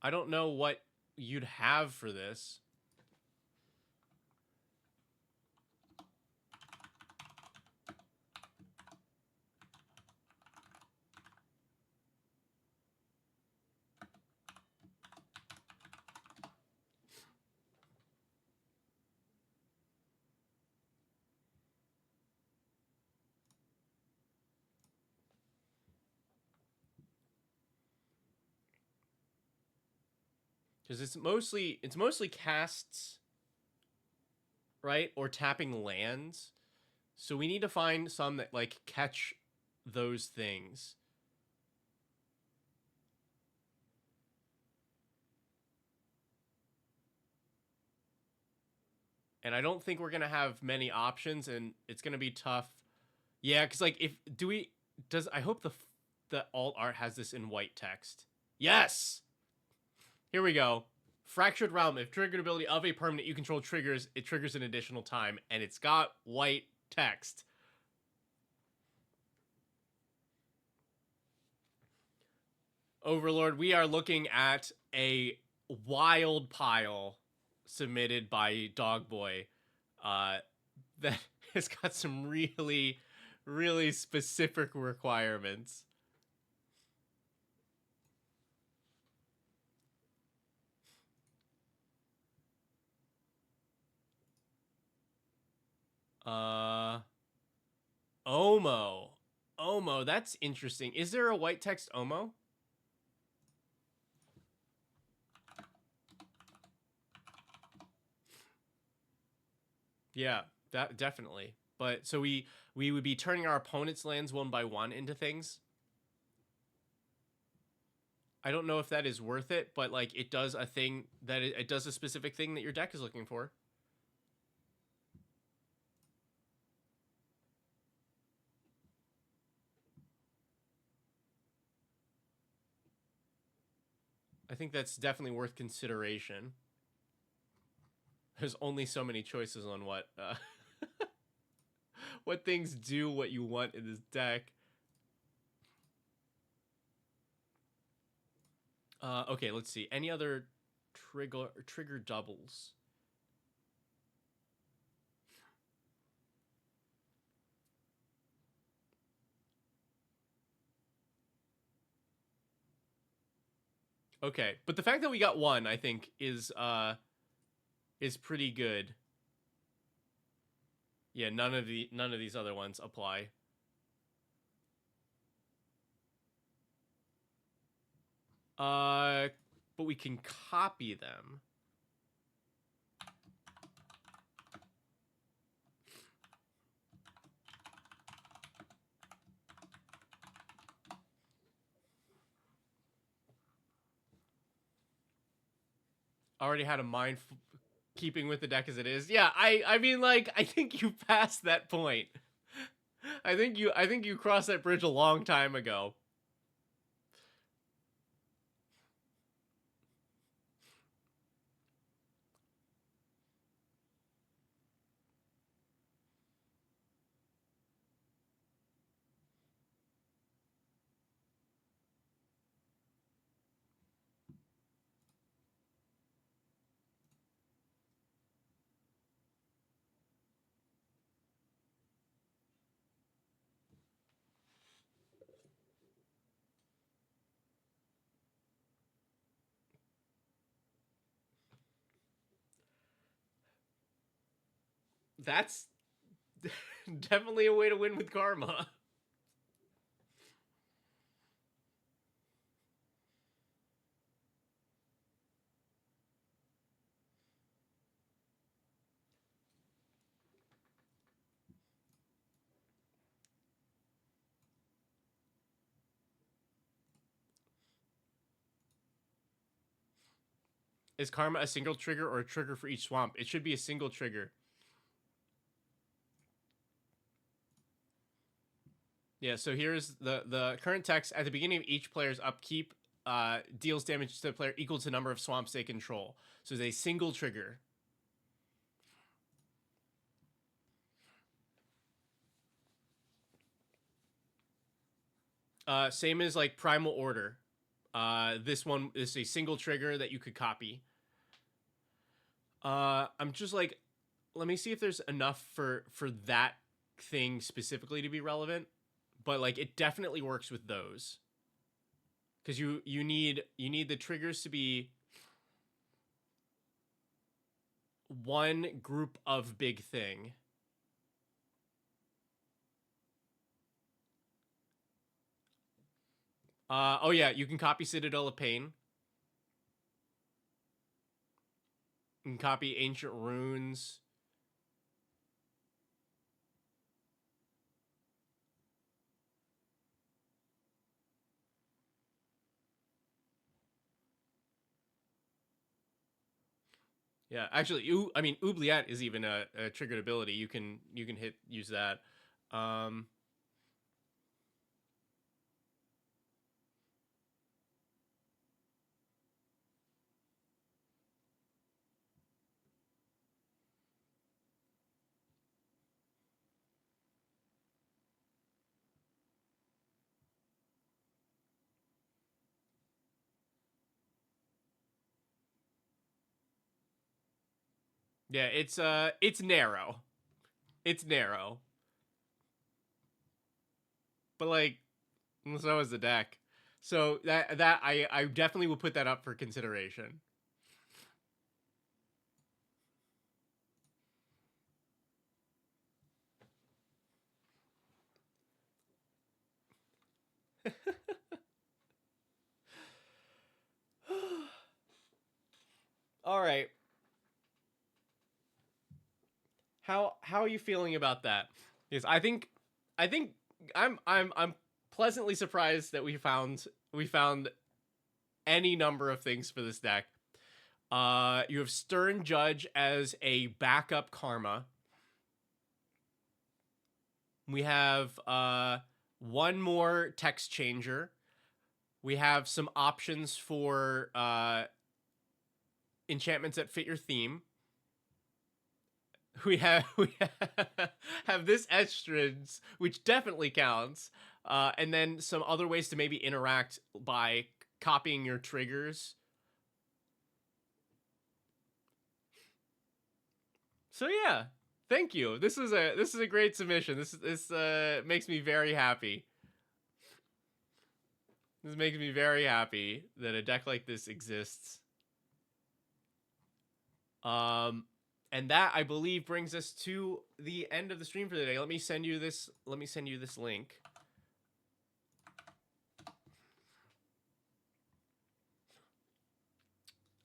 I don't know what you'd have for this. Because it's mostly casts, right? Or tapping lands. So we need to find some that like catch those things. And I don't think we're gonna have many options, and it's gonna be tough. Yeah, because like if do we does I hope the alt art has this in white text. Yes. Here we go. Fractured Realm. If triggered ability of a permanent you control triggers, it triggers an additional time, and it's got white text. Overlord, we are looking at a wild pile submitted by Dogboy that has got some really, really specific requirements. Uh, Omo. Omo, that's interesting. Is there a white text Omo? Yeah, that definitely. But so we would be turning our opponent's lands one by one into things. I don't know if that is worth it, but like it does a thing that it does a specific thing that your deck is looking for. I think that's definitely worth consideration. There's only so many choices on what things do what you want in this deck. Okay, let's see. Any other trigger doubles? Okay, but the fact that we got one, I think, is pretty good. Yeah, none of these other ones apply. But we can copy them. Already had a mind keeping with the deck as it is. Yeah, I mean like I think you passed that point. I think you crossed that bridge a long time ago. That's definitely a way to win with karma. Is karma a single trigger or a trigger for each swamp? It should be a single trigger. Yeah, so here's the current text. At the beginning of each player's upkeep, deals damage to the player equal to the number of swamps they control. So it's a single trigger. Same as like Primal Order. This one is a single trigger that you could copy. I'm just like, let me see if there's enough for that thing specifically to be relevant. But like, it definitely works with those. Because you need the triggers to be one group of big thing. Oh yeah, you can copy Citadel of Pain. You can copy Ancient Runes. Yeah, actually, I mean, Oubliette is even a triggered ability. You can use that. Yeah, it's narrow. It's narrow. But like, so is the deck. So that I definitely will put that up for consideration. All right. How are you feeling about that? Because I think I'm pleasantly surprised that we found any number of things for this deck. You have Stern Judge as a backup Karma. We have one more text changer. We have some options for enchantments that fit your theme. We have this Estrins, which definitely counts, and then some other ways to maybe interact by copying your triggers. So yeah, thank you. This is a great submission. This makes me very happy. This makes me very happy that a deck like this exists. And that, I believe, brings us to the end of the stream for the day. Let me send you this link.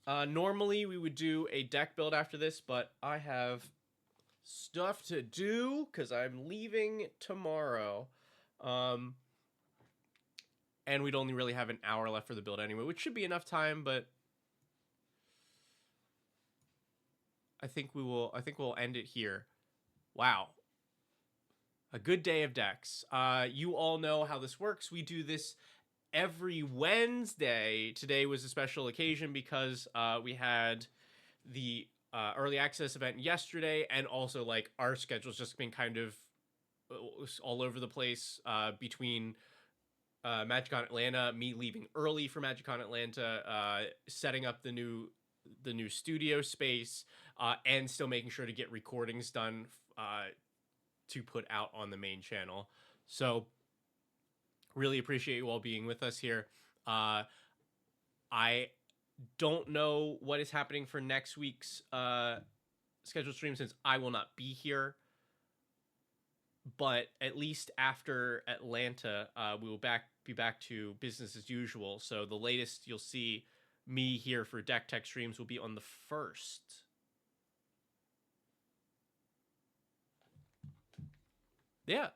Normally we would do a deck build after this, but I have stuff to do because I'm leaving tomorrow. And we'd only really have an hour left for the build anyway, which should be enough time, but I think we'll end it here. Wow. A good day of decks. You all know how this works. We do this every Wednesday. Today was a special occasion because we had the early access event yesterday, and also like our schedule's just been kind of all over the place between MagicCon Atlanta, me leaving early for MagicCon Atlanta, setting up the new studio space, and still making sure to get recordings done to put out on the main channel. So really appreciate you all being with us here. I don't know what is happening for next week's scheduled stream since I will not be here. But at least after Atlanta, we will be back to business as usual. So the latest you'll see me here for Deck Tech streams will be on the 1st. Yeah.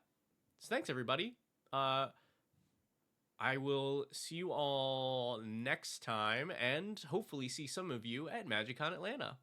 So thanks, everybody. I will see you all next time, and hopefully see some of you at MagicCon Atlanta.